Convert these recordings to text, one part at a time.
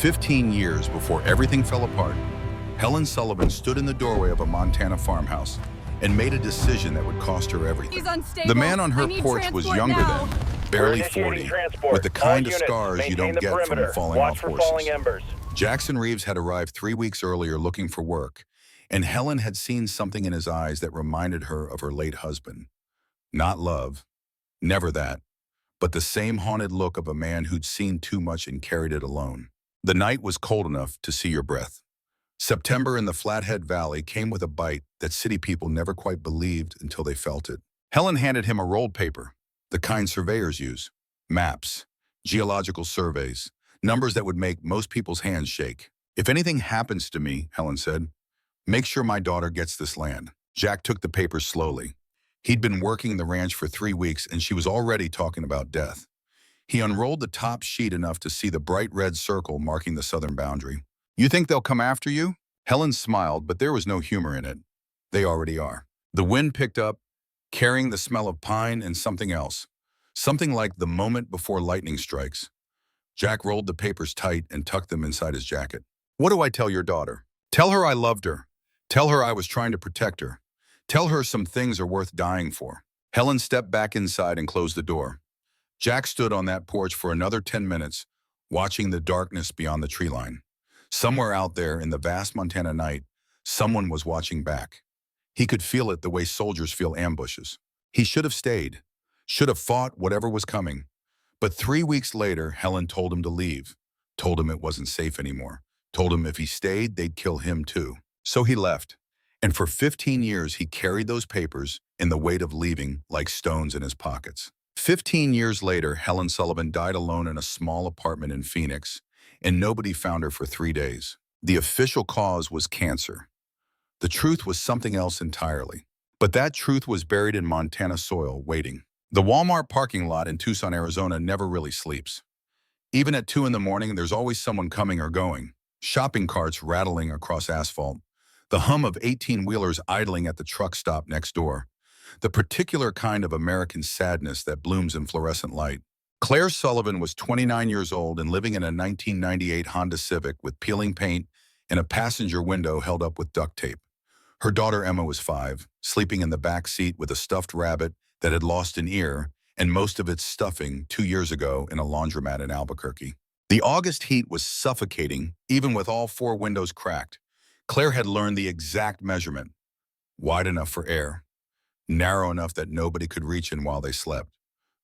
15 years before everything fell apart, Helen Sullivan stood in the doorway of a Montana farmhouse and made a decision that would cost her everything. He's unstable. The man on her I need porch was transport younger now. than, barely 40, with the kind of scars you don't get from falling off horses. Jackson Reeves had arrived 3 weeks earlier looking for work, and Helen had seen something in his eyes that reminded her of her late husband. Not love, never that, but the same haunted look of a man who'd seen too much and carried it alone. The night was cold enough to see your breath. September in the Flathead Valley came with a bite that city people never quite believed until they felt it. Helen handed him a rolled paper, the kind surveyors use. Maps, geological surveys, numbers that would make most people's hands shake. "If anything happens to me," Helen said, "make sure my daughter gets this land." Jack took the papers slowly. He'd been working the ranch for 3 weeks and she was already talking about death. He unrolled the top sheet enough to see the bright red circle marking the southern boundary. "You think they'll come after you?" Helen smiled, but there was no humor in it. "They already are." The wind picked up, carrying the smell of pine and something else. Something like the moment before lightning strikes. Jack rolled the papers tight and tucked them inside his jacket. "What do I tell your daughter?" "Tell her I loved her. Tell her I was trying to protect her. Tell her some things are worth dying for." Helen stepped back inside and closed the door. Jack stood on that porch for another 10 minutes, watching the darkness beyond the tree line. Somewhere out there in the vast Montana night, someone was watching back. He could feel it the way soldiers feel ambushes. He should have stayed, should have fought whatever was coming. But 3 weeks later, Helen told him to leave, told him it wasn't safe anymore, told him if he stayed, they'd kill him too. So he left. And for 15 years, he carried those papers in the weight of leaving like stones in his pockets. 15 years later, Helen Sullivan died alone in a small apartment in Phoenix, and nobody found her for 3 days. The official cause was cancer. The truth was something else entirely. But that truth was buried in Montana soil, waiting. The Walmart parking lot in Tucson, Arizona never really sleeps. Even at 2 in the morning, there's always someone coming or going. Shopping carts rattling across asphalt. The hum of 18-wheelers idling at the truck stop next door. The particular kind of American sadness that blooms in fluorescent light. Claire Sullivan was 29 years old and living in a 1998 Honda Civic with peeling paint and a passenger window held up with duct tape. Her daughter Emma was 5, sleeping in the back seat with a stuffed rabbit that had lost an ear and most of its stuffing 2 years ago in a laundromat in Albuquerque. The August heat was suffocating, even with all 4 windows cracked. Claire had learned the exact measurement. Wide enough for air. Narrow enough that nobody could reach in while they slept.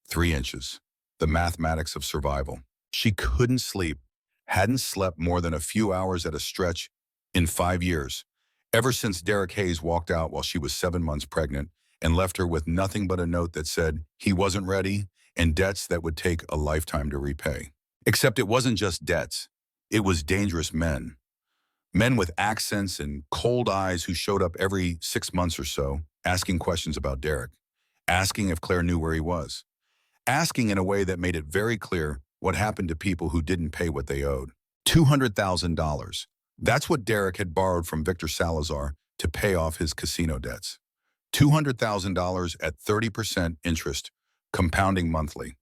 3 inches. The mathematics of survival. She couldn't sleep. Hadn't slept more than a few hours at a stretch in 5 years. Ever since Derek Hayes walked out while she was 7 months pregnant and left her with nothing but a note that said he wasn't ready and debts that would take a lifetime to repay. Except it wasn't just debts. It was dangerous men. Men with accents and cold eyes who showed up every 6 months or so, asking questions about Derek, asking if Claire knew where he was, asking in a way that made it very clear what happened to people who didn't pay what they owed. $200,000. That's what Derek had borrowed from Victor Salazar to pay off his casino debts. $200,000 at 30% interest, compounding monthly.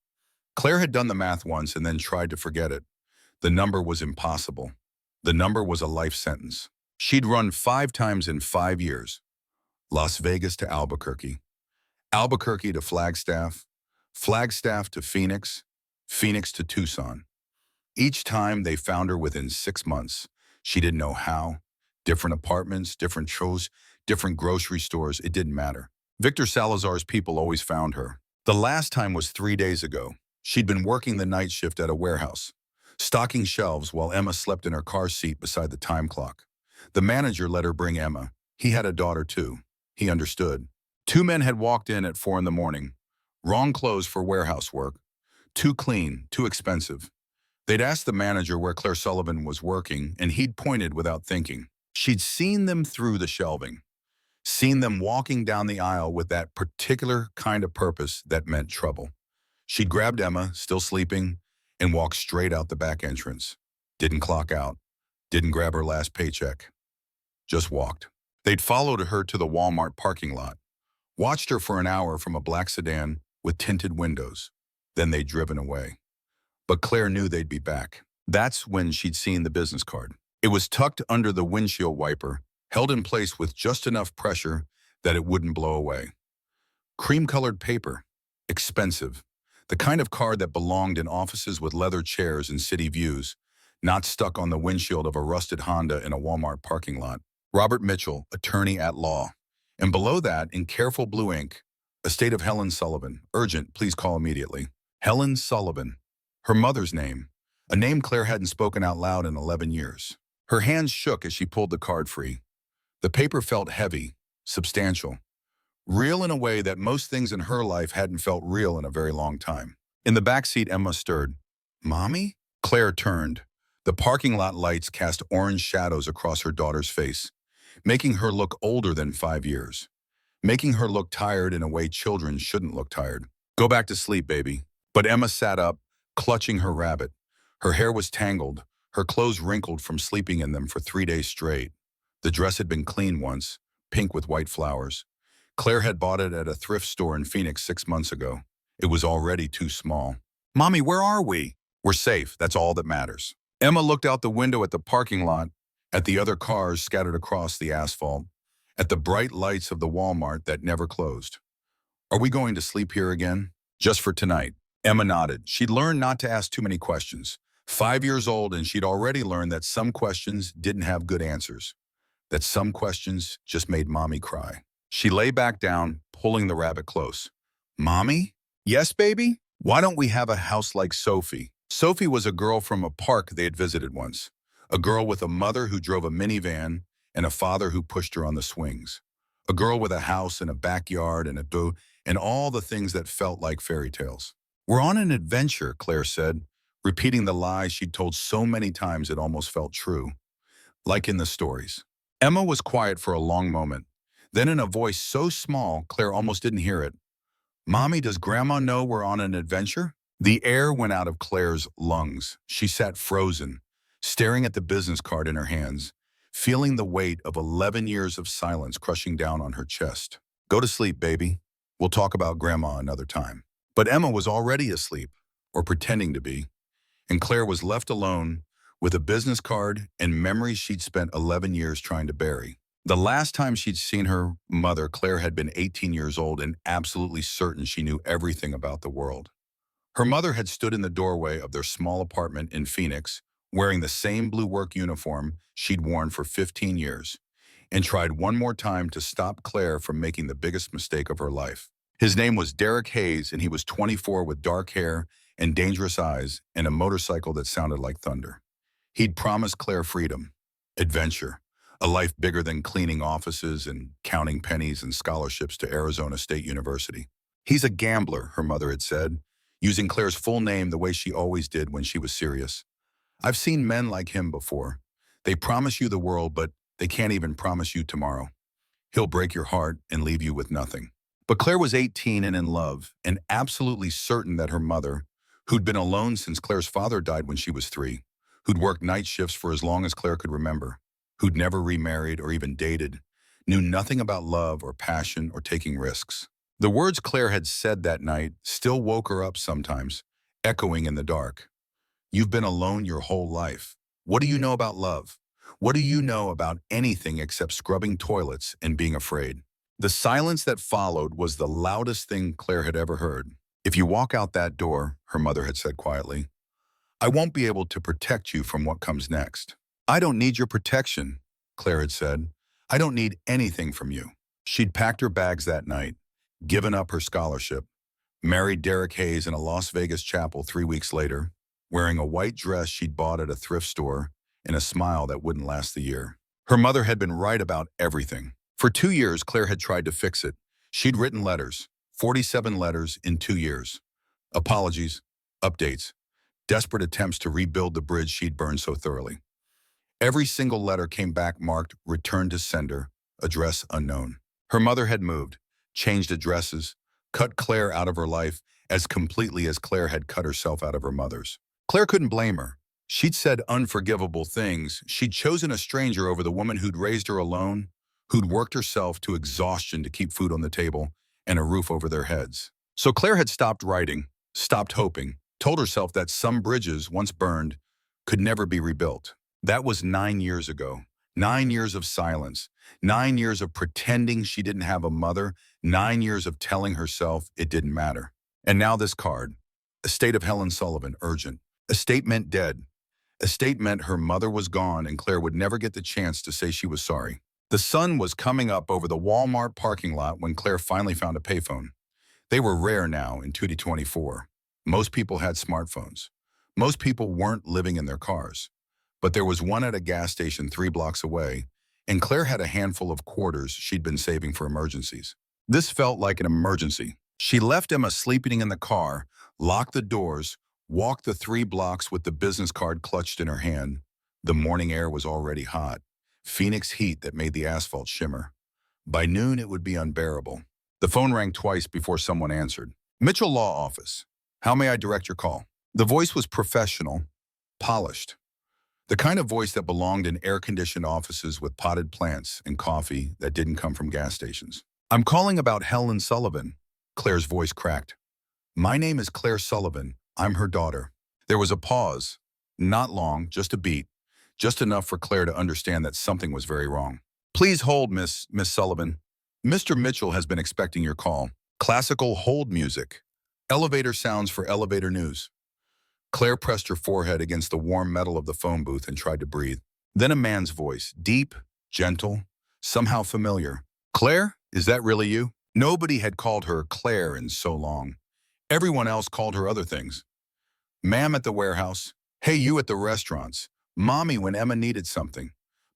Claire had done the math once and then tried to forget it. The number was impossible. The number was a life sentence. She'd run 5 times in 5 years. Las Vegas to Albuquerque. Albuquerque to Flagstaff. Flagstaff to Phoenix. Phoenix to Tucson. Each time they found her within 6 months. She didn't know how. Different apartments, different shows, different grocery stores, it didn't matter. Victor Salazar's people always found her. The last time was 3 days ago. She'd been working the night shift at a warehouse, stocking shelves while Emma slept in her car seat beside the time clock. The manager let her bring Emma. He had a daughter too. He understood. 2 men had walked in at 4 in the morning. Wrong clothes for warehouse work. Too clean, too expensive. They'd asked the manager where Claire Sullivan was working, and he'd pointed without thinking. She'd seen them through the shelving. Seen them walking down the aisle with that particular kind of purpose that meant trouble. She'd grabbed Emma, still sleeping, and walked straight out the back entrance. Didn't clock out. Didn't grab her last paycheck. Just walked. They'd followed her to the Walmart parking lot. Watched her for an hour from a black sedan with tinted windows. Then they'd driven away. But Claire knew they'd be back. That's when she'd seen the business card. It was tucked under the windshield wiper, held in place with just enough pressure that it wouldn't blow away. Cream-colored paper. Expensive. The kind of card that belonged in offices with leather chairs and city views, not stuck on the windshield of a rusted Honda in a Walmart parking lot. Robert Mitchell, attorney at law. And below that, in careful blue ink, estate of Helen Sullivan. Urgent, please call immediately. Helen Sullivan. Her mother's name. A name Claire hadn't spoken out loud in 11 years. Her hands shook as she pulled the card free. The paper felt heavy, substantial. Real in a way that most things in her life hadn't felt real in a very long time. In the back seat, Emma stirred. "Mommy?" Claire turned. The parking lot lights cast orange shadows across her daughter's face, making her look older than 5 years, making her look tired in a way children shouldn't look tired. "Go back to sleep, baby." But Emma sat up, clutching her rabbit. Her hair was tangled, her clothes wrinkled from sleeping in them for 3 days straight. The dress had been clean once, pink with white flowers. Claire had bought it at a thrift store in Phoenix 6 months ago. It was already too small. "Mommy, where are we?" "We're safe, that's all that matters." Emma looked out the window at the parking lot, at the other cars scattered across the asphalt, at the bright lights of the Walmart that never closed. "Are we going to sleep here again?" "Just for tonight." Emma nodded. She'd learned not to ask too many questions. 5 years old, and she'd already learned that some questions didn't have good answers, that some questions just made Mommy cry. She lay back down, pulling the rabbit close. "Mommy?" "Yes, baby?" "Why don't we have a house like Sophie?" Sophie was a girl from a park they had visited once. A girl with a mother who drove a minivan and a father who pushed her on the swings. A girl with a house and a backyard and a boat and all the things that felt like fairy tales. "We're on an adventure," Claire said, repeating the lies she'd told so many times it almost felt true, like in the stories. Emma was quiet for a long moment. Then in a voice so small, Claire almost didn't hear it. "Mommy, does Grandma know we're on an adventure?" The air went out of Claire's lungs. She sat frozen, staring at the business card in her hands, feeling the weight of 11 years of silence crushing down on her chest. "Go to sleep, baby. We'll talk about Grandma another time." But Emma was already asleep, or pretending to be, and Claire was left alone with a business card and memories she'd spent 11 years trying to bury. The last time she'd seen her mother, Claire had been 18 years old and absolutely certain she knew everything about the world. Her mother had stood in the doorway of their small apartment in Phoenix, wearing the same blue work uniform she'd worn for 15 years, and tried one more time to stop Claire from making the biggest mistake of her life. His name was Derek Hayes, and he was 24 with dark hair and dangerous eyes and a motorcycle that sounded like thunder. He'd promised Claire freedom, adventure, a life bigger than cleaning offices and counting pennies and scholarships to Arizona State University. "He's a gambler," her mother had said, using Claire's full name the way she always did when she was serious. "I've seen men like him before. They promise you the world, but they can't even promise you tomorrow. He'll break your heart and leave you with nothing." But Claire was 18 and in love, and absolutely certain that her mother, who'd been alone since Claire's father died when she was 3, who'd worked night shifts for as long as Claire could remember, who'd never remarried or even dated, knew nothing about love or passion or taking risks. The words Claire had said that night still woke her up sometimes, echoing in the dark. "You've been alone your whole life. What do you know about love? What do you know about anything except scrubbing toilets and being afraid?" The silence that followed was the loudest thing Claire had ever heard. "If you walk out that door," her mother had said quietly, "I won't be able to protect you from what comes next." "I don't need your protection," Claire had said. "I don't need anything from you." She'd packed her bags that night, given up her scholarship, married Derek Hayes in a Las Vegas chapel 3 weeks later, wearing a white dress she'd bought at a thrift store and a smile that wouldn't last the year. Her mother had been right about everything. For 2 years, Claire had tried to fix it. She'd written letters, 47 letters in 2 years. Apologies, updates, desperate attempts to rebuild the bridge she'd burned so thoroughly. Every single letter came back marked "Return to sender, address unknown." Her mother had moved, changed addresses, cut Claire out of her life as completely as Claire had cut herself out of her mother's. Claire couldn't blame her. She'd said unforgivable things. She'd chosen a stranger over the woman who'd raised her alone, who'd worked herself to exhaustion to keep food on the table and a roof over their heads. So Claire had stopped writing, stopped hoping, told herself that some bridges, once burned, could never be rebuilt. That was 9 years ago. 9 years of silence. 9 years of pretending she didn't have a mother. 9 years of telling herself it didn't matter. And now this card. Estate of Helen Sullivan, urgent. Estate meant dead. Estate meant her mother was gone and Claire would never get the chance to say she was sorry. The sun was coming up over the Walmart parking lot when Claire finally found a payphone. They were rare now in 2024. Most people had smartphones. Most people weren't living in their cars. But there was one at a gas station 3 blocks away, and Claire had a handful of quarters she'd been saving for emergencies. This felt like an emergency. She left Emma sleeping in the car, locked the doors, walked the 3 blocks with the business card clutched in her hand. The morning air was already hot. Phoenix heat that made the asphalt shimmer. By noon, it would be unbearable. The phone rang twice before someone answered. Mitchell Law Office. How may I direct your call? The voice was professional, polished. The kind of voice that belonged in air-conditioned offices with potted plants and coffee that didn't come from gas stations. I'm calling about Helen Sullivan. Claire's voice cracked. My name is Claire Sullivan. I'm her daughter. There was a pause. Not long, just a beat. Just enough for Claire to understand that something was very wrong. Please hold, Miss Sullivan. Mr. Mitchell has been expecting your call. Classical hold music. Elevator sounds for elevator news. Claire pressed her forehead against the warm metal of the phone booth and tried to breathe. Then a man's voice, deep, gentle, somehow familiar. Claire, is that really you? Nobody had called her Claire in so long. Everyone else called her other things. Ma'am at the warehouse. Hey, you at the restaurants. Mommy when Emma needed something.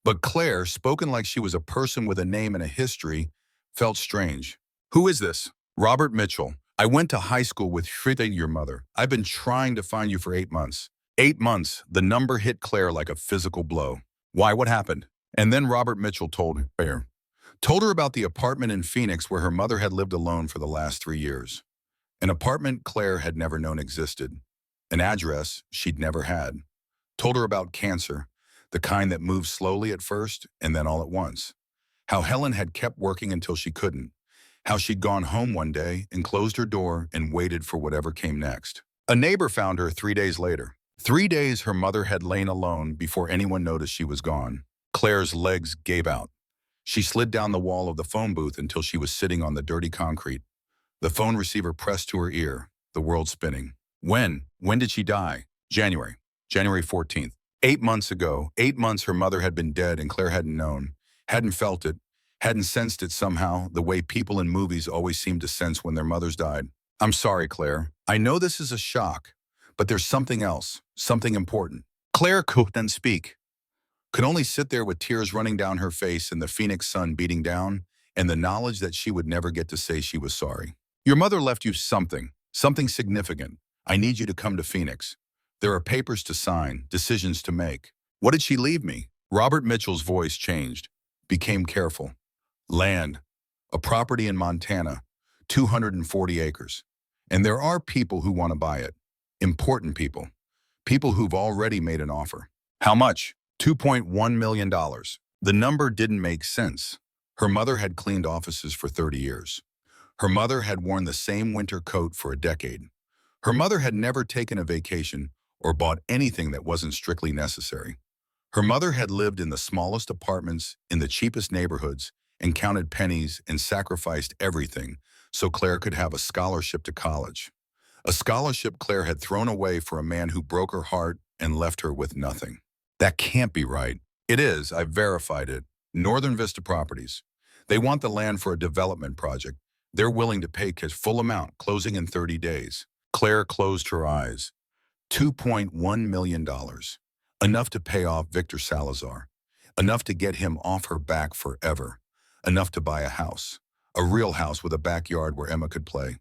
But Claire, spoken like she was a person with a name and a history, felt strange. Who is this? Robert Mitchell. I went to high school with Frida, your mother. I've been trying to find you for 8 months. 8 months. The number hit Claire like a physical blow. Why? What happened? And then Robert Mitchell told her. Told her about the apartment in Phoenix where her mother had lived alone for the last 3 years. An apartment Claire had never known existed. An address she'd never had. Told her about cancer, the kind that moves slowly at first and then all at once. How Helen had kept working until she couldn't. How she'd gone home one day and closed her door and waited for whatever came next. A neighbor found her 3 days later. 3 days her mother had lain alone before anyone noticed she was gone. Claire's legs gave out. She slid down the wall of the phone booth until she was sitting on the dirty concrete. The phone receiver pressed to her ear, the world spinning. When? When did she die? January 14th. 8 months ago. 8 months her mother had been dead and Claire hadn't known, hadn't felt it, hadn't sensed it somehow, the way people in movies always seem to sense when their mothers died. I'm sorry, Claire. I know this is a shock, but there's something else, something important. Claire couldn't speak. Could only sit there with tears running down her face and the Phoenix sun beating down, and the knowledge that she would never get to say she was sorry. Your mother left you something significant. I need you to come to Phoenix. There are papers to sign, decisions to make. What did she leave me? Robert Mitchell's voice changed, became careful. Land, a property in Montana, 240 acres. And there are people who want to buy it. Important people. People who've already made an offer. How much? $2.1 million. The number didn't make sense. Her mother had cleaned offices for 30 years. Her mother had worn the same winter coat for a decade. Her mother had never taken a vacation or bought anything that wasn't strictly necessary. Her mother had lived in the smallest apartments in the cheapest neighborhoods and counted pennies and sacrificed everything so Claire could have a scholarship to college. A scholarship Claire had thrown away for a man who broke her heart and left her with nothing. That can't be right. It is. I've verified it. Northern Vista Properties. They want the land for a development project. They're willing to pay his full amount, closing in 30 days. Claire closed her eyes. $2.1 million. Enough to pay off Victor Salazar. Enough to get him off her back forever. Enough to buy a house. A real house with a backyard where Emma could play.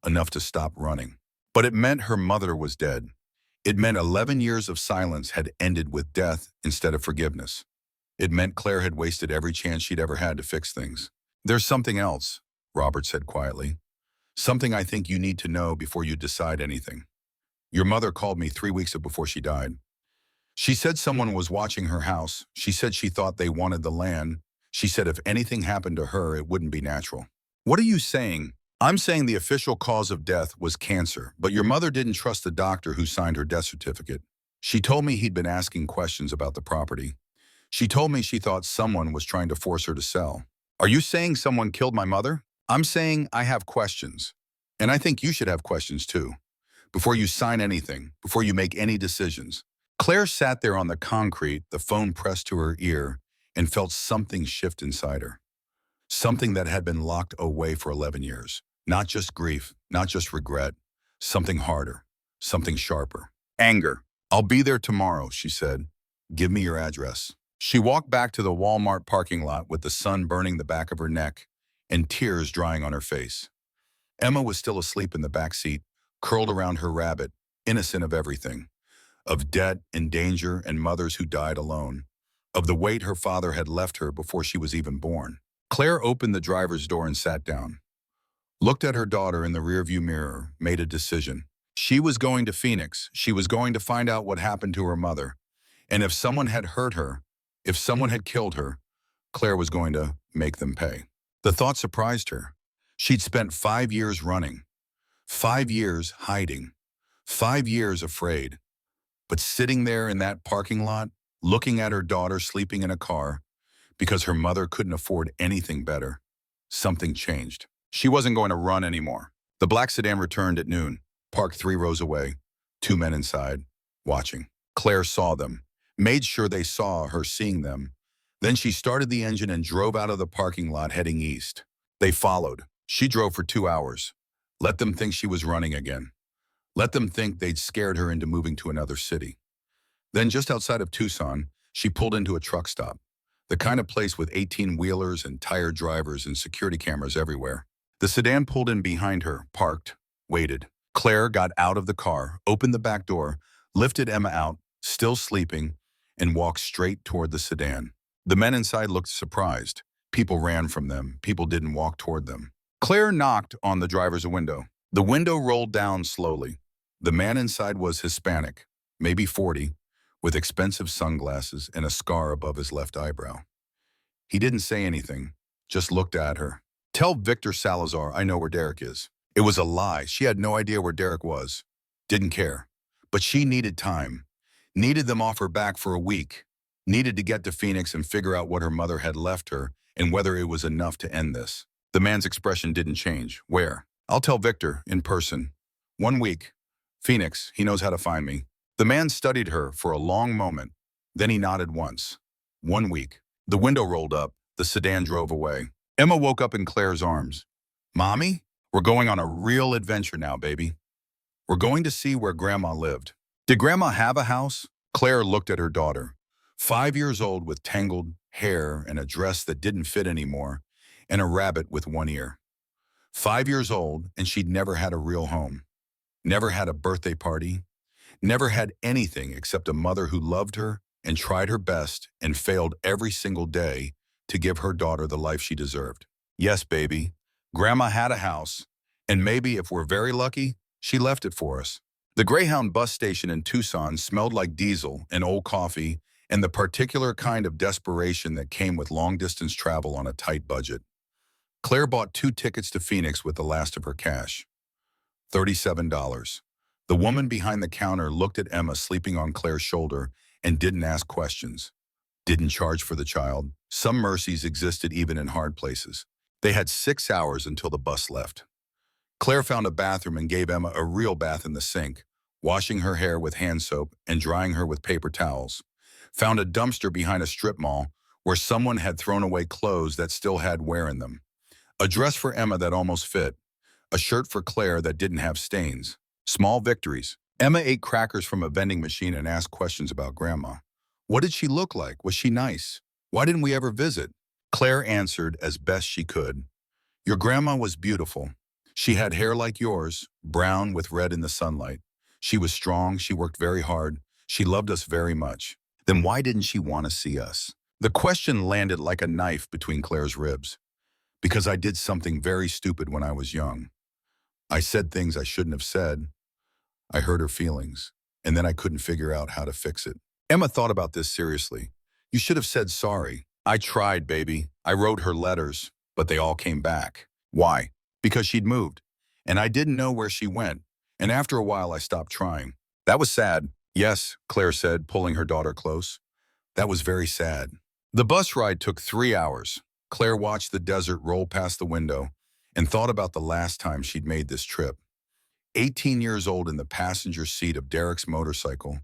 Enough to stop running. But it meant her mother was dead. It meant 11 years of silence had ended with death instead of forgiveness. It meant Claire had wasted every chance she'd ever had to fix things. There's something else, Robert said quietly. Something I think you need to know before you decide anything. Your mother called me 3 weeks before she died. She said someone was watching her house. She said she thought they wanted the land. She said if anything happened to her, it wouldn't be natural. What are you saying? I'm saying the official cause of death was cancer, but your mother didn't trust the doctor who signed her death certificate. She told me he'd been asking questions about the property. She told me she thought someone was trying to force her to sell. Are you saying someone killed my mother? I'm saying I have questions. And I think you should have questions too. Before you sign anything, before you make any decisions. Claire sat there on the concrete, the phone pressed to her ear, and felt something shift inside her. Something that had been locked away for 11 years. Not just grief, not just regret. Something harder, something sharper. Anger. I'll be there tomorrow, she said. Give me your address. She walked back to the Walmart parking lot with the sun burning the back of her neck and tears drying on her face. Emma was still asleep in the back seat, curled around her rabbit, innocent of everything. Of debt and danger and mothers who died alone. Of the weight her father had left her before she was even born. Claire opened the driver's door and sat down. Looked at her daughter in the rearview mirror, made a decision. She was going to Phoenix. She was going to find out what happened to her mother. And if someone had hurt her, if someone had killed her, Claire was going to make them pay. The thought surprised her. She'd spent 5 years running, 5 years hiding, 5 years afraid. But sitting there in that parking lot, looking at her daughter sleeping in a car, because her mother couldn't afford anything better, something changed. She wasn't going to run anymore. The black sedan returned at noon, parked 3 rows away, 2 men inside, watching. Claire saw them, made sure they saw her seeing them. Then she started the engine and drove out of the parking lot heading east. They followed. She drove for 2 hours. Let them think she was running again. Let them think they'd scared her into moving to another city. Then just outside of Tucson, she pulled into a truck stop. The kind of place with 18-wheelers and tired drivers and security cameras everywhere. The sedan pulled in behind her, parked, waited. Claire got out of the car, opened the back door, lifted Emma out, still sleeping, and walked straight toward the sedan. The men inside looked surprised. People ran from them. People didn't walk toward them. Claire knocked on the driver's window. The window rolled down slowly. The man inside was Hispanic, maybe 40, with expensive sunglasses and a scar above his left eyebrow. He didn't say anything, just looked at her. Tell Victor Salazar I know where Derek is. It was a lie. She had no idea where Derek was. Didn't care. But she needed time. Needed them off her back for a week. Needed to get to Phoenix and figure out what her mother had left her and whether it was enough to end this. The man's expression didn't change. Where? I'll tell Victor, in person. 1 week. Phoenix, he knows how to find me. The man studied her for a long moment. Then he nodded once. 1 week. The window rolled up. The sedan drove away. Emma woke up in Claire's arms. Mommy, we're going on a real adventure now, baby. We're going to see where Grandma lived. Did Grandma have a house? Claire looked at her daughter. 5 years old with tangled hair and a dress that didn't fit anymore, and a rabbit with 1 ear. 5 years old, and she'd never had a real home. Never had a birthday party. Never had anything except a mother who loved her and tried her best and failed every single day to give her daughter the life she deserved. Yes, baby, Grandma had a house, and maybe if we're very lucky, she left it for us. The Greyhound bus station in Tucson smelled like diesel and old coffee and the particular kind of desperation that came with long-distance travel on a tight budget. Claire bought 2 tickets to Phoenix with the last of her cash. $37. The woman behind the counter looked at Emma sleeping on Claire's shoulder and didn't ask questions. Didn't charge for the child. Some mercies existed even in hard places. They had 6 hours until the bus left. Claire found a bathroom and gave Emma a real bath in the sink, washing her hair with hand soap and drying her with paper towels. Found a dumpster behind a strip mall where someone had thrown away clothes that still had wear in them. A dress for Emma that almost fit. A shirt for Claire that didn't have stains. Small victories. Emma ate crackers from a vending machine and asked questions about Grandma. What did she look like? Was she nice? Why didn't we ever visit? Claire answered as best she could. Your grandma was beautiful. She had hair like yours, brown with red in the sunlight. She was strong. She worked very hard. She loved us very much. Then why didn't she want to see us? The question landed like a knife between Claire's ribs. Because I did something very stupid when I was young. I said things I shouldn't have said. I hurt her feelings, and then I couldn't figure out how to fix it. Emma thought about this seriously. You should have said sorry. I tried, baby. I wrote her letters, but they all came back. Why? Because she'd moved, and I didn't know where she went, and after a while I stopped trying. That was sad. Yes, Claire said, pulling her daughter close. That was very sad. The bus ride took 3 hours. Claire watched the desert roll past the window and thought about the last time she'd made this trip. 18 years old in the passenger seat of Derek's motorcycle,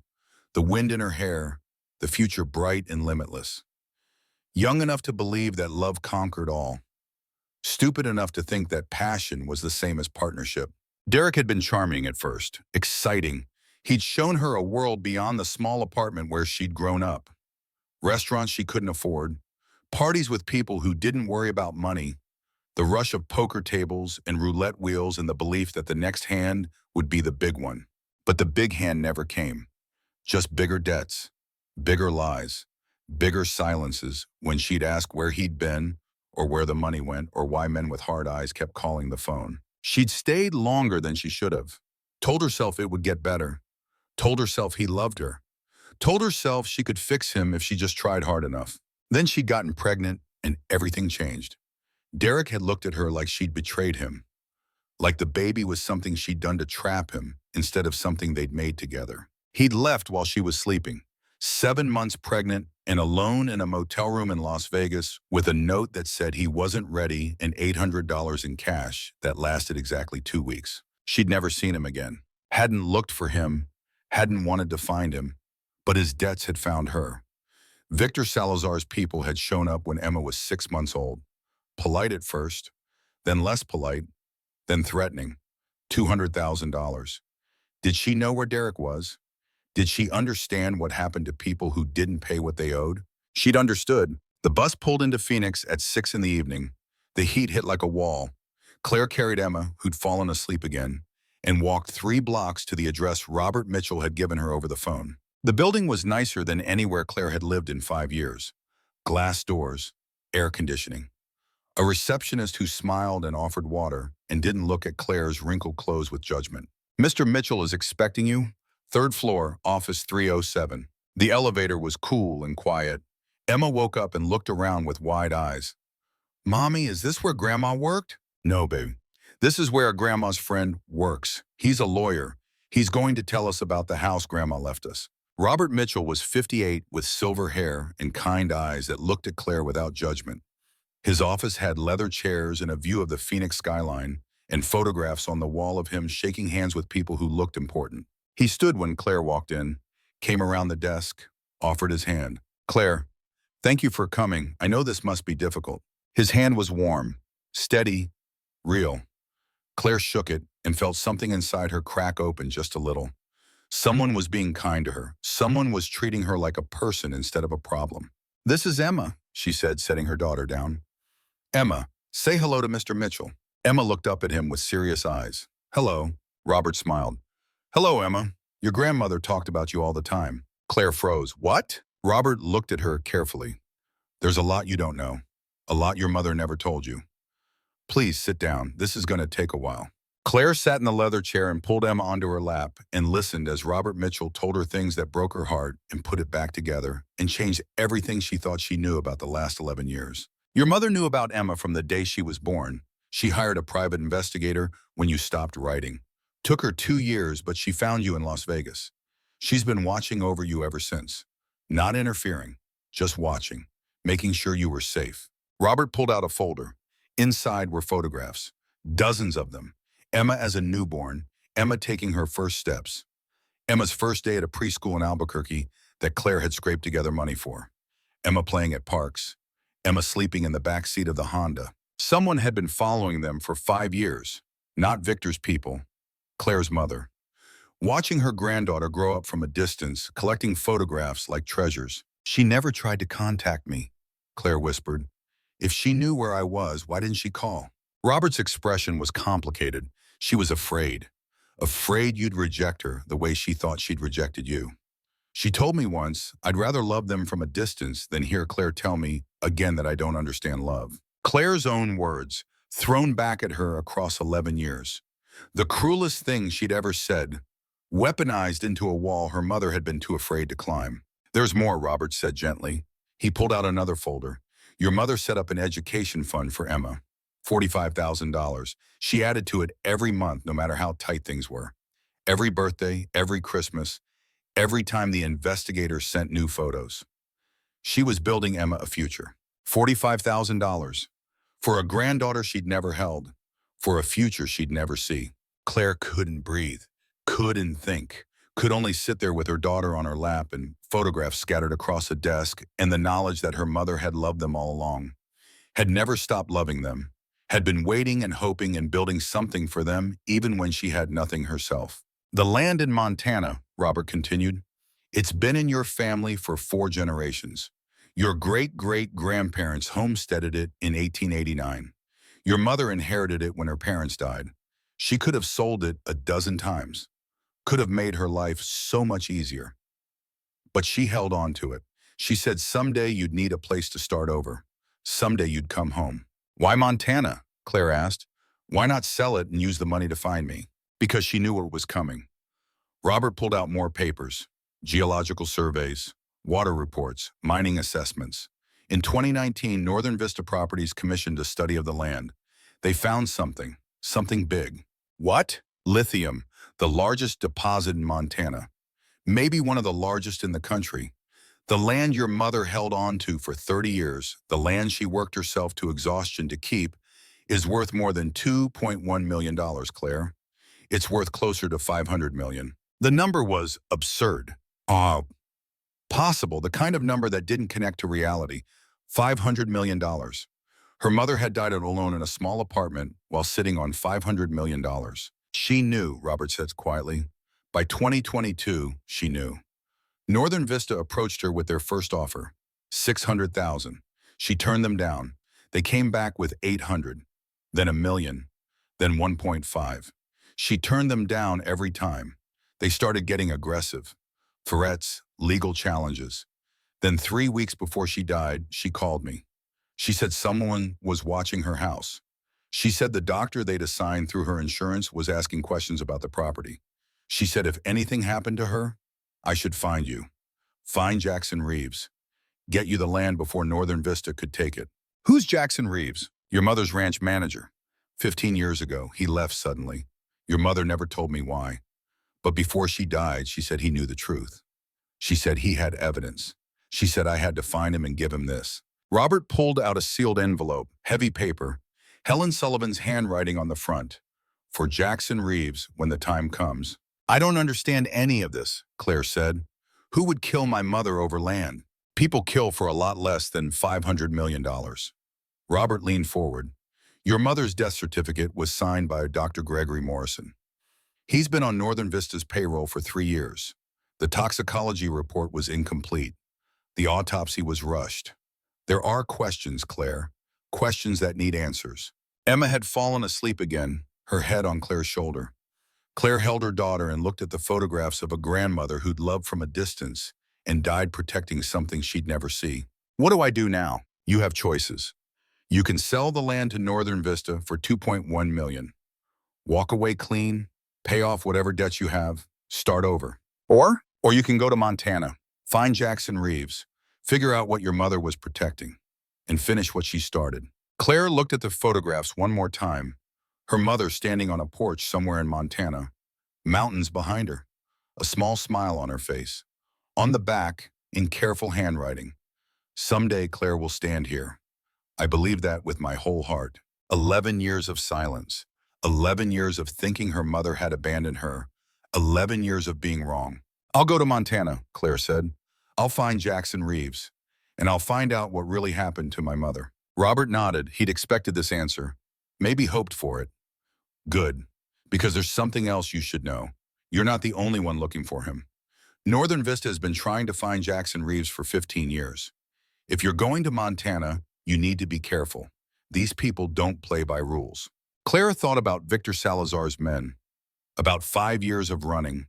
the wind in her hair, the future bright and limitless. Young enough to believe that love conquered all. Stupid enough to think that passion was the same as partnership. Derek had been charming at first, exciting. He'd shown her a world beyond the small apartment where she'd grown up. Restaurants she couldn't afford, parties with people who didn't worry about money, the rush of poker tables and roulette wheels and the belief that the next hand would be the big one. But the big hand never came. Just bigger debts, bigger lies, bigger silences when she'd ask where he'd been or where the money went or why men with hard eyes kept calling the phone. She'd stayed longer than she should have. Told herself it would get better. Told herself he loved her. Told herself she could fix him if she just tried hard enough. Then she'd gotten pregnant and everything changed. Derek had looked at her like she'd betrayed him, like the baby was something she'd done to trap him instead of something they'd made together. He'd left while she was sleeping, 7 months pregnant and alone in a motel room in Las Vegas with a note that said he wasn't ready and $800 in cash that lasted exactly 2 weeks. She'd never seen him again, hadn't looked for him, hadn't wanted to find him, but his debts had found her. Victor Salazar's people had shown up when Emma was 6 months old. Polite at first, then less polite, then threatening. $200,000. Did she know where Derek was? Did she understand what happened to people who didn't pay what they owed? She'd understood. The bus pulled into Phoenix at 6 in the evening. The heat hit like a wall. Claire carried Emma, who'd fallen asleep again, and walked 3 blocks to the address Robert Mitchell had given her over the phone. The building was nicer than anywhere Claire had lived in 5 years. Glass doors, air conditioning. A receptionist who smiled and offered water and didn't look at Claire's wrinkled clothes with judgment. Mr. Mitchell is expecting you. 3rd floor, office 307. The elevator was cool and quiet. Emma woke up and looked around with wide eyes. Mommy, is this where Grandma worked? No, baby. This is where Grandma's friend works. He's a lawyer. He's going to tell us about the house Grandma left us. Robert Mitchell was 58 with silver hair and kind eyes that looked at Claire without judgment. His office had leather chairs and a view of the Phoenix skyline and photographs on the wall of him shaking hands with people who looked important. He stood when Claire walked in, came around the desk, offered his hand. Claire, thank you for coming. I know this must be difficult. His hand was warm, steady, real. Claire shook it and felt something inside her crack open just a little. Someone was being kind to her. Someone was treating her like a person instead of a problem. This is Emma, she said, setting her daughter down. Emma, say hello to Mr. Mitchell. Emma looked up at him with serious eyes. Hello, Robert smiled. Hello, Emma. Your grandmother talked about you all the time. Claire froze. What? Robert looked at her carefully. There's a lot you don't know. A lot your mother never told you. Please sit down. This is going to take a while. Claire sat in the leather chair and pulled Emma onto her lap and listened as Robert Mitchell told her things that broke her heart and put it back together and changed everything she thought she knew about the last 11 years. Your mother knew about Emma from the day she was born. She hired a private investigator when you stopped writing. Took her 2 years, but she found you in Las Vegas. She's been watching over you ever since. Not interfering, just watching, making sure you were safe. Robert pulled out a folder. Inside were photographs, dozens of them. Emma as a newborn, Emma taking her first steps. Emma's first day at a preschool in Albuquerque that Claire had scraped together money for. Emma playing at parks. Emma sleeping in the back seat of the Honda. Someone had been following them for 5 years. Not Victor's people, Claire's mother. Watching her granddaughter grow up from a distance, collecting photographs like treasures. She never tried to contact me, Claire whispered. If she knew where I was, why didn't she call? Robert's expression was complicated. She was afraid. Afraid you'd reject her the way she thought she'd rejected you. She told me once, I'd rather love them from a distance than hear Claire tell me again that I don't understand love. Claire's own words, thrown back at her across 11 years. The cruelest thing she'd ever said, weaponized into a wall her mother had been too afraid to climb. There's more, Robert said gently. He pulled out another folder. Your mother set up an education fund for Emma. $45,000. She added to it every month, no matter how tight things were. Every birthday, every Christmas, every time the investigators sent new photos. She was building Emma a future. $45,000. For a granddaughter she'd never held. For a future she'd never see. Claire couldn't breathe, couldn't think, could only sit there with her daughter on her lap and photographs scattered across a desk and the knowledge that her mother had loved them all along, had never stopped loving them, had been waiting and hoping and building something for them even when she had nothing herself. The land in Montana, Robert continued, it's been in your family for 4 generations. Your great-great-grandparents homesteaded it in 1889. Your mother inherited it when her parents died. She could have sold it a dozen times, could have made her life so much easier. But she held on to it. She said someday you'd need a place to start over. Someday you'd come home. Why Montana? Claire asked. Why not sell it and use the money to find me? Because she knew what was coming. Robert pulled out more papers, geological surveys, water reports, mining assessments. In 2019, Northern Vista Properties commissioned a study of the land. They found something big. What? Lithium, the largest deposit in Montana. Maybe one of the largest in the country. The land your mother held on to for 30 years, the land she worked herself to exhaustion to keep, is worth more than $2.1 million, Claire. It's worth closer to $500 million. The number was absurd. Possible, the kind of number that didn't connect to reality. $500 million. Her mother had died alone in a small apartment while sitting on $500 million. She knew, Robert said quietly. By 2022, she knew. Northern Vista approached her with their first offer, $600,000. She turned them down. They came back with $800,000, then $1 million, then 1.5. She turned them down every time. They started getting aggressive. Threats, legal challenges. Then 3 weeks before she died, she called me. She said someone was watching her house. She said the doctor they'd assigned through her insurance was asking questions about the property. She said if anything happened to her, I should find you. Find Jackson Reeves. Get you the land before Northern Vista could take it. Who's Jackson Reeves? Your mother's ranch manager. 15 years ago, he left suddenly. Your mother never told me why. But before she died, she said he knew the truth. She said he had evidence. She said I had to find him and give him this. Robert pulled out a sealed envelope, heavy paper, Helen Sullivan's handwriting on the front. For Jackson Reeves, when the time comes. I don't understand any of this, Claire said. Who would kill my mother over land? People kill for a lot less than $500 million. Robert leaned forward. Your mother's death certificate was signed by Dr. Gregory Morrison. He's been on Northern Vista's payroll for 3 years. The toxicology report was incomplete. The autopsy was rushed. There are questions, Claire. Questions that need answers. Emma had fallen asleep again, her head on Claire's shoulder. Claire held her daughter and looked at the photographs of a grandmother who'd loved from a distance and died protecting something she'd never see. What do I do now? You have choices. You can sell the land to Northern Vista for $2.1 million. Walk away clean, pay off whatever debts you have, start over. Or you can go to Montana, find Jackson Reeves, figure out what your mother was protecting, and finish what she started. Claire looked at the photographs one more time, her mother standing on a porch somewhere in Montana, mountains behind her, a small smile on her face. On the back, in careful handwriting, someday Claire will stand here. I believe that with my whole heart. 11 years of silence, 11 years of thinking her mother had abandoned her, 11 years of being wrong. I'll go to Montana, Claire said. I'll find Jackson Reeves, and I'll find out what really happened to my mother. Robert nodded. He'd expected this answer, maybe hoped for it. Good, because there's something else you should know. You're not the only one looking for him. Northern Vista has been trying to find Jackson Reeves for 15 years. If you're going to Montana, you need to be careful. These people don't play by rules. Claire thought about Victor Salazar's men, about 5 years of running,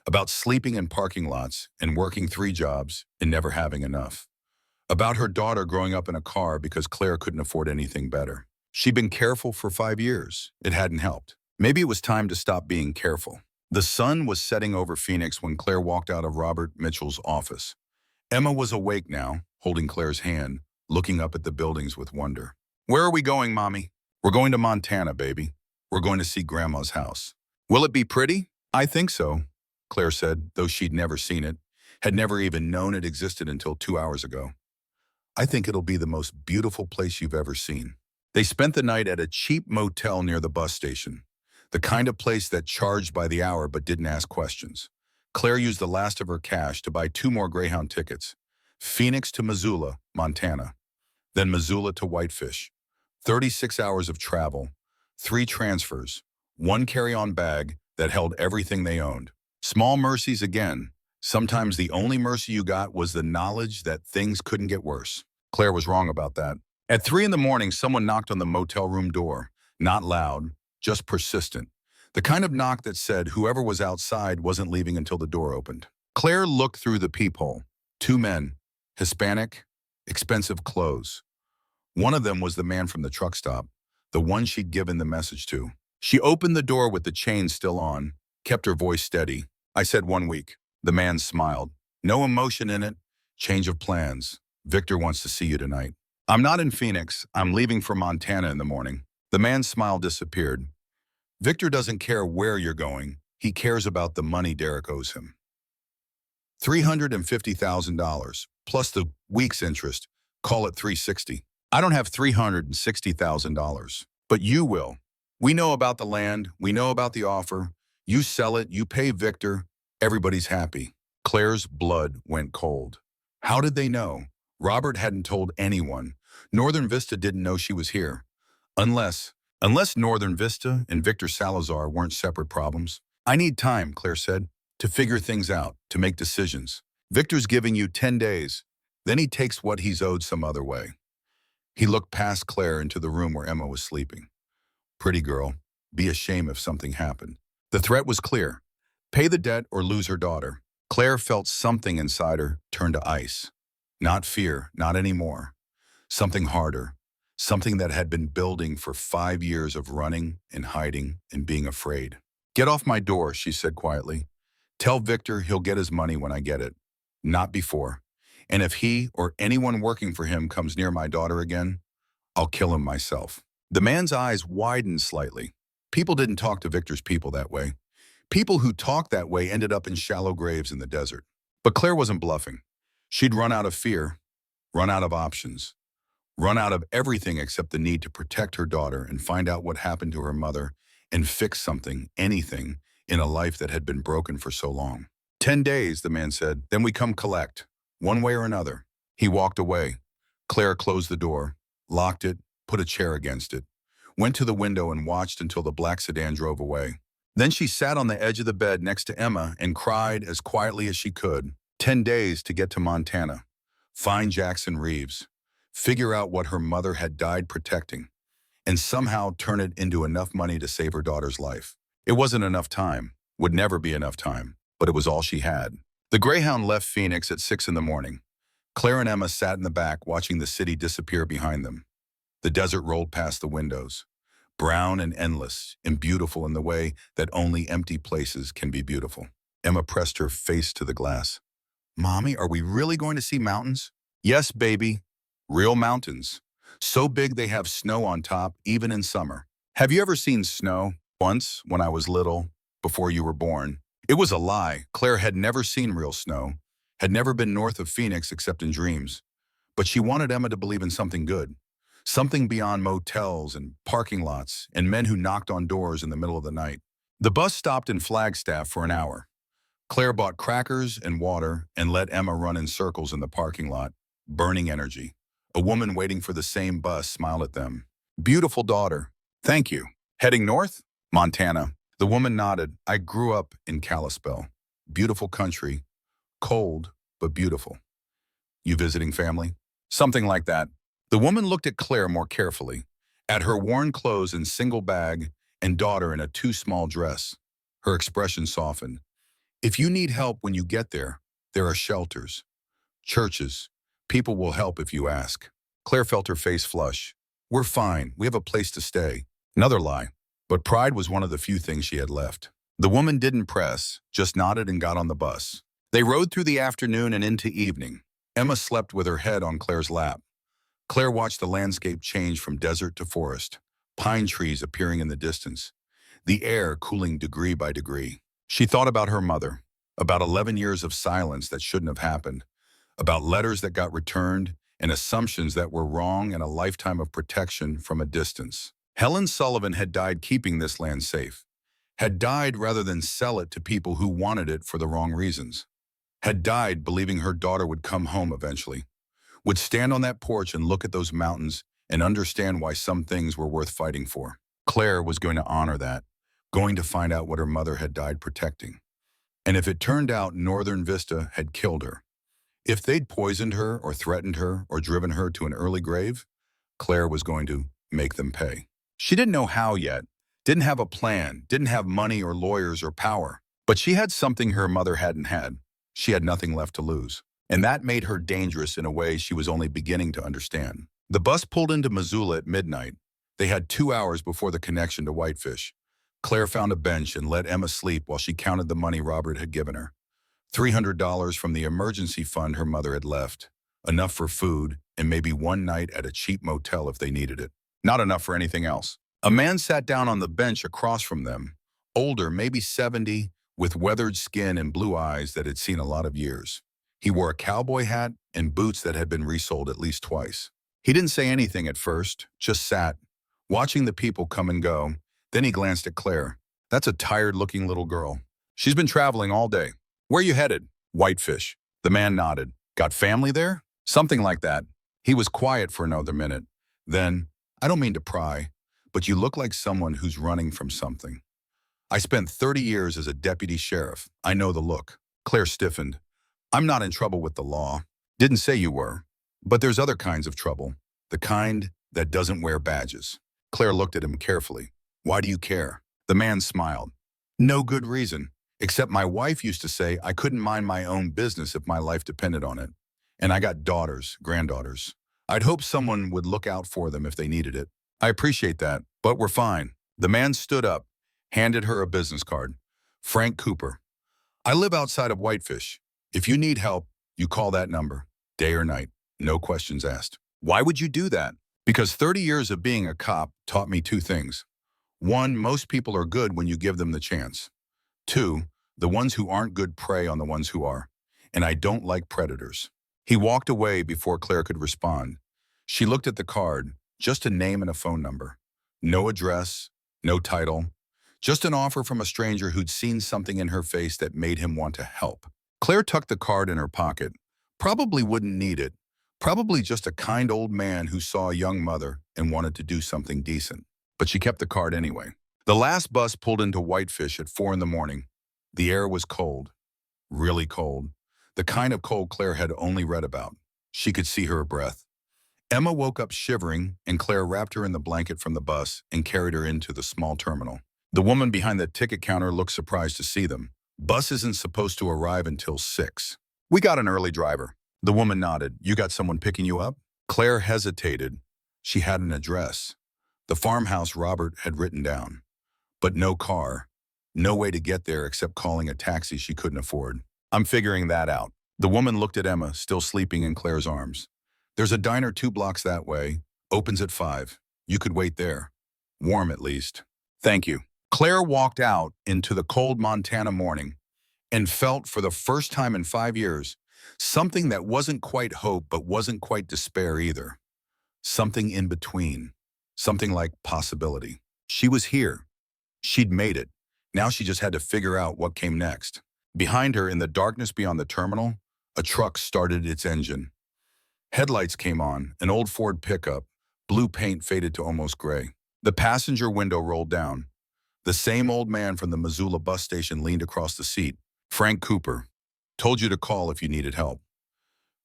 about sleeping in parking lots and working 3 jobs and never having enough, about her daughter growing up in a car because Claire couldn't afford anything better. She'd been careful for 5 years. It hadn't helped. Maybe it was time to stop being careful. The sun was setting over Phoenix when Claire walked out of Robert Mitchell's office. Emma was awake now, holding Claire's hand, looking up at the buildings with wonder. Where are we going, Mommy? We're going to Montana, baby. We're going to see Grandma's house. Will it be pretty? I think so. Claire said, though she'd never seen it, had never even known it existed until 2 hours ago. I think it'll be the most beautiful place you've ever seen. They spent the night at a cheap motel near the bus station, the kind of place that charged by the hour but didn't ask questions. Claire used the last of her cash to buy 2 more Greyhound tickets, Phoenix to Missoula, Montana, then Missoula to Whitefish. 36 hours of travel, 3 transfers, 1 carry-on bag that held everything they owned. Small mercies again. Sometimes the only mercy you got was the knowledge that things couldn't get worse. Claire was wrong about that. At 3 in the morning, someone knocked on the motel room door. Not loud, just persistent. The kind of knock that said whoever was outside wasn't leaving until the door opened. Claire looked through the peephole. 2 men, Hispanic, expensive clothes. One of them was the man from the truck stop, the one she'd given the message to. She opened the door with the chain still on, kept her voice steady. I said 1 week. The man smiled. No emotion in it. Change of plans. Victor wants to see you tonight. I'm not in Phoenix. I'm leaving for Montana in the morning. The man's smile disappeared. Victor doesn't care where you're going. He cares about the money Derek owes him. $350,000 plus the week's interest. Call it $360,000. I don't have $360,000, but you will. We know about the land. We know about the offer. You sell it. You pay Victor. Everybody's happy. Claire's blood went cold. How did they know? Robert hadn't told anyone. Northern Vista didn't know she was here. Unless Northern Vista and Victor Salazar weren't separate problems. I need time, Claire said, to figure things out, to make decisions. Victor's giving you 10 days. Then he takes what he's owed some other way. He looked past Claire into the room where Emma was sleeping. Pretty girl, be a shame if something happened. The threat was clear. Pay the debt or lose her daughter. Claire felt something inside her turn to ice. Not fear, not anymore. Something harder. Something that had been building for 5 years of running and hiding and being afraid. Get off my door, she said quietly. Tell Victor he'll get his money when I get it. Not before. And if he or anyone working for him comes near my daughter again, I'll kill him myself. The man's eyes widened slightly. People didn't talk to Victor's people that way. People who talked that way ended up in shallow graves in the desert. But Claire wasn't bluffing. She'd run out of fear, run out of options, run out of everything except the need to protect her daughter and find out what happened to her mother and fix something, anything, in a life that had been broken for so long. 10 days, the man said, then we come collect, one way or another. He walked away. Claire closed the door, locked it, put a chair against it, went to the window and watched until the black sedan drove away. Then she sat on the edge of the bed next to Emma and cried as quietly as she could. 10 days to get to Montana. Find Jackson Reeves. Figure out what her mother had died protecting. And somehow turn it into enough money to save her daughter's life. It wasn't enough time. Would never be enough time. But it was all she had. The Greyhound left Phoenix at 6 in the morning. Claire and Emma sat in the back watching the city disappear behind them. The desert rolled past the windows. Brown and endless and beautiful in the way that only empty places can be beautiful. Emma pressed her face to the glass. Mommy, are we really going to see mountains? Yes, baby. Real mountains. So big they have snow on top, even in summer. Have you ever seen snow? Once, when I was little, before you were born. It was a lie. Claire had never seen real snow, had never been north of Phoenix except in dreams. But she wanted Emma to believe in something good. Something beyond motels and parking lots and men who knocked on doors in the middle of the night. The bus stopped in Flagstaff for an hour. Claire bought crackers and water and let Emma run in circles in the parking lot, burning energy. A woman waiting for the same bus smiled at them. Beautiful daughter. Thank you. Heading north? Montana. The woman nodded. I grew up in Kalispell. Beautiful country. Cold, but beautiful. You visiting family? Something like that. The woman looked at Claire more carefully, at her worn clothes and single bag and daughter in a too small dress. Her expression softened. If you need help when you get there are shelters, churches. People will help if you ask. Claire felt her face flush. We're fine. We have a place to stay. Another lie. But pride was one of the few things she had left. The woman didn't press, just nodded and got on the bus. They rode through the afternoon and into evening. Emma slept with her head on Claire's lap. Claire watched the landscape change from desert to forest, pine trees appearing in the distance, the air cooling degree by degree. She thought about her mother. about 11 years of silence that shouldn't have happened, about letters that got returned and assumptions that were wrong, and a lifetime of protection from a distance. Helen Sullivan had died keeping this land safe, had died rather than sell it to people who wanted it for the wrong reasons, had died believing her daughter would come home eventually, would stand on that porch and look at those mountains and understand why some things were worth fighting for. Claire was going to honor that, going to find out what her mother had died protecting. And if it turned out Northern Vista had killed her, if they'd poisoned her or threatened her or driven her to an early grave, Claire was going to make them pay. She didn't know how yet, didn't have a plan, didn't have money or lawyers or power, but she had something her mother hadn't had. She had nothing left to lose. And that made her dangerous in a way she was only beginning to understand. The bus pulled into Missoula at midnight. They had 2 hours before the connection to Whitefish. Claire found a bench and let Emma sleep while she counted the money Robert had given her. $300 from the emergency fund her mother had left. Enough for food and maybe one night at a cheap motel if they needed it. Not enough for anything else. A man sat down on the bench across from them, older, maybe 70, with weathered skin and blue eyes that had seen a lot of years. He wore a cowboy hat and boots that had been resold at least twice. He didn't say anything at first, just sat, watching the people come and go. Then he glanced at Claire. That's a tired-looking little girl. She's been traveling all day. Where you headed? Whitefish. The man nodded. Got family there? Something like that. He was quiet for another minute. Then, I don't mean to pry, but you look like someone who's running from something. I spent 30 years as a deputy sheriff. I know the look. Claire stiffened. I'm not in trouble with the law. Didn't say you were. But there's other kinds of trouble. The kind that doesn't wear badges. Claire looked at him carefully. Why do you care? The man smiled. No good reason, except my wife used to say I couldn't mind my own business if my life depended on it. And I got daughters, granddaughters. I'd hope someone would look out for them if they needed it. I appreciate that, but we're fine. The man stood up, handed her a business card. Frank Cooper. I live outside of Whitefish. If you need help, you call that number, day or night. No questions asked. Why would you do that? Because 30 years of being a cop taught me 2 things. 1, most people are good when you give them the chance. 2, the ones who aren't good prey on the ones who are. And I don't like predators. He walked away before Claire could respond. She looked at the card, just a name and a phone number. No address, no title, just an offer from a stranger who'd seen something in her face that made him want to help. Claire tucked the card in her pocket. Probably wouldn't need it. Probably just a kind old man who saw a young mother and wanted to do something decent. But she kept the card anyway. The last bus pulled into Whitefish at 4 in the morning. The air was cold, really cold. The kind of cold Claire had only read about. She could see her breath. Emma woke up shivering, and Claire wrapped her in the blanket from the bus and carried her into the small terminal. The woman behind the ticket counter looked surprised to see them. Bus isn't supposed to arrive until 6. We got an early driver. The woman nodded. You got someone picking you up? Claire hesitated. She had an address. The farmhouse Robert had written down. But no car. No way to get there except calling a taxi she couldn't afford. I'm figuring that out. The woman looked at Emma, still sleeping in Claire's arms. There's a diner 2 blocks that way. Opens at 5. You could wait there. Warm at least. Thank you. Claire walked out into the cold Montana morning and felt for the first time in 5 years something that wasn't quite hope but wasn't quite despair either. Something in between. Something like possibility. She was here. She'd made it. Now she just had to figure out what came next. Behind her, in the darkness beyond the terminal, a truck started its engine. Headlights came on, an old Ford pickup. Blue paint faded to almost gray. The passenger window rolled down. The same old man from the Missoula bus station leaned across the seat. Frank Cooper. Told you to call if you needed help.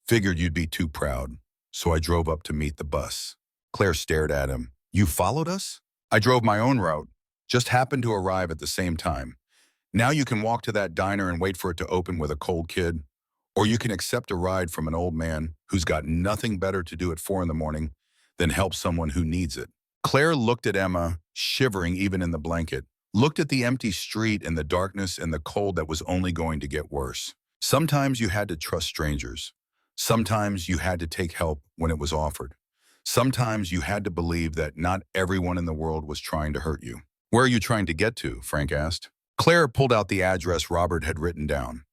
Figured you'd be too proud, so I drove up to meet the bus. Claire stared at him. You followed us? I drove my own route. Just happened to arrive at the same time. Now you can walk to that diner and wait for it to open with a cold kid, or you can accept a ride from an old man who's got nothing better to do at 4 in the morning than help someone who needs it. Claire looked at Emma, shivering even in the blanket, looked at the empty street and the darkness and the cold that was only going to get worse. Sometimes you had to trust strangers. Sometimes you had to take help when it was offered. Sometimes you had to believe that not everyone in the world was trying to hurt you. Where are you trying to get to? Frank asked. Claire pulled out the address Robert had written down.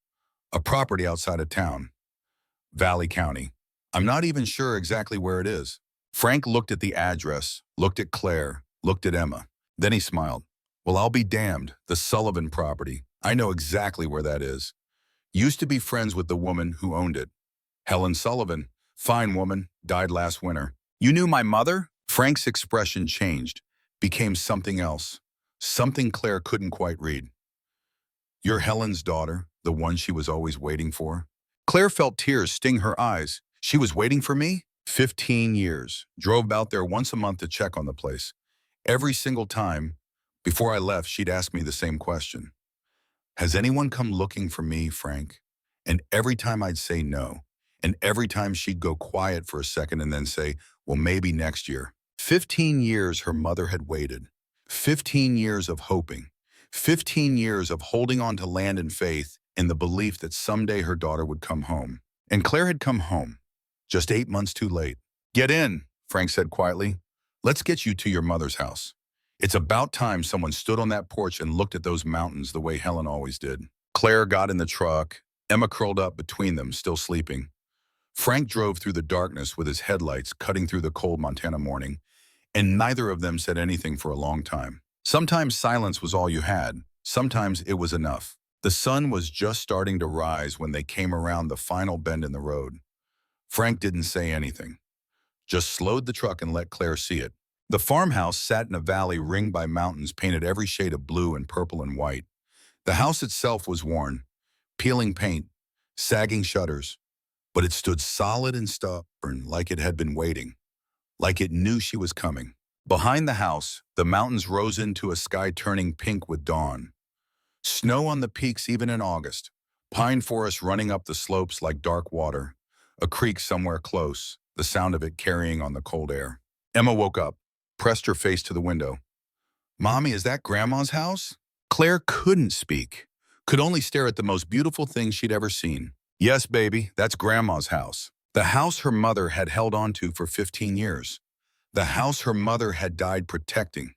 A property outside of town, Valley County. I'm not even sure exactly where it is. Frank looked at the address, looked at Claire, looked at Emma. Then he smiled. Well, I'll be damned. The Sullivan property. I know exactly where that is. Used to be friends with the woman who owned it. Helen Sullivan. Fine woman, died last winter. You knew my mother? Frank's expression changed, became something else. Something Claire couldn't quite read. You're Helen's daughter, the one she was always waiting for? Claire felt tears sting her eyes. She was waiting for me? 15 years. Drove out there once a month to check on the place. Every single time, before I left, she'd ask me the same question. Has anyone come looking for me, Frank? And every time I'd say no. And every time she'd go quiet for a second and then say, well, maybe next year. 15 years her mother had waited. 15 years of hoping. 15 years of holding on to land and faith in the belief that someday her daughter would come home. And Claire had come home, just 8 months too late. Get in, Frank said quietly. Let's get you to your mother's house. It's about time someone stood on that porch and looked at those mountains the way Helen always did. Claire got in the truck. Emma curled up between them, still sleeping. Frank drove through the darkness with his headlights cutting through the cold Montana morning, and neither of them said anything for a long time. Sometimes silence was all you had. Sometimes it was enough. The sun was just starting to rise when they came around the final bend in the road. Frank didn't say anything, just slowed the truck and let Claire see it. The farmhouse sat in a valley ringed by mountains painted every shade of blue and purple and white. The house itself was worn, peeling paint, sagging shutters, but it stood solid and stubborn, like it had been waiting, like it knew she was coming. Behind the house, the mountains rose into a sky turning pink with dawn. Snow on the peaks even in August, pine forests running up the slopes like dark water, a creek somewhere close, the sound of it carrying on the cold air. Emma woke up, pressed her face to the window. Mommy, is that Grandma's house? Claire couldn't speak, could only stare at the most beautiful thing she'd ever seen. Yes, baby, that's Grandma's house. The house her mother had held on to for 15 years. The house her mother had died protecting.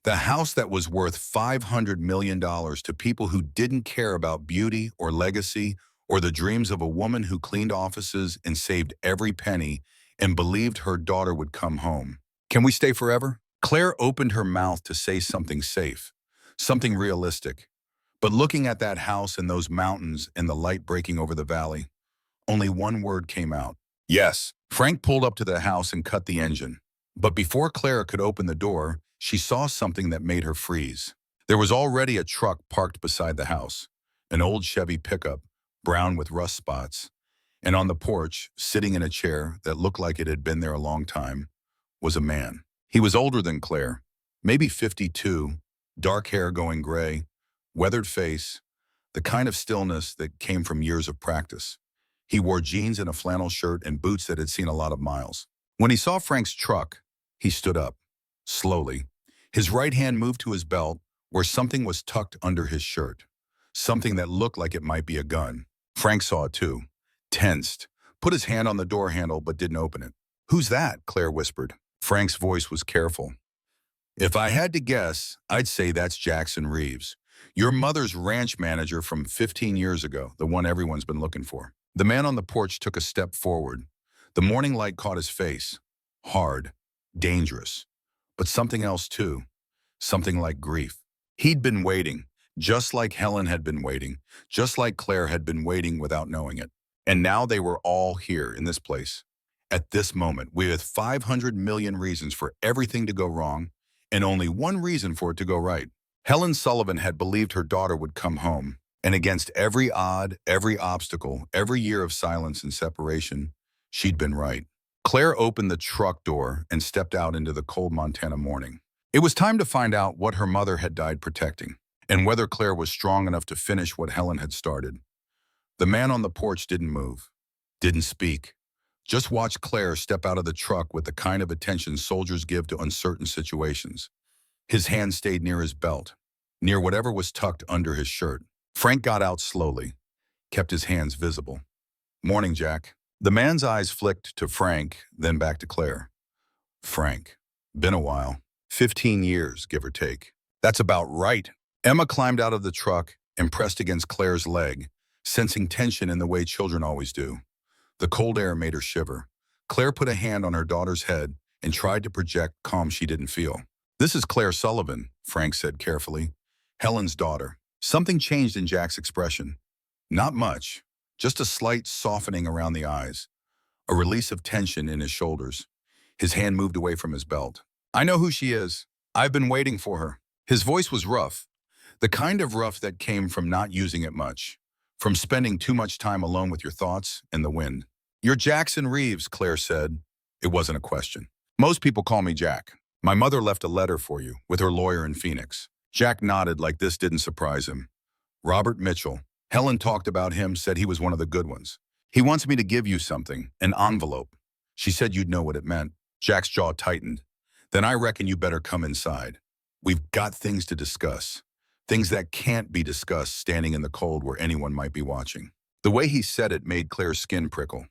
The house that was worth $500 million to people who didn't care about beauty or legacy or the dreams of a woman who cleaned offices and saved every penny and believed her daughter would come home. Can we stay forever? Claire opened her mouth to say something safe, something realistic. But looking at that house and those mountains and the light breaking over the valley, only one word came out. Yes. Frank pulled up to the house and cut the engine. But before Claire could open the door, she saw something that made her freeze. There was already a truck parked beside the house, an old Chevy pickup, brown with rust spots. And on the porch, sitting in a chair that looked like it had been there a long time, was a man. He was older than Claire, maybe 52, dark hair going gray, weathered face, the kind of stillness that came from years of practice. He wore jeans and a flannel shirt and boots that had seen a lot of miles. When he saw Frank's truck, he stood up, slowly. His right hand moved to his belt, where something was tucked under his shirt, something that looked like it might be a gun. Frank saw it too, tensed, put his hand on the door handle but didn't open it. Who's that? Claire whispered. Frank's voice was careful. If I had to guess, I'd say that's Jackson Reeves, your mother's ranch manager from 15 years ago, the one everyone's been looking for. The man on the porch took a step forward. The morning light caught his face. Hard, dangerous, but something else too, something like grief. He'd been waiting, just like Helen had been waiting, just like Claire had been waiting without knowing it. And now they were all here in this place. At this moment, with 500 million reasons for everything to go wrong, and only one reason for it to go right. Helen Sullivan had believed her daughter would come home, and against every odd, every obstacle, every year of silence and separation, she'd been right. Claire opened the truck door and stepped out into the cold Montana morning. It was time to find out what her mother had died protecting, and whether Claire was strong enough to finish what Helen had started. The man on the porch didn't move, didn't speak. Just watched Claire step out of the truck with the kind of attention soldiers give to uncertain situations. His hand stayed near his belt, near whatever was tucked under his shirt. Frank got out slowly, kept his hands visible. Morning, Jack. The man's eyes flicked to Frank, then back to Claire. Frank. Been a while. 15 years, give or take. That's about right. Emma climbed out of the truck and pressed against Claire's leg, sensing tension in the way children always do. The cold air made her shiver. Claire put a hand on her daughter's head and tried to project calm she didn't feel. "This is Claire Sullivan," Frank said carefully. "Helen's daughter." Something changed in Jack's expression. Not much, just a slight softening around the eyes, a release of tension in his shoulders. His hand moved away from his belt. "I know who she is. I've been waiting for her." His voice was rough, the kind of rough that came from not using it much, from spending too much time alone with your thoughts and the wind. "You're Jackson Reeves," Claire said. It wasn't a question. "Most people call me Jack. My mother left a letter for you with her lawyer in Phoenix." Jack nodded like this didn't surprise him. "Robert Mitchell. Helen talked about him, said he was one of the good ones. He wants me to give you something, an envelope. She said you'd know what it meant." Jack's jaw tightened. "Then I reckon you better come inside. We've got things to discuss. Things that can't be discussed standing in the cold where anyone might be watching." The way he said it made Claire's skin prickle.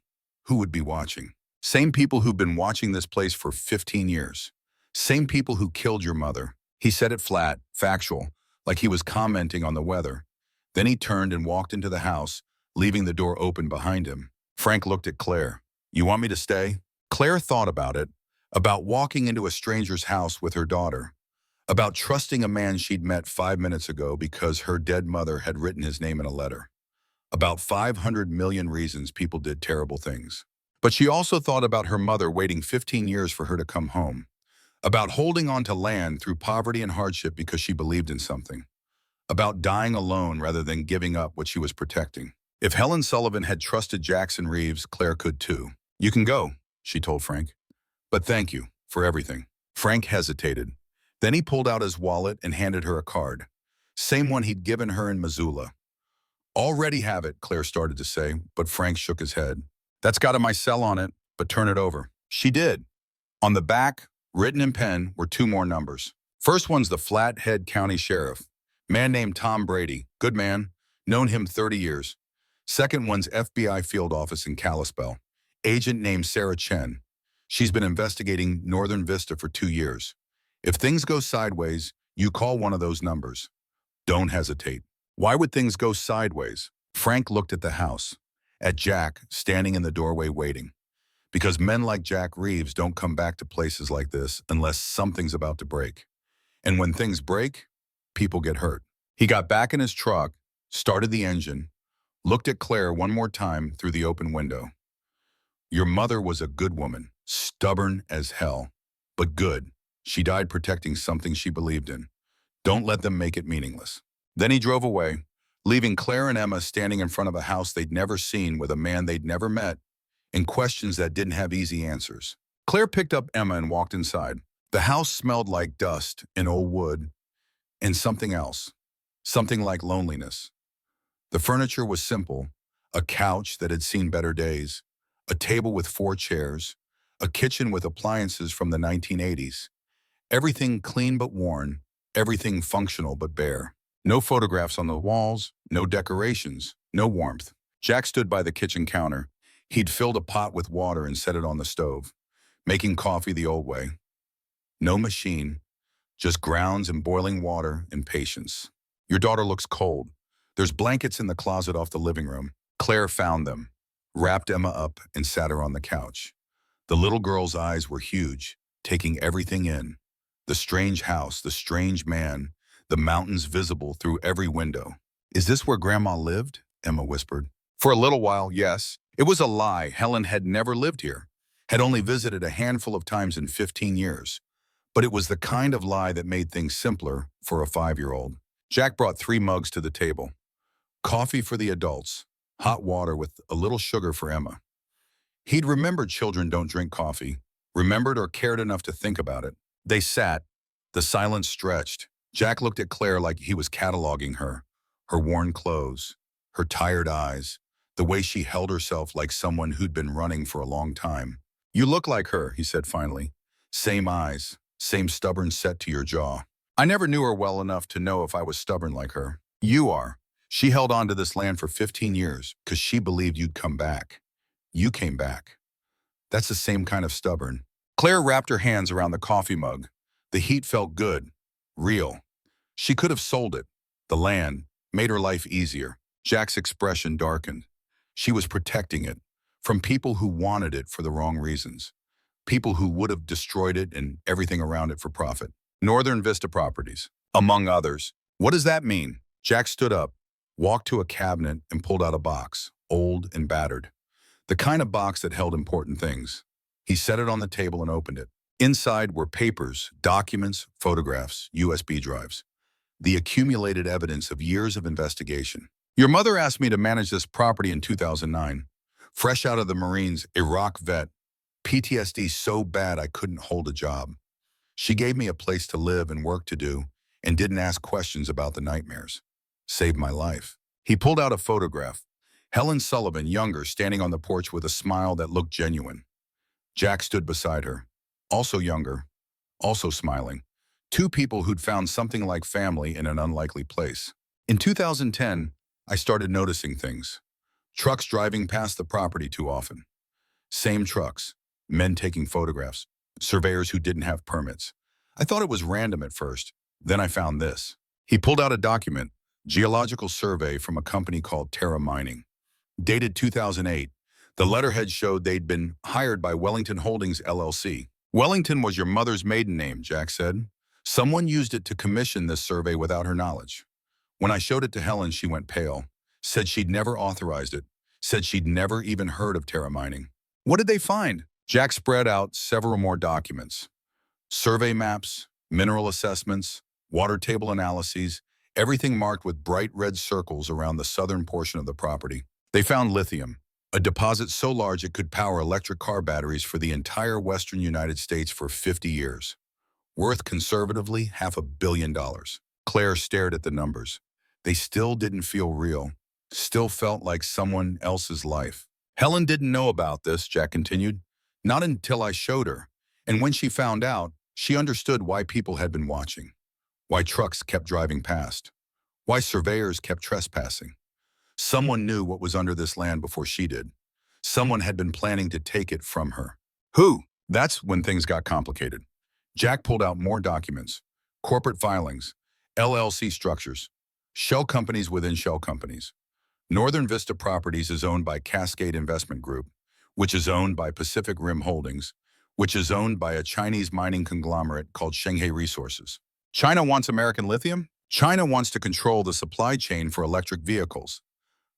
Who would be watching? Same people who've been watching this place for 15 years. Same people who killed your mother. He said it flat, factual, like he was commenting on the weather. Then he turned and walked into the house, leaving the door open behind him. Frank looked at Claire. "You want me to stay?" Claire thought about it, about walking into a stranger's house with her daughter, about trusting a man she'd met 5 minutes ago because her dead mother had written his name in a letter, about 500 million reasons people did terrible things. But she also thought about her mother waiting 15 years for her to come home, about holding on to land through poverty and hardship because she believed in something, about dying alone rather than giving up what she was protecting. If Helen Sullivan had trusted Jackson Reeves, Claire could too. "You can go," she told Frank. "But thank you for everything." Frank hesitated. Then he pulled out his wallet and handed her a card. Same one he'd given her in Missoula. "Already have it," Claire started to say, but Frank shook his head. "That's got my cell on it, but turn it over." She did. On the back, written in pen, were 2 more numbers. First one's the Flathead County Sheriff. Man named Tom Brady. Good man. Known him 30 years. Second one's FBI Field Office in Kalispell. Agent named Sarah Chen. She's been investigating Northern Vista for 2 years. If things go sideways, you call one of those numbers. Don't hesitate. Why would things go sideways? Frank looked at the house, at Jack standing in the doorway waiting. Because men like Jack Reeves don't come back to places like this unless something's about to break. And when things break, people get hurt. He got back in his truck, started the engine, looked at Claire one more time through the open window. "Your mother was a good woman, stubborn as hell, but good. She died protecting something she believed in. Don't let them make it meaningless." Then he drove away, leaving Claire and Emma standing in front of a house they'd never seen with a man they'd never met, and questions that didn't have easy answers. Claire picked up Emma and walked inside. The house smelled like dust and old wood, and something else, something like loneliness. The furniture was simple, a couch that had seen better days, a table with 4 chairs, a kitchen with appliances from the 1980s. Everything clean but worn, everything functional but bare. No photographs on the walls, no decorations, no warmth. Jack stood by the kitchen counter. He'd filled a pot with water and set it on the stove, making coffee the old way. No machine, just grounds and boiling water and patience. "Your daughter looks cold. There's blankets in the closet off the living room." Claire found them, wrapped Emma up, and sat her on the couch. The little girl's eyes were huge, taking everything in. The strange house, the strange man, the mountains visible through every window. "Is this where Grandma lived?" Emma whispered. "For a little while, yes." It was a lie. Helen had never lived here, had only visited a handful of times in 15 years. But it was the kind of lie that made things simpler for a 5-year-old. Jack brought 3 mugs to the table. Coffee for the adults, hot water with a little sugar for Emma. He'd remembered children don't drink coffee, remembered or cared enough to think about it. They sat. The silence stretched. Jack looked at Claire like he was cataloging her worn clothes, her tired eyes, the way she held herself like someone who'd been running for a long time. "You look like her," he said finally. "Same eyes, same stubborn set to your jaw." "I never knew her well enough to know if I was stubborn like her." "You are. She held on to this land for 15 years because she believed you'd come back. You came back. That's the same kind of stubborn." Claire wrapped her hands around the coffee mug. The heat felt good, real. She could have sold it, the land, made her life easier. Jack's expression darkened. She was protecting it from people who wanted it for the wrong reasons. People who would have destroyed it and everything around it for profit. Northern Vista Properties, among others. What does that mean? Jack stood up, walked to a cabinet, and pulled out a box, old and battered. The kind of box that held important things. He set it on the table and opened it. Inside were papers, documents, photographs, USB drives. The accumulated evidence of years of investigation. Your mother asked me to manage this property in 2009. Fresh out of the Marines, Iraq vet, PTSD so bad I couldn't hold a job. She gave me a place to live and work to do and didn't ask questions about the nightmares. Saved my life. He pulled out a photograph. Helen Sullivan, younger, standing on the porch with a smile that looked genuine. Jack stood beside her, also younger, also smiling. Two people who'd found something like family in an unlikely place. In 2010, I started noticing things. Trucks driving past the property too often. Same trucks, men taking photographs, surveyors who didn't have permits. I thought it was random at first. Then I found this. He pulled out a document, geological survey from a company called Terra Mining. Dated 2008, the letterhead showed they'd been hired by Wellington Holdings, LLC. Wellington was your mother's maiden name, Jack said. Someone used it to commission this survey without her knowledge. When I showed it to Helen, she went pale, said she'd never authorized it, said she'd never even heard of Terra Mining. What did they find? Jack spread out several more documents. Survey maps, mineral assessments, water table analyses, everything marked with bright red circles around the southern portion of the property. They found lithium, a deposit so large it could power electric car batteries for the entire western United States for 50 years. Worth conservatively $500 million. Claire stared at the numbers. They still didn't feel real, still felt like someone else's life. Helen didn't know about this, Jack continued. Not until I showed her. And when she found out, she understood why people had been watching, why trucks kept driving past, why surveyors kept trespassing. Someone knew what was under this land before she did. Someone had been planning to take it from her. Who? That's when things got complicated. Jack pulled out more documents, corporate filings, LLC structures, shell companies within shell companies. Northern Vista Properties is owned by Cascade Investment Group, which is owned by Pacific Rim Holdings, which is owned by a Chinese mining conglomerate called Shanghai Resources. China wants American lithium? China wants to control the supply chain for electric vehicles.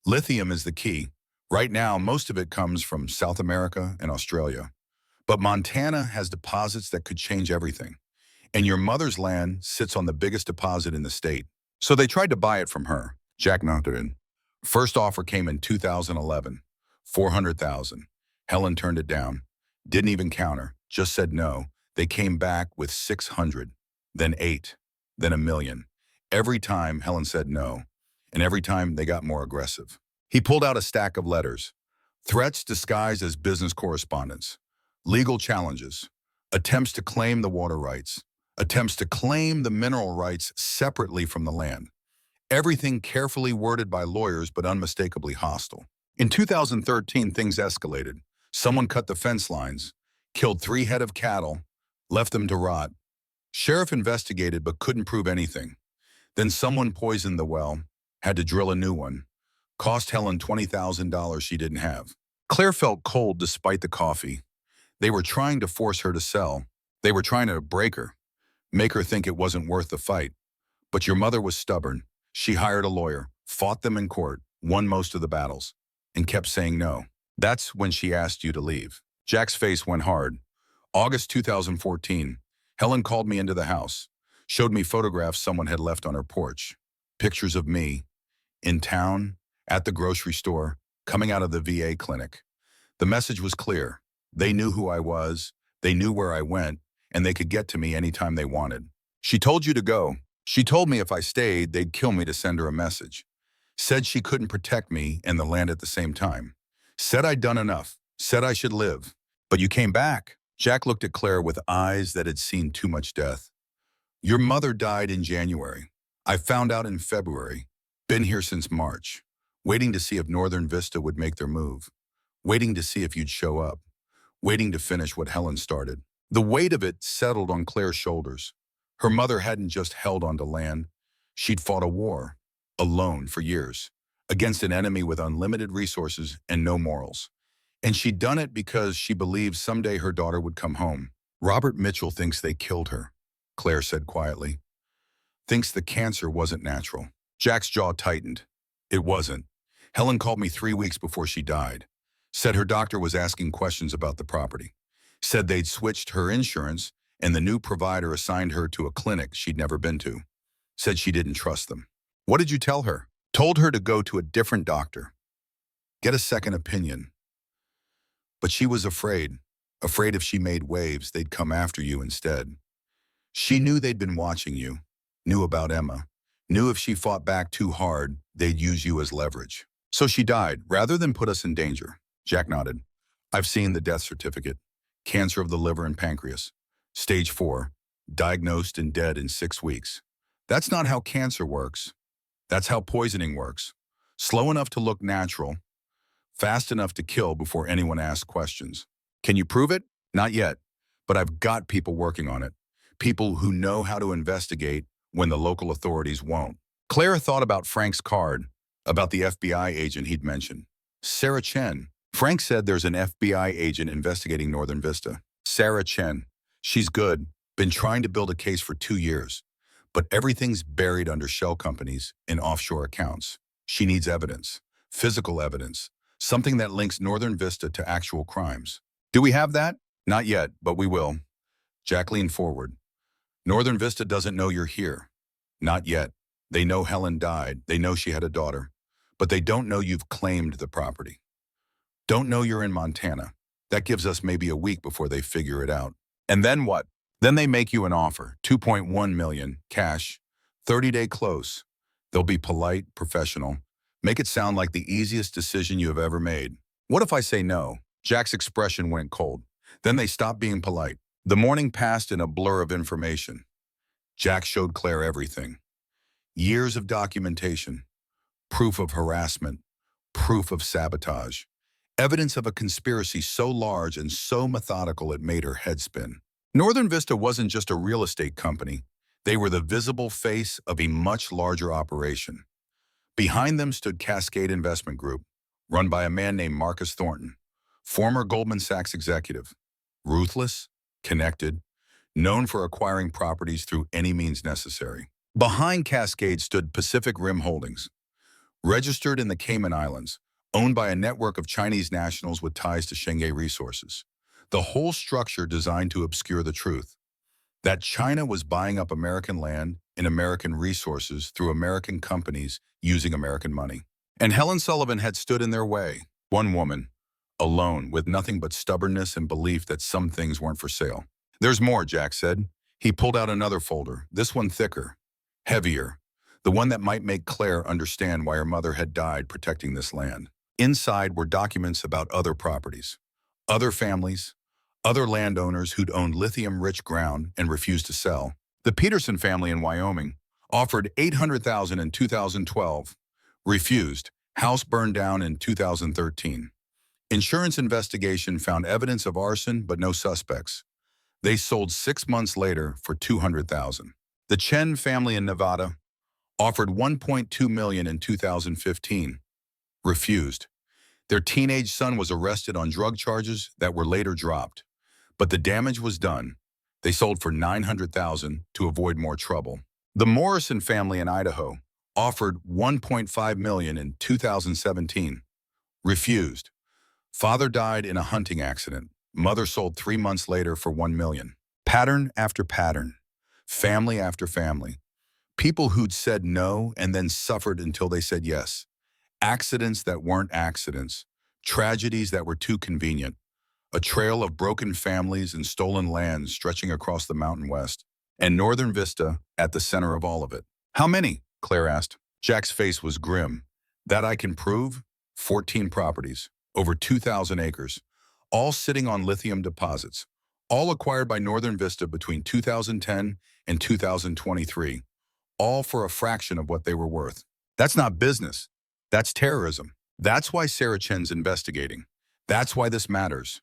Lithium is the key. Right now, most of it comes from South America and Australia. But Montana has deposits that could change everything. And your mother's land sits on the biggest deposit in the state. So they tried to buy it from her. Jack nodded. First offer came in 2011, $400,000. Helen turned it down. Didn't even counter, just said no. They came back with 600, then 8, then $1 million. Every time Helen said no, and every time they got more aggressive. He pulled out a stack of letters. Threats disguised as business correspondence. Legal challenges. Attempts to claim the water rights. Attempts to claim the mineral rights separately from the land. Everything carefully worded by lawyers but unmistakably hostile. In 2013, things escalated. Someone cut the fence lines, killed 3 head of cattle, left them to rot. Sheriff investigated but couldn't prove anything. Then someone poisoned the well, had to drill a new one. Cost Helen $20,000 she didn't have. Claire felt cold despite the coffee. They were trying to force her to sell. They were trying to break her, make her think it wasn't worth the fight. But your mother was stubborn. She hired a lawyer, fought them in court, won most of the battles, and kept saying no. That's when she asked you to leave. Jack's face went hard. August 2014, Helen called me into the house, showed me photographs someone had left on her porch. Pictures of me, in town, at the grocery store, coming out of the VA clinic. The message was clear. They knew who I was, they knew where I went, and they could get to me anytime they wanted. She told you to go. She told me if I stayed, they'd kill me to send her a message. Said she couldn't protect me and the land at the same time. Said I'd done enough. Said I should live. But you came back. Jack looked at Claire with eyes that had seen too much death. Your mother died in January. I found out in February. Been here since March. Waiting to see if Northern Vista would make their move. Waiting to see if you'd show up. Waiting to finish what Helen started. The weight of it settled on Claire's shoulders. Her mother hadn't just held onto land. She'd fought a war, alone for years, against an enemy with unlimited resources and no morals. And she'd done it because she believed someday her daughter would come home. Robert Mitchell thinks they killed her, Claire said quietly. Thinks the cancer wasn't natural. Jack's jaw tightened. It wasn't. Helen called me 3 weeks before she died. Said her doctor was asking questions about the property. Said they'd switched her insurance and the new provider assigned her to a clinic she'd never been to. Said she didn't trust them. What did you tell her? Told her to go to a different doctor. Get a second opinion. But she was afraid if she made waves, they'd come after you instead. She knew they'd been watching you, knew about Emma, knew if she fought back too hard, they'd use you as leverage. So she died, rather than put us in danger. Jack nodded. I've seen the death certificate. Cancer of the liver and pancreas. Stage 4. Diagnosed and dead in 6 weeks. That's not how cancer works. That's how poisoning works. Slow enough to look natural, fast enough to kill before anyone asks questions. Can you prove it? Not yet, but I've got people working on it. People who know how to investigate when the local authorities won't. Claire thought about Frank's card, about the FBI agent he'd mentioned. Sarah Chen. Frank said there's an FBI agent investigating Northern Vista. Sarah Chen. She's good. Been trying to build a case for 2 years. But everything's buried under shell companies in offshore accounts. She needs evidence. Physical evidence. Something that links Northern Vista to actual crimes. Do we have that? Not yet, but we will. Jack leaned forward. Northern Vista doesn't know you're here. Not yet. They know Helen died. They know she had a daughter. But they don't know you've claimed the property. Don't know you're in Montana. That gives us maybe a week before they figure it out. And then what? Then they make you an offer. 2.1 million, cash, 30-day close. They'll be polite, professional. Make it sound like the easiest decision you have ever made. What if I say no? Jack's expression went cold. Then they stopped being polite. The morning passed in a blur of information. Jack showed Claire everything. Years of documentation, proof of harassment, proof of sabotage, evidence of a conspiracy so large and so methodical it made her head spin. Northern Vista wasn't just a real estate company. They were the visible face of a much larger operation. Behind them stood Cascade Investment Group, run by a man named Marcus Thornton, former Goldman Sachs executive, ruthless, connected, known for acquiring properties through any means necessary. Behind Cascade stood Pacific Rim Holdings, registered in the Cayman Islands, owned by a network of Chinese nationals with ties to Shenghe Resources. The whole structure designed to obscure the truth, that China was buying up American land and American resources through American companies using American money. And Helen Sullivan had stood in their way, one woman, alone, with nothing but stubbornness and belief that some things weren't for sale. There's more, Jack said. He pulled out another folder, this one thicker, heavier, the one that might make Claire understand why her mother had died protecting this land. Inside were documents about other properties, other families, other landowners who'd owned lithium-rich ground and refused to sell. The Peterson family in Wyoming offered $800,000 in 2012, refused, house burned down in 2013. Insurance investigation found evidence of arson but no suspects. They sold 6 months later for $200,000. The Chen family in Nevada offered $1.2 million in 2015, refused. Their teenage son was arrested on drug charges that were later dropped. But the damage was done. They sold for $900,000 to avoid more trouble. The Morrison family in Idaho offered $1.5 million in 2017. Refused. Father died in a hunting accident. Mother sold 3 months later for $1 million. Pattern after pattern. Family after family. People who'd said no and then suffered until they said yes. Accidents that weren't accidents. Tragedies that were too convenient. A trail of broken families and stolen lands stretching across the Mountain West, and Northern Vista at the center of all of it. How many? Claire asked. Jack's face was grim. That I can prove? 14 properties, over 2,000 acres, all sitting on lithium deposits, all acquired by Northern Vista between 2010 and 2023, all for a fraction of what they were worth. That's not business. That's terrorism. That's why Sarah Chen's investigating. That's why this matters.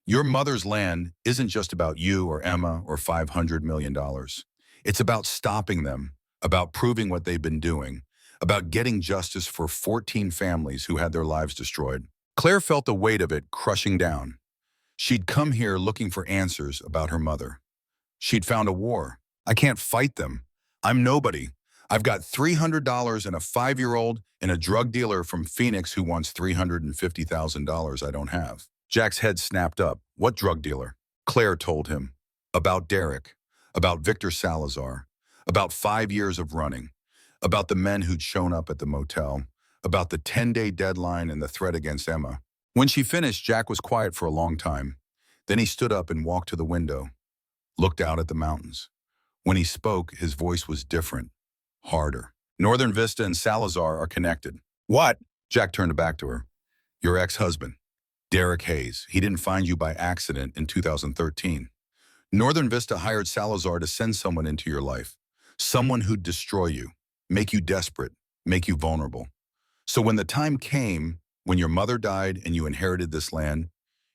Your mother's land isn't just about you or Emma or $500 million. It's about stopping them, about proving what they've been doing, about getting justice for 14 families who had their lives destroyed. Claire felt the weight of it crushing down. She'd come here looking for answers about her mother. She'd found a war. I can't fight them. I'm nobody. I've got $300 and a 5-year-old and a drug dealer from Phoenix who wants $350,000 I don't have. Jack's head snapped up. What drug dealer? Claire told him. About Derek. About Victor Salazar. About 5 years of running. About the men who'd shown up at the motel. About the 10-day deadline and the threat against Emma. When she finished, Jack was quiet for a long time. Then he stood up and walked to the window, looked out at the mountains. When he spoke, his voice was different, harder. Northern Vista and Salazar are connected. What? Jack turned back to her. Your ex-husband, Derek Hayes. He didn't find you by accident in 2013. Northern Vista hired Salazar to send someone into your life. Someone who'd destroy you, make you desperate, make you vulnerable. So when the time came, when your mother died and you inherited this land,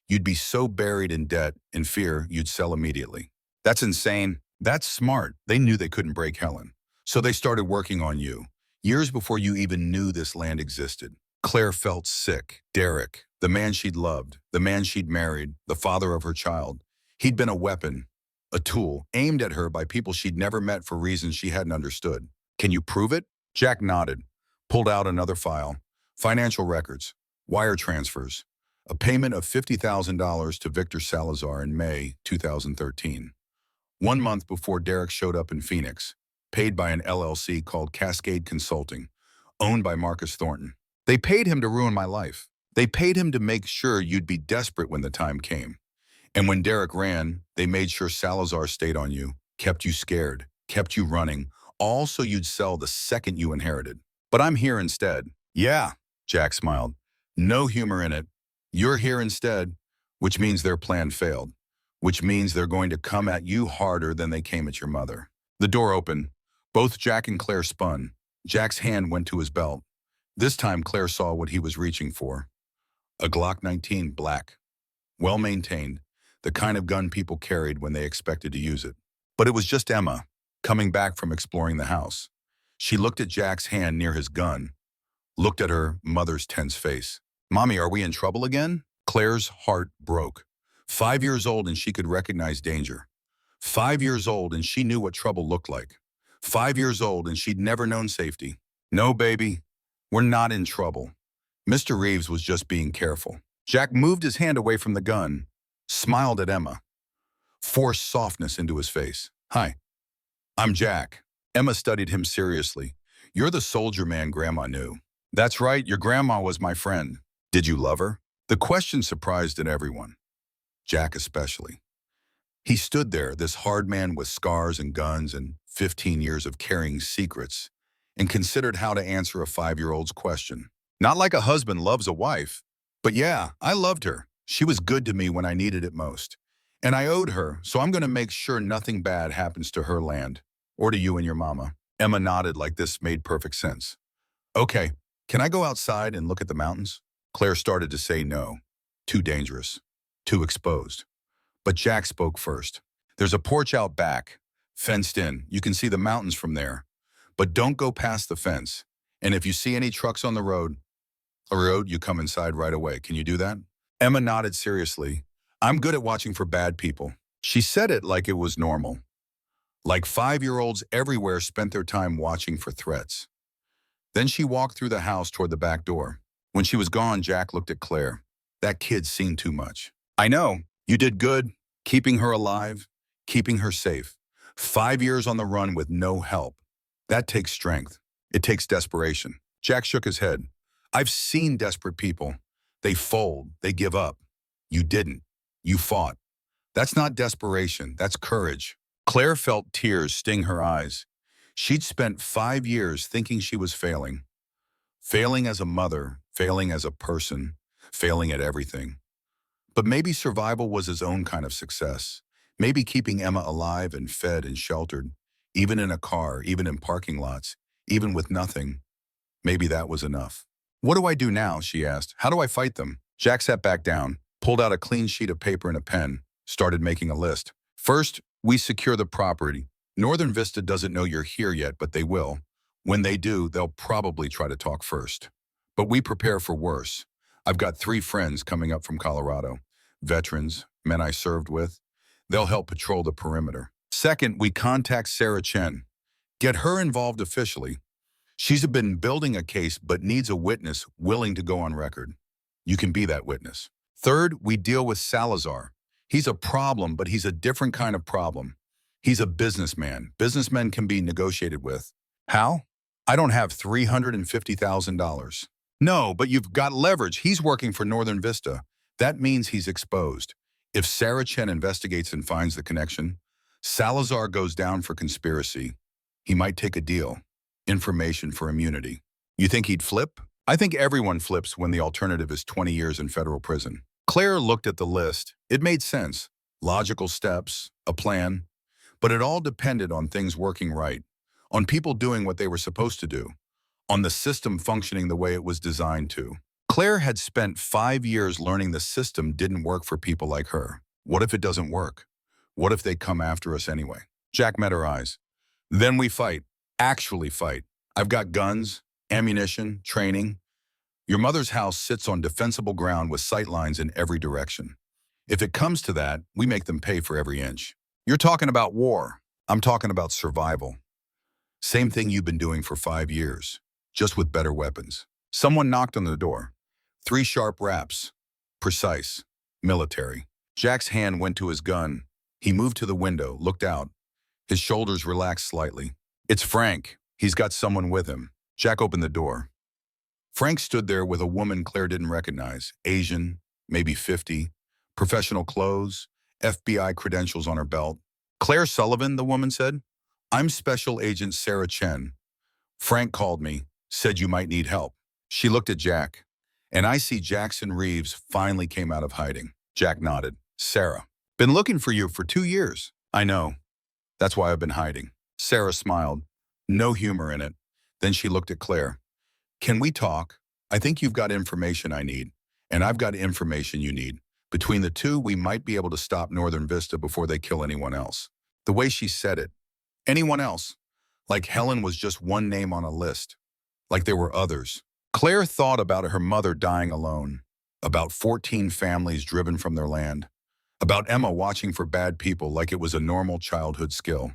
you'd be so buried in debt and fear you'd sell immediately. That's insane. That's smart. They knew they couldn't break Helen. So they started working on you, years before you even knew this land existed. Claire felt sick. Derek, the man she'd loved, the man she'd married, the father of her child. He'd been a weapon, a tool, aimed at her by people she'd never met for reasons she hadn't understood. Can you prove it? Jack nodded, pulled out another file. Financial records, wire transfers, a payment of $50,000 to Victor Salazar in May 2013. 1 month before Derek showed up in Phoenix, paid by an LLC called Cascade Consulting, owned by Marcus Thornton. They paid him to ruin my life. They paid him to make sure you'd be desperate when the time came. And when Derek ran, they made sure Salazar stayed on you, kept you scared, kept you running, all so you'd sell the second you inherited. But I'm here instead. Yeah, Jack smiled. No humor in it. You're here instead, which means their plan failed, which means they're going to come at you harder than they came at your mother. The door opened. Both Jack and Claire spun. Jack's hand went to his belt. This time Claire saw what he was reaching for. A Glock 19 black. Well-maintained, the kind of gun people carried when they expected to use it. But it was just Emma, coming back from exploring the house. She looked at Jack's hand near his gun, looked at her mother's tense face. Mommy, are we in trouble again? Claire's heart broke. 5 years old and she could recognize danger. 5 years old and she knew what trouble looked like. 5 years old and she'd never known safety. No, baby, we're not in trouble. Mr. Reeves was just being careful. Jack moved his hand away from the gun, smiled at Emma, forced softness into his face. Hi, I'm Jack. Emma studied him seriously. You're the soldier man Grandma knew. That's right, your grandma was my friend. Did you love her? The question surprised everyone, Jack especially. He stood there, this hard man with scars and guns and 15 years of carrying secrets, and considered how to answer a 5-year-old's question. Not like a husband loves a wife, but yeah, I loved her. She was good to me when I needed it most. And I owed her, so I'm going to make sure nothing bad happens to her land, or to you and your mama. Emma nodded like this made perfect sense. Okay, can I go outside and look at the mountains? Claire started to say no. Too dangerous. Too exposed. But Jack spoke first. There's a porch out back, fenced in. You can see the mountains from there. But don't go past the fence. And if you see any trucks on the road, you come inside right away. Can you do that? Emma nodded seriously. I'm good at watching for bad people. She said it like it was normal. Like 5-year-olds everywhere spent their time watching for threats. Then she walked through the house toward the back door. When she was gone, Jack looked at Claire. That kid's seen too much. I know. You did good, keeping her alive, keeping her safe. 5 years on the run with no help. That takes strength. It takes desperation. Jack shook his head. I've seen desperate people. They fold. They give up. You didn't. You fought. That's not desperation. That's courage. Claire felt tears sting her eyes. She'd spent 5 years thinking she was failing. Failing as a mother, failing as a person, failing at everything. But maybe survival was his own kind of success. Maybe keeping Emma alive and fed and sheltered, even in a car, even in parking lots, even with nothing. Maybe that was enough. What do I do now? She asked. How do I fight them? Jack sat back down, pulled out a clean sheet of paper and a pen, started making a list. First, we secure the property. Northern Vista doesn't know you're here yet, but they will. When they do, they'll probably try to talk first. But we prepare for worse. I've got 3 friends coming up from Colorado. Veterans, men I served with. They'll help patrol the perimeter. Second, we contact Sarah Chen. Get her involved officially. She's been building a case but needs a witness willing to go on record. You can be that witness. Third, we deal with Salazar. He's a problem, but he's a different kind of problem. He's a businessman. Businessmen can be negotiated with. How? I don't have $350,000. No, but you've got leverage. He's working for Northern Vista. That means he's exposed. If Sarah Chen investigates and finds the connection, Salazar goes down for conspiracy. He might take a deal. Information for immunity. You think he'd flip? I think everyone flips when the alternative is 20 years in federal prison. Claire looked at the list. It made sense. Logical steps, a plan. But it all depended on things working right, on people doing what they were supposed to do, on the system functioning the way it was designed to. Claire had spent 5 years learning the system didn't work for people like her. What if it doesn't work? What if they come after us anyway? Jack met her eyes. Then we fight. Actually fight. I've got guns, ammunition, training. Your mother's house sits on defensible ground with sightlines in every direction. If it comes to that, we make them pay for every inch. You're talking about war. I'm talking about survival. Same thing you've been doing for 5 years, just with better weapons. Someone knocked on the door. 3 sharp raps. Precise. Military. Jack's hand went to his gun. He moved to the window, looked out. His shoulders relaxed slightly. It's Frank. He's got someone with him. Jack opened the door. Frank stood there with a woman Claire didn't recognize. Asian, maybe 50. Professional clothes, FBI credentials on her belt. Claire Sullivan, the woman said. I'm Special Agent Sarah Chen. Frank called me, said you might need help. She looked at Jack. And I see Jackson Reeves finally came out of hiding. Jack nodded. Sarah. Been looking for you for 2 years. I know. That's why I've been hiding. Sarah smiled. No humor in it. Then she looked at Claire. Can we talk? I think you've got information I need. And I've got information you need. Between the two, we might be able to stop Northern Vista before they kill anyone else. The way she said it. Anyone else. Like Helen was just one name on a list. Like there were others. Claire thought about her mother dying alone. About 14 families driven from their land. About Emma watching for bad people like it was a normal childhood skill.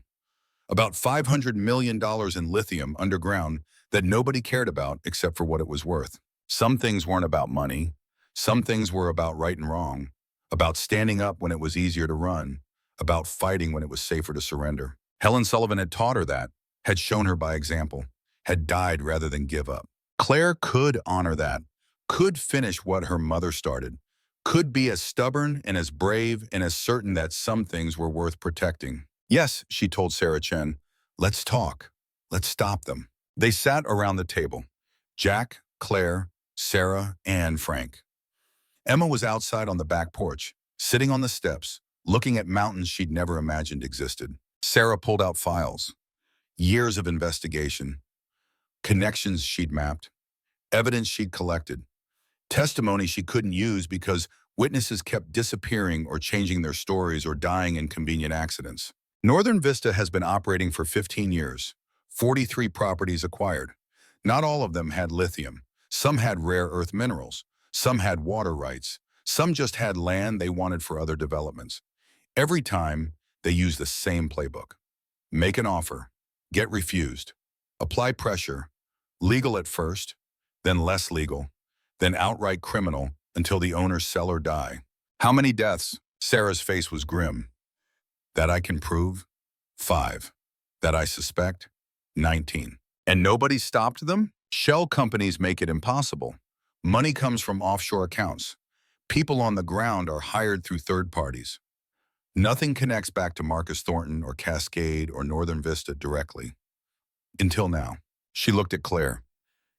About $500 million in lithium underground that nobody cared about except for what it was worth. Some things weren't about money. Some things were about right and wrong. About standing up when it was easier to run. About fighting when it was safer to surrender. Helen Sullivan had taught her that, had shown her by example, had died rather than give up. Claire could honor that, could finish what her mother started, could be as stubborn and as brave and as certain that some things were worth protecting. Yes, she told Sarah Chen, let's talk. Let's stop them. They sat around the table. Jack, Claire, Sarah, and Frank. Emma was outside on the back porch, sitting on the steps, looking at mountains she'd never imagined existed. Sarah pulled out files. Years of investigation. Connections she'd mapped. Evidence she'd collected. Testimony she couldn't use because witnesses kept disappearing or changing their stories or dying in convenient accidents. Northern Vista has been operating for 15 years. 43 properties acquired. Not all of them had lithium. Some had rare earth minerals. Some had water rights. Some just had land they wanted for other developments. Every time, they used the same playbook. Make an offer. Get refused. Apply pressure. Legal at first, then less legal, then outright criminal until the owners sell or die. How many deaths? Sarah's face was grim. That I can prove? 5. That I suspect? 19. And nobody stopped them? Shell companies make it impossible. Money comes from offshore accounts. People on the ground are hired through third parties. Nothing connects back to Marcus Thornton or Cascade or Northern Vista directly. Until now. She looked at Claire.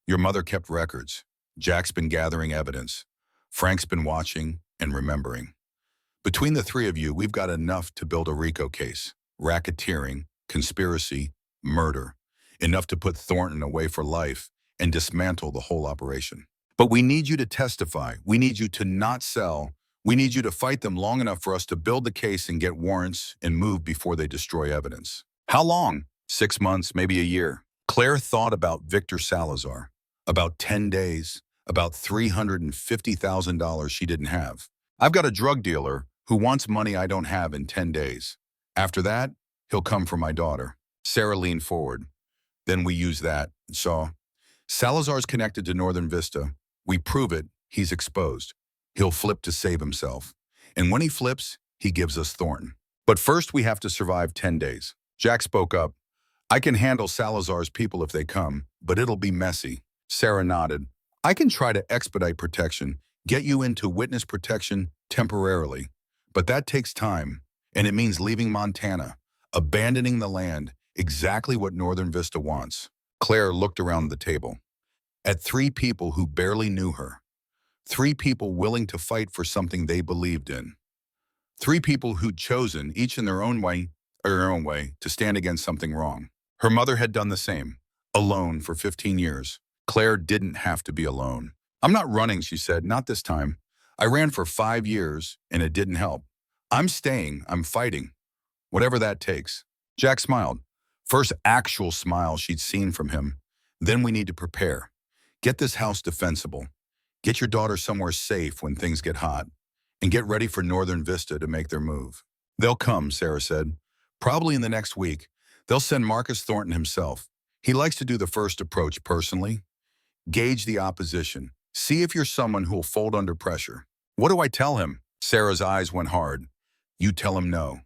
Your mother kept records. Jack's been gathering evidence. Frank's been watching and remembering. Between the 3 of you, we've got enough to build a RICO case. Racketeering, conspiracy, murder. Enough to put Thornton away for life and dismantle the whole operation. But we need you to testify. We need you to not sell. We need you to fight them long enough for us to build the case and get warrants and move before they destroy evidence. How long? 6 months, maybe a year. Claire thought about Victor Salazar, about 10 days, about $350,000 she didn't have. I've got a drug dealer who wants money I don't have in 10 days. After that, he'll come for my daughter. Sarah leaned forward. Then we use that and saw. Salazar's connected to Northern Vista. We prove it, he's exposed. He'll flip to save himself. And when he flips, he gives us Thornton. But first we have to survive 10 days. Jack spoke up. I can handle Salazar's people if they come, but it'll be messy. Sarah nodded. I can try to expedite protection, get you into witness protection temporarily. But that takes time, and it means leaving Montana, abandoning the land, exactly what Northern Vista wants. Claire looked around the table. At 3 people who barely knew her. 3 people willing to fight for something they believed in. 3 people who'd chosen, each in their own way, to stand against something wrong. Her mother had done the same, alone for 15 years. Claire didn't have to be alone. I'm not running, she said, not this time. I ran for 5 years, and it didn't help. I'm staying, I'm fighting, whatever that takes. Jack smiled. First actual smile she'd seen from him. Then we need to prepare. Get this house defensible. Get your daughter somewhere safe when things get hot. And get ready for Northern Vista to make their move. They'll come, Sarah said. Probably in the next week. They'll send Marcus Thornton himself. He likes to do the first approach personally. Gauge the opposition. See if you're someone who'll fold under pressure. What do I tell him? Sarah's eyes went hard. You tell him no.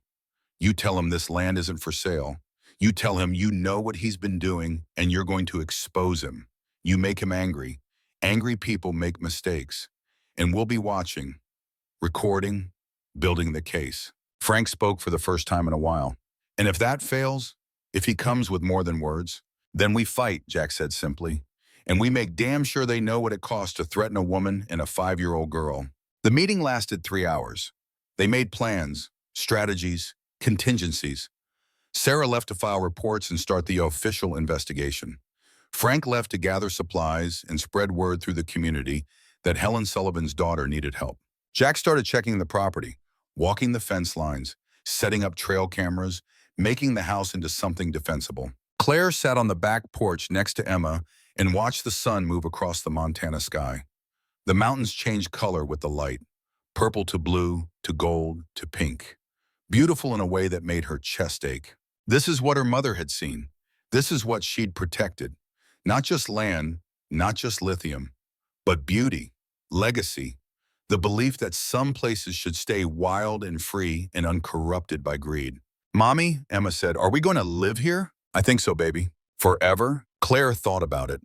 You tell him this land isn't for sale. You tell him you know what he's been doing and you're going to expose him. You make him angry. Angry people make mistakes. And we'll be watching, recording, building the case. Frank spoke for the first time in a while. And if that fails, if he comes with more than words, then we fight, Jack said simply. And we make damn sure they know what it costs to threaten a woman and a 5-year-old girl. The meeting lasted 3 hours. They made plans, strategies, contingencies. Sarah left to file reports and start the official investigation. Frank left to gather supplies and spread word through the community that Helen Sullivan's daughter needed help. Jack started checking the property, walking the fence lines, setting up trail cameras, making the house into something defensible. Claire sat on the back porch next to Emma and watched the sun move across the Montana sky. The mountains changed color with the light, purple to blue, to gold, to pink. Beautiful in a way that made her chest ache. This is what her mother had seen. This is what she'd protected. Not just land, not just lithium, but beauty, legacy, the belief that some places should stay wild and free and uncorrupted by greed. Mommy, Emma said, are we going to live here? I think so, baby. Forever? Claire thought about it.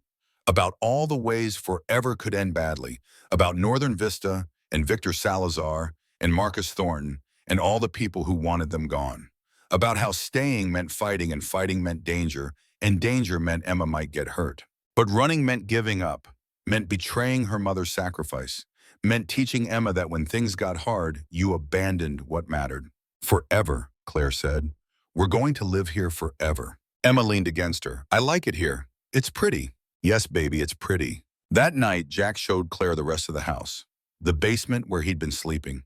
About all the ways forever could end badly. About Northern Vista and Victor Salazar and Marcus Thornton and all the people who wanted them gone. About how staying meant fighting and fighting meant danger, and danger meant Emma might get hurt. But running meant giving up, meant betraying her mother's sacrifice, meant teaching Emma that when things got hard, you abandoned what mattered. Forever, Claire said. We're going to live here forever. Emma leaned against her. I like it here. It's pretty. Yes, baby, it's pretty. That night, Jack showed Claire the rest of the house. The basement where he'd been sleeping.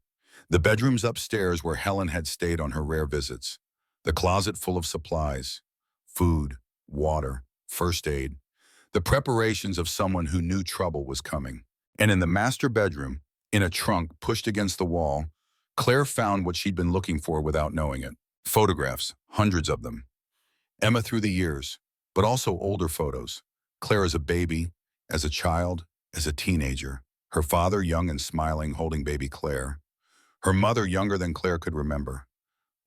The bedrooms upstairs where Helen had stayed on her rare visits. The closet full of supplies. Food, water, first aid. The preparations of someone who knew trouble was coming. And in the master bedroom, in a trunk pushed against the wall, Claire found what she'd been looking for without knowing it. Photographs, hundreds of them. Emma through the years, but also older photos. Claire as a baby, as a child, as a teenager. Her father young and smiling, holding baby Claire. Her mother younger than Claire could remember,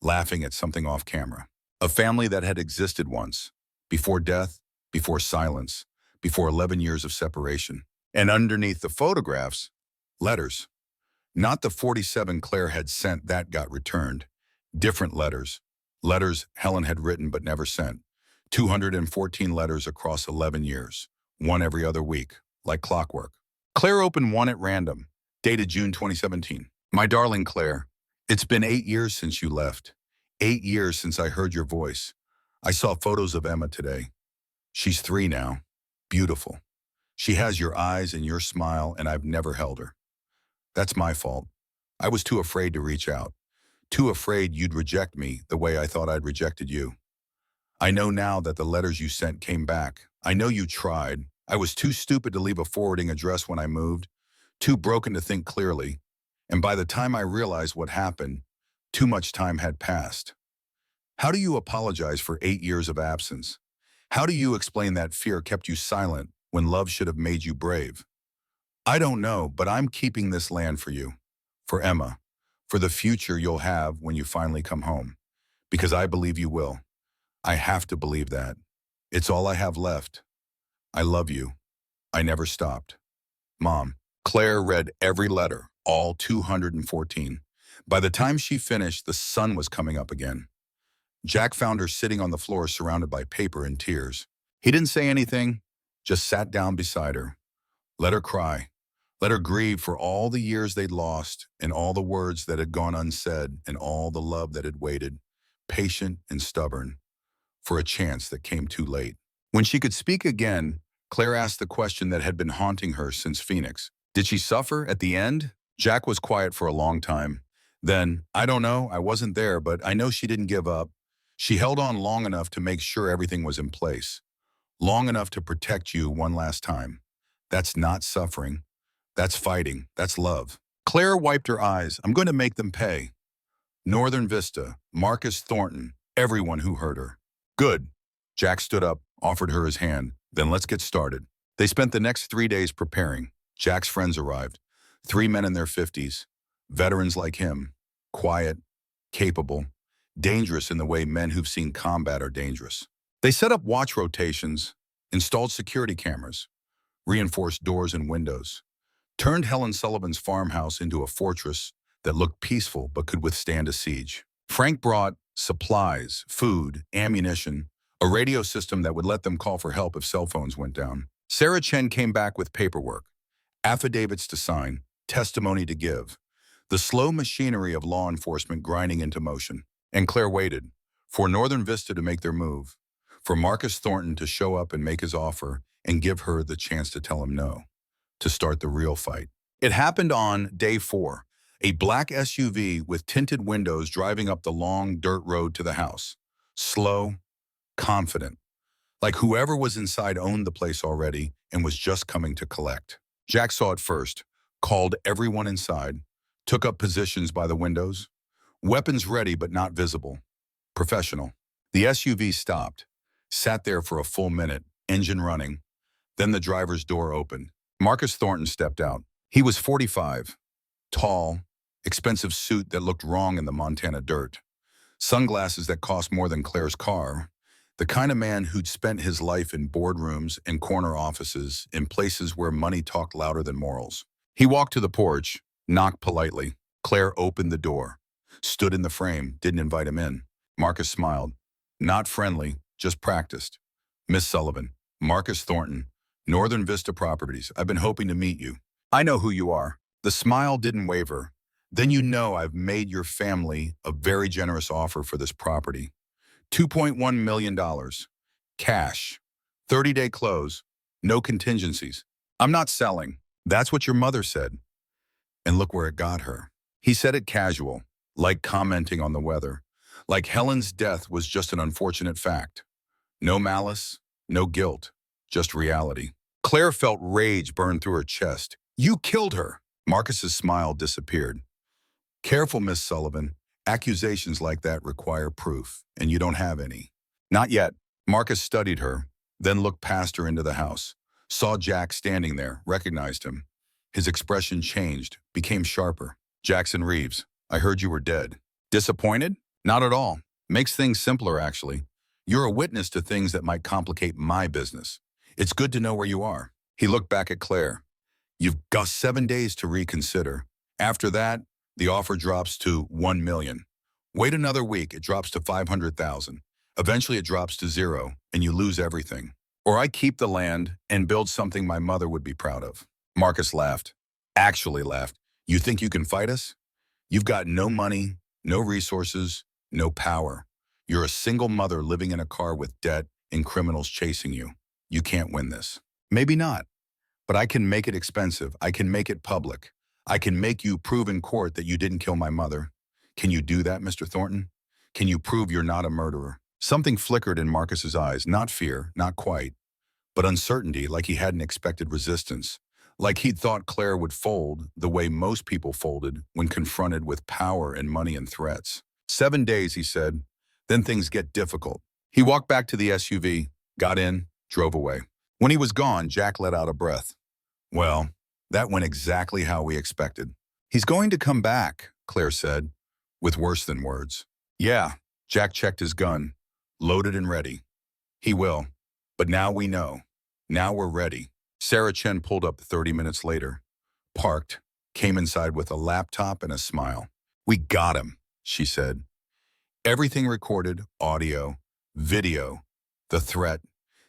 laughing at something off camera. A family that had existed once, before death, before silence, before 11 years of separation. And underneath the photographs, letters. Not the 47 Claire had sent that got returned. Different letters. Letters Helen had written but never sent. 214 letters across 11 years. One every other week, like clockwork. Claire opened one at random, dated June 2017. My darling Claire, it's been 8 years since you left. 8 years since I heard your voice. I saw photos of Emma today. She's 3 now. Beautiful. She has your eyes and your smile, and I've never held her. That's my fault. I was too afraid to reach out. Too afraid you'd reject me the way I thought I'd rejected you. I know now that the letters you sent came back. I know you tried. I was too stupid to leave a forwarding address when I moved, too broken to think clearly. And by the time I realized what happened, too much time had passed. How do you apologize for 8 years of absence? How do you explain that fear kept you silent when love should have made you brave? I don't know, but I'm keeping this land for you, for Emma, for the future you'll have when you finally come home. Because I believe you will. I have to believe that. It's all I have left. I love you. I never stopped. Mom. Claire read every letter, all 214. By the time she finished, the sun was coming up again. Jack found her sitting on the floor surrounded by paper and tears. He didn't say anything, just sat down beside her. Let her cry. Let her grieve for all the years they'd lost and all the words that had gone unsaid and all the love that had waited, patient and stubborn, for a chance that came too late. When she could speak again, Claire asked the question that had been haunting her since Phoenix. Did she suffer at the end? Jack was quiet for a long time. Then, I don't know, I wasn't there, but I know she didn't give up. She held on long enough to make sure everything was in place. Long enough to protect you one last time. That's not suffering. That's fighting. That's love. Claire wiped her eyes. I'm going to make them pay. Northern Vista, Marcus Thornton, everyone who hurt her. Good. Jack stood up, offered her his hand. Then let's get started. They spent the next 3 days preparing. Jack's friends arrived. 3 men in their 50s. Veterans like him. Quiet, capable, dangerous in the way men who've seen combat are dangerous. They set up watch rotations, installed security cameras, reinforced doors and windows, turned Helen Sullivan's farmhouse into a fortress that looked peaceful but could withstand a siege. Frank brought supplies, food, ammunition, a radio system that would let them call for help if cell phones went down. Sarah Chen came back with paperwork, affidavits to sign, testimony to give, the slow machinery of law enforcement grinding into motion. And Claire waited for Northern Vista to make their move, for Marcus Thornton to show up and make his offer and give her the chance to tell him no, to start the real fight. It happened on day 4, a black SUV with tinted windows driving up the long dirt road to the house. Slow, confident, like whoever was inside owned the place already and was just coming to collect. Jack saw it first, called everyone inside, took up positions by the windows, weapons ready but not visible. Professional. The SUV stopped, sat there for a full minute, engine running. Then the driver's door opened. Marcus Thornton stepped out. He was 45, tall, expensive suit that looked wrong in the Montana dirt, sunglasses that cost more than Claire's car, the kind of man who'd spent his life in boardrooms and corner offices in places where money talked louder than morals. He walked to the porch, knocked politely. Claire opened the door, stood in the frame, didn't invite him in. Marcus smiled. Not friendly, just practiced. Miss Sullivan, Marcus Thornton, Northern Vista Properties. I've been hoping to meet you. I know who you are. The smile didn't waver. Then you know I've made your family a very generous offer for this property. $2.1 million. Cash. 30-day close. No contingencies. I'm not selling. That's what your mother said. And look where it got her. He said it casual, like commenting on the weather, like Helen's death was just an unfortunate fact. No malice, no guilt, just reality. Claire felt rage burn through her chest. You killed her. Marcus's smile disappeared. Careful, Miss Sullivan. Accusations like that require proof, and you don't have any. Not yet. Marcus studied her, then looked past her into the house, saw Jack standing there, recognized him. His expression changed, became sharper. Jackson Reeves, I heard you were dead. Disappointed? Not at all. Makes things simpler, actually. You're a witness to things that might complicate my business. It's good to know where you are. He looked back at Claire. You've got 7 days to reconsider. After that, the offer drops to $1 million. Wait another week, it drops to $500,000. Eventually it drops to 0, and you lose everything. Or I keep the land and build something my mother would be proud of. Marcus laughed. Actually laughed. You think you can fight us? You've got no money, no resources, no power. You're a single mother living in a car with debt and criminals chasing you. You can't win this. Maybe not. But I can make it expensive. I can make it public. I can make you prove in court that you didn't kill my mother. Can you do that, Mr. Thornton? Can you prove you're not a murderer? Something flickered in Marcus's eyes, not fear, not quite, but uncertainty, like he hadn't expected resistance, like he'd thought Claire would fold the way most people folded when confronted with power and money and threats. 7 days, he said, then things get difficult. He walked back to the SUV, got in, drove away. When he was gone, Jack let out a breath. Well, that went exactly how we expected. He's going to come back, Claire said, with worse than words. Yeah, Jack checked his gun, loaded and ready. He will. But now we know. Now we're ready. Sarah Chen pulled up 30 minutes later, parked, came inside with a laptop and a smile. We got him, she said. Everything recorded, audio, video, the threat,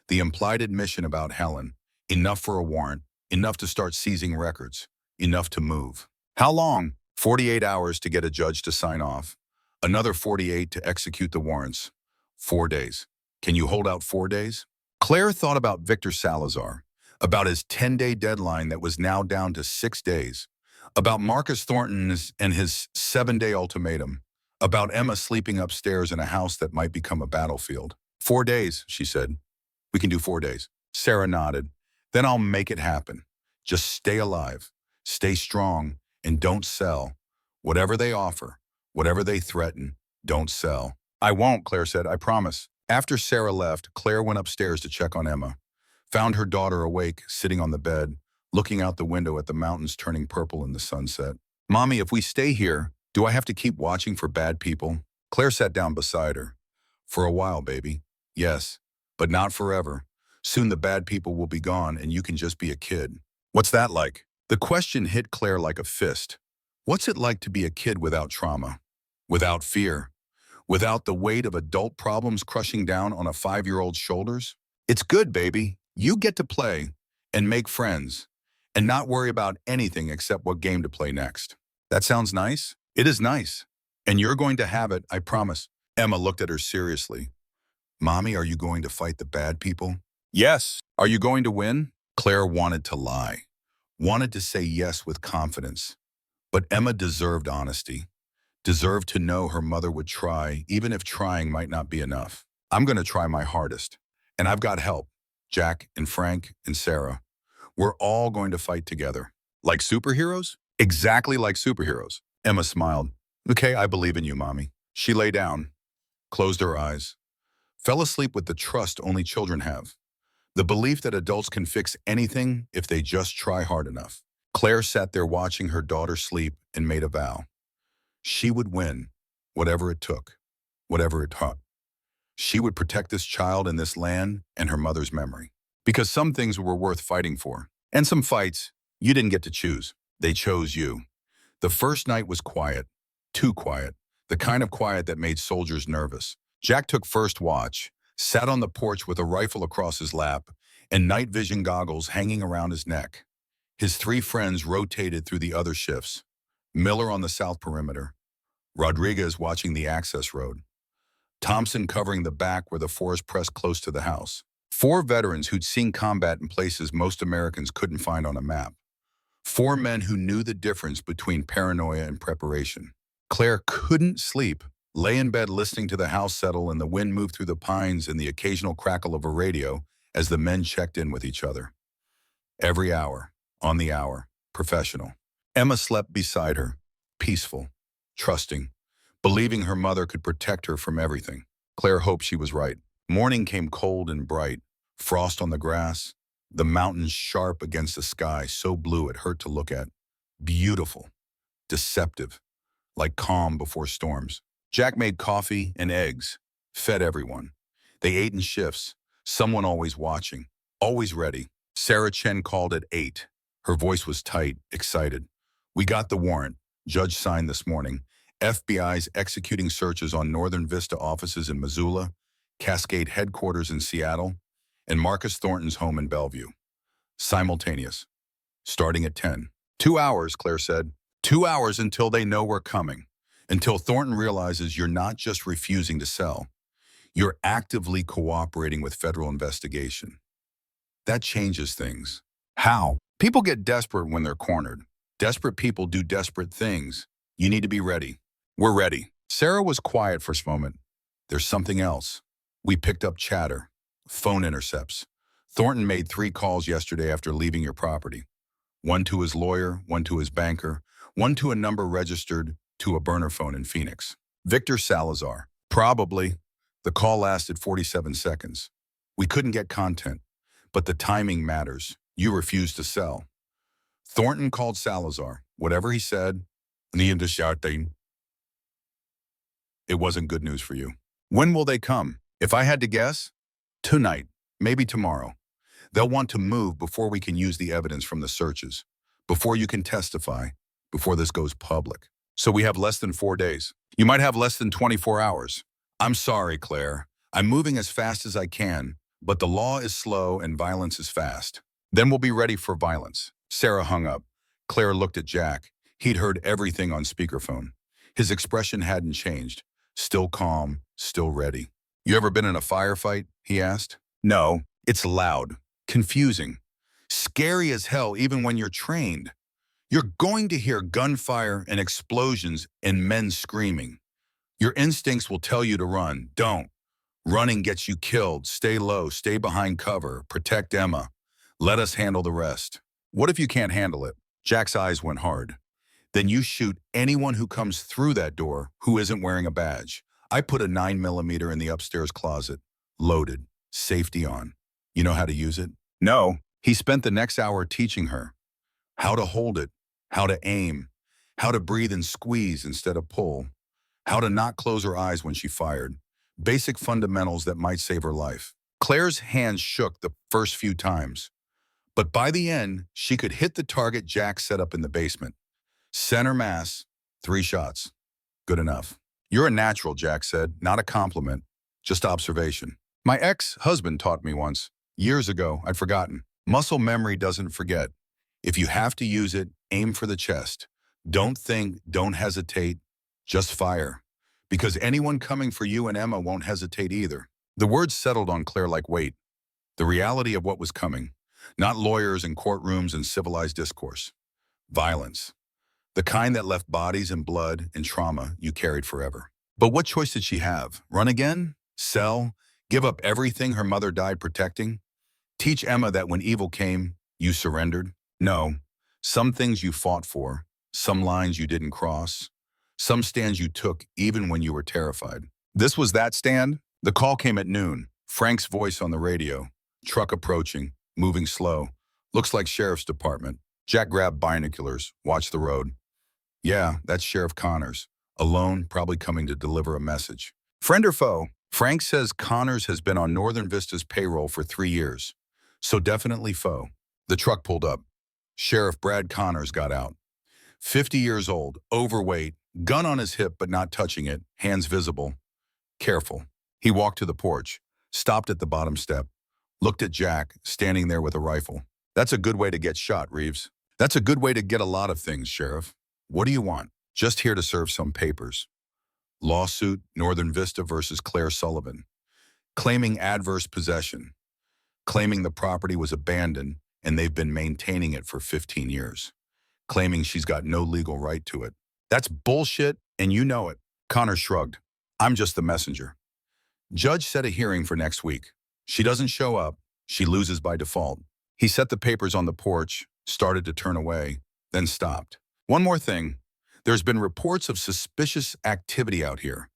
the implied admission about Helen, enough for a warrant, enough to start seizing records, enough to move. How long? 48 hours to get a judge to sign off. Another 48 to execute the warrants. 4 days. Can you hold out 4 days? Claire thought about Victor Salazar, about his 10-day deadline that was now down to 6 days, about Marcus Thornton and his 7-day ultimatum, about Emma sleeping upstairs in a house that might become a battlefield. 4 days, she said. We can do 4 days. Sarah nodded. Then I'll make it happen. Just stay alive, stay strong, and don't sell. Whatever they offer, whatever they threaten, don't sell. I won't, Claire said, I promise. After Sarah left, Claire went upstairs to check on Emma, found her daughter awake, sitting on the bed, looking out the window at the mountains turning purple in the sunset. Mommy, if we stay here, do I have to keep watching for bad people? Claire sat down beside her. For a while, baby. Yes, but not forever. Soon the bad people will be gone and you can just be a kid. What's that like? The question hit Claire like a fist. What's it like to be a kid without trauma? Without fear? Without the weight of adult problems crushing down on a 5-year-old's shoulders? It's good, baby. You get to play and make friends and not worry about anything except what game to play next. That sounds nice? It is nice. And you're going to have it, I promise. Emma looked at her seriously. Mommy, are you going to fight the bad people? Yes. Are you going to win? Claire wanted to lie, wanted to say yes with confidence. But Emma deserved honesty, deserved to know her mother would try, even if trying might not be enough. I'm going to try my hardest. And I've got help. Jack and Frank and Sarah. We're all going to fight together. Like superheroes? Exactly like superheroes. Emma smiled. Okay, I believe in you, Mommy. She lay down, closed her eyes, fell asleep with the trust only children have. The belief that adults can fix anything if they just try hard enough. Claire sat there watching her daughter sleep and made a vow. She would win, whatever it took, whatever it taught. She would protect this child and this land and her mother's memory. Because some things were worth fighting for. And some fights, you didn't get to choose. They chose you. The first night was quiet, too quiet, the kind of quiet that made soldiers nervous. Jack took first watch, sat on the porch with a rifle across his lap and night vision goggles hanging around his neck. His 3 friends rotated through the other shifts. Miller on the south perimeter, Rodriguez watching the access road, Thompson covering the back where the forest pressed close to the house. 4 veterans who'd seen combat in places most Americans couldn't find on a map. 4 men who knew the difference between paranoia and preparation. Claire couldn't sleep, lay in bed listening to the house settle and the wind move through the pines and the occasional crackle of a radio as the men checked in with each other. Every hour, on the hour, professional. Emma slept beside her, peaceful, trusting, believing her mother could protect her from everything. Claire hoped she was right. Morning came cold and bright, frost on the grass, the mountains sharp against the sky, so blue it hurt to look at. Beautiful, deceptive, like calm before storms. Jack made coffee and eggs, fed everyone. They ate in shifts, someone always watching, always ready. Sarah Chen called at 8. Her voice was tight, excited. We got the warrant. Judge signed this morning. FBI's executing searches on Northern Vista offices in Missoula, Cascade headquarters in Seattle, and Marcus Thornton's home in Bellevue. Simultaneous. Starting at 10. 2 hours, Claire said. 2 hours until they know we're coming. Until Thornton realizes you're not just refusing to sell. You're actively cooperating with federal investigation. That changes things. How? People get desperate when they're cornered. Desperate people do desperate things. You need to be ready. We're ready. Sarah was quiet for a moment. There's something else. We picked up chatter, phone intercepts. Thornton made 3 calls yesterday after leaving your property. One to his lawyer, one to his banker, one to a number registered to a burner phone in Phoenix. Victor Salazar. Probably. The call lasted 47 seconds. We couldn't get content, but the timing matters. You refused to sell. Thornton called Salazar. Whatever he said, it wasn't good news for you. When will they come? If I had to guess, tonight, maybe tomorrow. They'll want to move before we can use the evidence from the searches, before you can testify, before this goes public. So we have less than 4 days. You might have less than 24 hours. I'm sorry, Claire. I'm moving as fast as I can, but the law is slow and violence is fast. Then we'll be ready for violence. Sarah hung up. Claire looked at Jack. He'd heard everything on speakerphone. His expression hadn't changed. Still calm, still ready. You ever been in a firefight? He asked. No. It's loud, confusing, scary as hell even when you're trained. You're going to hear gunfire and explosions and men screaming. Your instincts will tell you to run. Don't. Running gets you killed. Stay low, stay behind cover, protect Emma. Let us handle the rest. What if you can't handle it? Jack's eyes went hard. Then you shoot anyone who comes through that door who isn't wearing a badge. I put a 9mm in the upstairs closet, loaded, safety on. You know how to use it? No. He spent the next hour teaching her how to hold it, how to aim, how to breathe and squeeze instead of pull, how to not close her eyes when she fired. Basic fundamentals that might save her life. Claire's hands shook the first few times, but by the end, she could hit the target Jack set up in the basement. Center mass, 3 shots. Good enough. You're a natural, Jack said, not a compliment, just observation. My ex-husband taught me once. Years ago, I'd forgotten. Muscle memory doesn't forget. If you have to use it, aim for the chest. Don't think, don't hesitate, just fire. Because anyone coming for you and Emma won't hesitate either. The words settled on Claire like weight. The reality of what was coming. Not lawyers and courtrooms and civilized discourse. Violence. The kind that left bodies and blood and trauma you carried forever. But what choice did she have? Run again? Sell? Give up everything her mother died protecting? Teach Emma that when evil came, you surrendered? No. Some things you fought for, some lines you didn't cross, some stands you took even when you were terrified. This was that stand? The call came at noon. Frank's voice on the radio. Truck approaching, moving slow. Looks like sheriff's department. Jack grabbed binoculars, watched the road. Yeah, that's Sheriff Connors. Alone, probably coming to deliver a message. Friend or foe? Frank says Connors has been on Northern Vista's payroll for 3 years. So definitely foe. The truck pulled up. Sheriff Brad Connors got out. 50 years old, overweight, gun on his hip but not touching it, hands visible. Careful. He walked to the porch, stopped at the bottom step, looked at Jack, standing there with a rifle. That's a good way to get shot, Reeves. That's a good way to get a lot of things, Sheriff. What do you want? Just here to serve some papers. Lawsuit, Northern Vista versus Claire Sullivan. Claiming adverse possession. Claiming the property was abandoned and they've been maintaining it for 15 years. Claiming she's got no legal right to it. That's bullshit and you know it. Connor shrugged. I'm just the messenger. Judge set a hearing for next week. She doesn't show up. She loses by default. He set the papers on the porch, started to turn away, then stopped. One more thing. There's been reports of suspicious activity out here.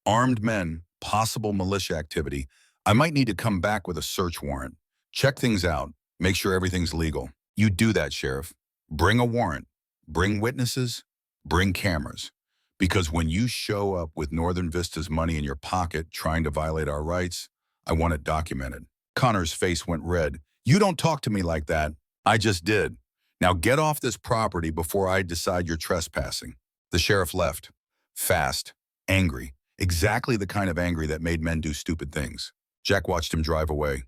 Armed men, possible militia activity. I might need to come back with a search warrant. Check things out. Make sure everything's legal. You do that, Sheriff. Bring a warrant. Bring witnesses. Bring cameras. Because when you show up with Northern Vista's money in your pocket trying to violate our rights, I want it documented. Connor's face went red. You don't talk to me like that. I just did. Now get off this property before I decide you're trespassing. The sheriff left. Fast. Angry. Exactly the kind of angry that made men do stupid things. Jack watched him drive away.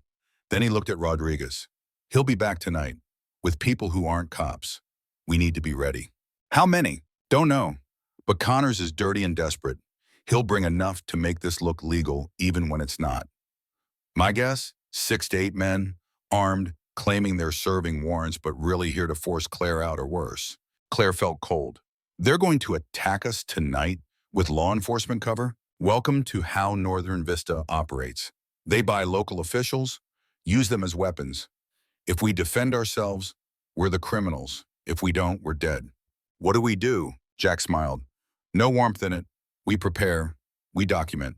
Then he looked at Rodriguez. He'll be back tonight. With people who aren't cops. We need to be ready. How many? Don't know. But Connors is dirty and desperate. He'll bring enough to make this look legal even when it's not. My guess? 6 to 8 men, armed, claiming they're serving warrants but really here to force Claire out or worse. Claire felt cold. They're going to attack us tonight with law enforcement cover? Welcome to how Northern Vista operates. They buy local officials, use them as weapons. If we defend ourselves, we're the criminals. If we don't, we're dead. What do? Jack smiled. No warmth in it. We prepare, we document,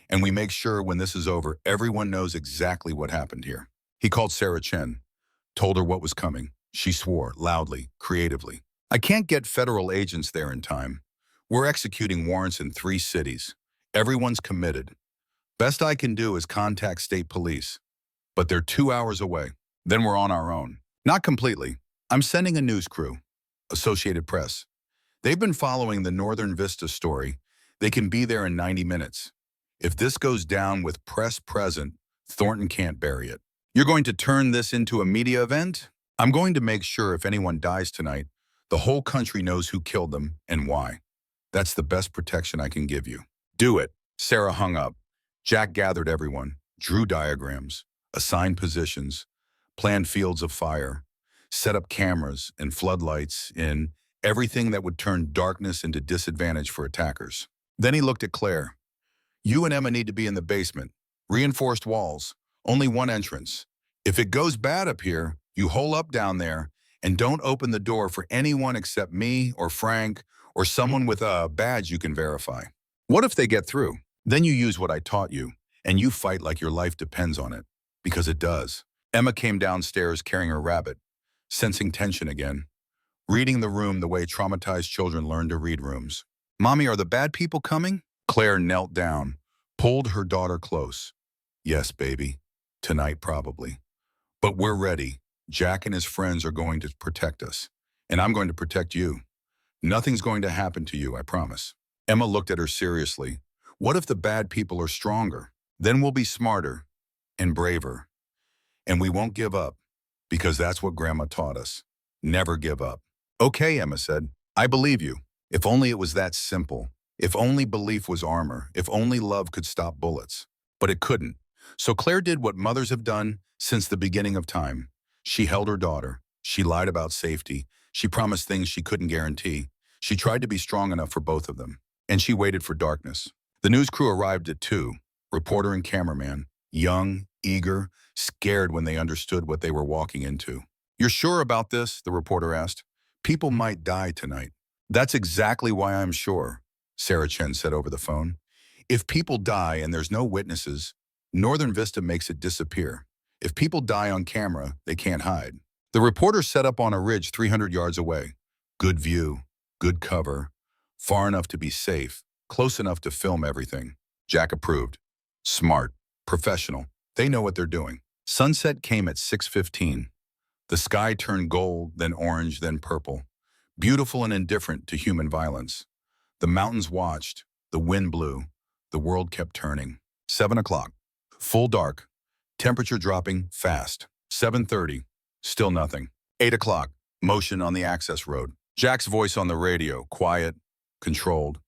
and we make sure when this is over, everyone knows exactly what happened here. He called Sarah Chen, told her what was coming. She swore, loudly, creatively. I can't get federal agents there in time. We're executing warrants in 3 cities. Everyone's committed. Best I can do is contact state police, but they're 2 hours away. Then we're on our own. Not completely. I'm sending a news crew, Associated Press. They've been following the Northern Vista story. They can be there in 90 minutes. If this goes down with press present, Thornton can't bury it. You're going to turn this into a media event? I'm going to make sure if anyone dies tonight, the whole country knows who killed them and why. That's the best protection I can give you. Do it. Sarah hung up. Jack gathered everyone, drew diagrams, assigned positions, planned fields of fire, set up cameras and floodlights in everything that would turn darkness into disadvantage for attackers. Then he looked at Claire. You and Emma need to be in the basement. Reinforced walls, only one entrance. If it goes bad up here, you hole up down there and don't open the door for anyone except me or Frank or someone with a badge you can verify. What if they get through? Then you use what I taught you, and you fight like your life depends on it, because it does. Emma came downstairs carrying her rabbit, sensing tension again, reading the room the way traumatized children learn to read rooms. Mommy, are the bad people coming? Claire knelt down, pulled her daughter close. Yes, baby. Tonight, probably. But we're ready. Jack and his friends are going to protect us, and I'm going to protect you. Nothing's going to happen to you, I promise. Emma looked at her seriously. What if the bad people are stronger? Then we'll be smarter and braver. And we won't give up, because that's what Grandma taught us. Never give up. Okay, Emma said. I believe you. If only it was that simple. If only belief was armor. If only love could stop bullets. But it couldn't. So Claire did what mothers have done since the beginning of time. She held her daughter. She lied about safety. She promised things she couldn't guarantee. She tried to be strong enough for both of them. And she waited for darkness. The news crew arrived at 2, reporter and cameraman, young, eager, scared when they understood what they were walking into. You're sure about this? The reporter asked. People might die tonight. That's exactly why I'm sure, Sarah Chen said over the phone. If people die and there's no witnesses, Northern Vista makes it disappear. If people die on camera, they can't hide. The reporter set up on a ridge 300 yards away. Good view, good cover, far enough to be safe, close enough to film everything. Jack approved. Smart, professional. They know what they're doing. Sunset came at 6:15. The sky turned gold, then orange, then purple. Beautiful and indifferent to human violence. The mountains watched. The wind blew. The world kept turning. 7 o'clock. Full dark. Temperature dropping fast. 7:30. Still nothing. 8 o'clock. Motion on the access road. Jack's voice on the radio. Quiet. Controlled.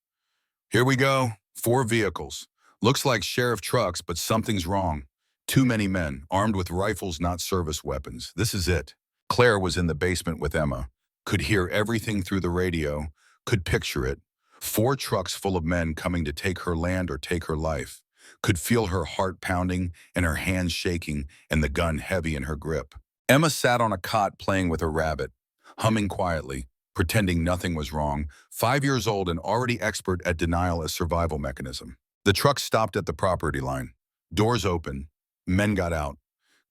Here we go. 4 vehicles. Looks like sheriff trucks, but something's wrong. Too many men, armed with rifles, not service weapons. This is it. Claire was in the basement with Emma. Could hear everything through the radio. Could picture it. 4 trucks full of men coming to take her land or take her life. Could feel her heart pounding and her hands shaking and the gun heavy in her grip. Emma sat on a cot playing with her rabbit, humming quietly, pretending nothing was wrong, 5 years old and already expert at denial as survival mechanism. The truck stopped at the property line. Doors open. Men got out.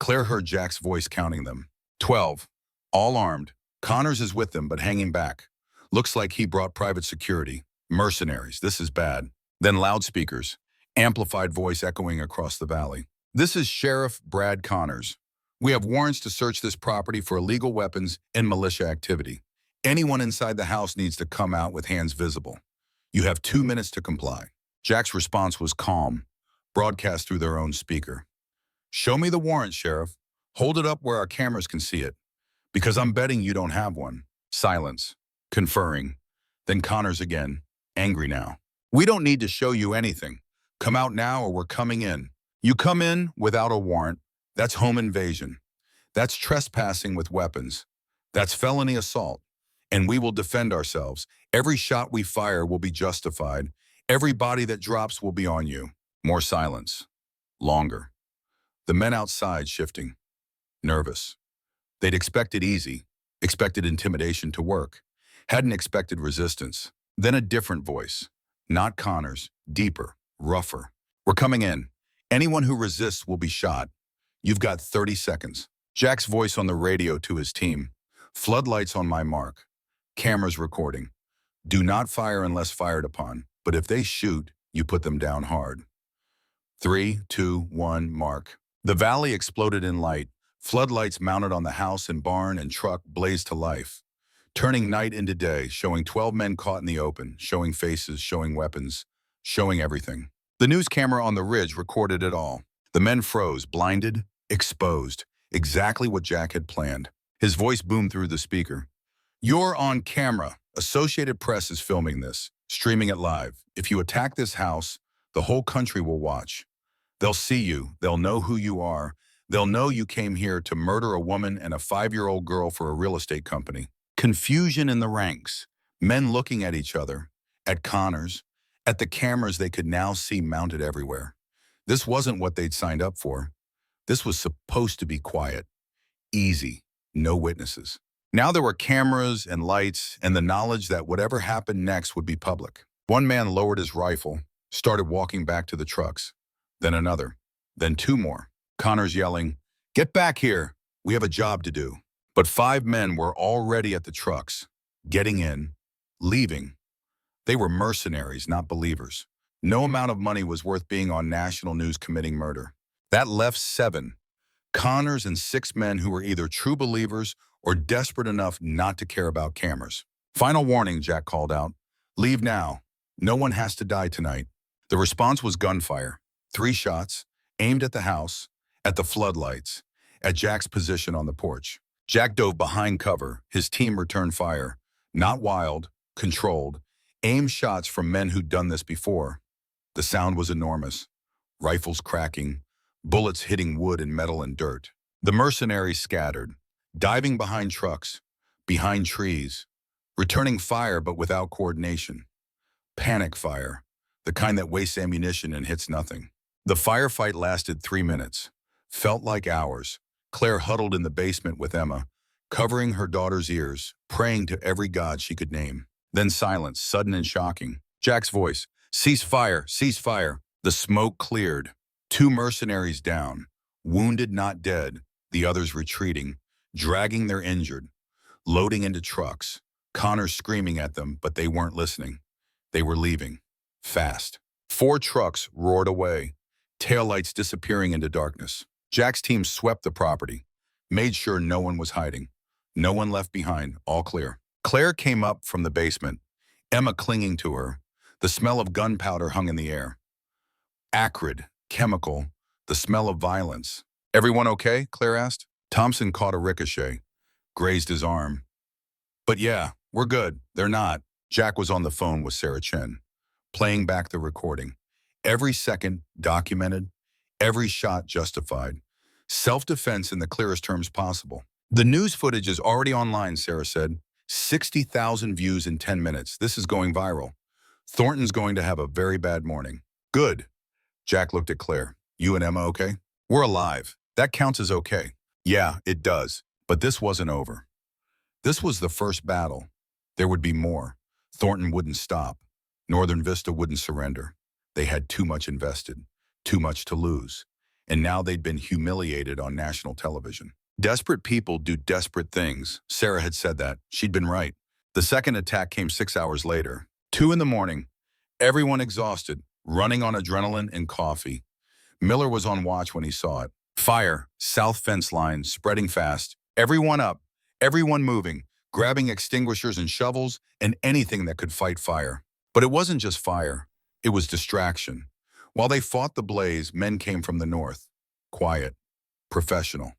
Claire heard Jack's voice counting them. 12. All armed. Connors is with them, but hanging back. Looks like he brought private security. Mercenaries. This is bad. Then loudspeakers. Amplified voice echoing across the valley. This is Sheriff Brad Connors. We have warrants to search this property for illegal weapons and militia activity. Anyone inside the house needs to come out with hands visible. You have 2 minutes to comply. Jack's response was calm, broadcast through their own speaker. Show me the warrant, Sheriff. Hold it up where our cameras can see it. Because I'm betting you don't have one. Silence. Conferring. Then Connors again, angry now. We don't need to show you anything. Come out now or we're coming in. You come in without a warrant. That's home invasion. That's trespassing with weapons. That's felony assault. And we will defend ourselves. Every shot we fire will be justified. Every body that drops will be on you. More silence. Longer. The men outside shifting, nervous. They'd expected easy, expected intimidation to work, hadn't expected resistance. Then a different voice, not Connor's, deeper, rougher. We're coming in. Anyone who resists will be shot. You've got 30 seconds. Jack's voice on the radio to his team. Floodlights on my mark. Cameras recording. Do not fire unless fired upon, but if they shoot, you put them down hard. 3, 2, 1, mark. The valley exploded in light. Floodlights mounted on the house and barn and truck blazed to life, turning night into day, showing 12 men caught in the open, showing faces, showing weapons, showing everything. The news camera on the ridge recorded it all. The men froze, blinded, exposed, exactly what Jack had planned. His voice boomed through the speaker. You're on camera. Associated Press is filming this, streaming it live. If you attack this house, the whole country will watch. They'll see you. They'll know who you are. They'll know you came here to murder a woman and a 5-year-old girl for a real estate company. Confusion in the ranks. Men looking at each other, at Connors, at the cameras they could now see mounted everywhere. This wasn't what they'd signed up for. This was supposed to be quiet, easy, no witnesses. Now there were cameras and lights and the knowledge that whatever happened next would be public. One man lowered his rifle, started walking back to the trucks. Then another, then 2 more. Connors yelling, "Get back here, we have a job to do." But 5 men were already at the trucks, getting in, leaving. They were mercenaries, not believers. No amount of money was worth being on national news committing murder. That left 7, Connors and 6 men who were either true believers or desperate enough not to care about cameras. Final warning, Jack called out. Leave now. No one has to die tonight. The response was gunfire. 3 shots, aimed at the house, at the floodlights, at Jack's position on the porch. Jack dove behind cover. His team returned fire. Not wild, controlled, aimed shots from men who'd done this before. The sound was enormous. Rifles cracking, bullets hitting wood and metal and dirt. The mercenaries scattered, diving behind trucks, behind trees, returning fire but without coordination. Panic fire, the kind that wastes ammunition and hits nothing. The firefight lasted 3 minutes. Felt like hours. Claire huddled in the basement with Emma, covering her daughter's ears, praying to every god she could name. Then silence, sudden and shocking. Jack's voice, "Cease fire, cease fire." The smoke cleared. 2 mercenaries down, wounded not dead, the others retreating, dragging their injured, loading into trucks. Connor screaming at them, but they weren't listening. They were leaving. Fast. 4 trucks roared away, taillights disappearing into darkness. Jack's team swept the property, made sure no one was hiding. No one left behind, all clear. Claire came up from the basement, Emma clinging to her. The smell of gunpowder hung in the air. Acrid, chemical, the smell of violence. "Everyone okay?" Claire asked. Thompson caught a ricochet, grazed his arm. "But yeah, we're good." "They're not." Jack was on the phone with Sarah Chen, playing back the recording. Every second documented, every shot justified. Self-defense in the clearest terms possible. "The news footage is already online," Sarah said. 60,000 views in 10 minutes. This is going viral. Thornton's going to have a very bad morning. "Good." Jack looked at Claire. "You and Emma okay?" "We're alive. That counts as okay." "Yeah, it does. But this wasn't over. This was the first battle. There would be more. Thornton wouldn't stop. Northern Vista wouldn't surrender. They had too much invested, too much to lose. And now they'd been humiliated on national television. Desperate people do desperate things. Sarah had said that. She'd been right. The second attack came 6 hours later. 2 in the morning. Everyone exhausted, running on adrenaline and coffee. Miller was on watch when he saw it. Fire, south fence line, spreading fast. Everyone up, everyone moving, grabbing extinguishers and shovels and anything that could fight fire. But it wasn't just fire. It was distraction. While they fought the blaze, men came from the north. Quiet, professional.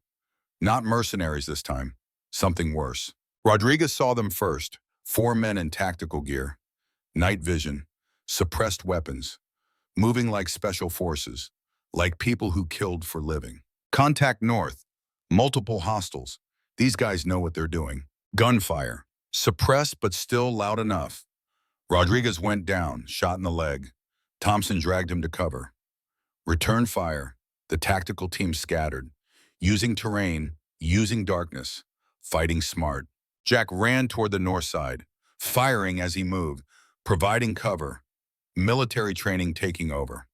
Not mercenaries this time. Something worse. Rodriguez saw them first. 4 men in tactical gear. Night vision. Suppressed weapons. Moving like special forces. Like people who killed for living. Contact north. Multiple hostiles. These guys know what they're doing. Gunfire. Suppressed but still loud enough. Rodriguez went down, shot in the leg. Thompson dragged him to cover. Return fire. The tactical team scattered, using terrain, using darkness, fighting smart. Jack ran toward the north side, firing as he moved, providing cover, military training taking over.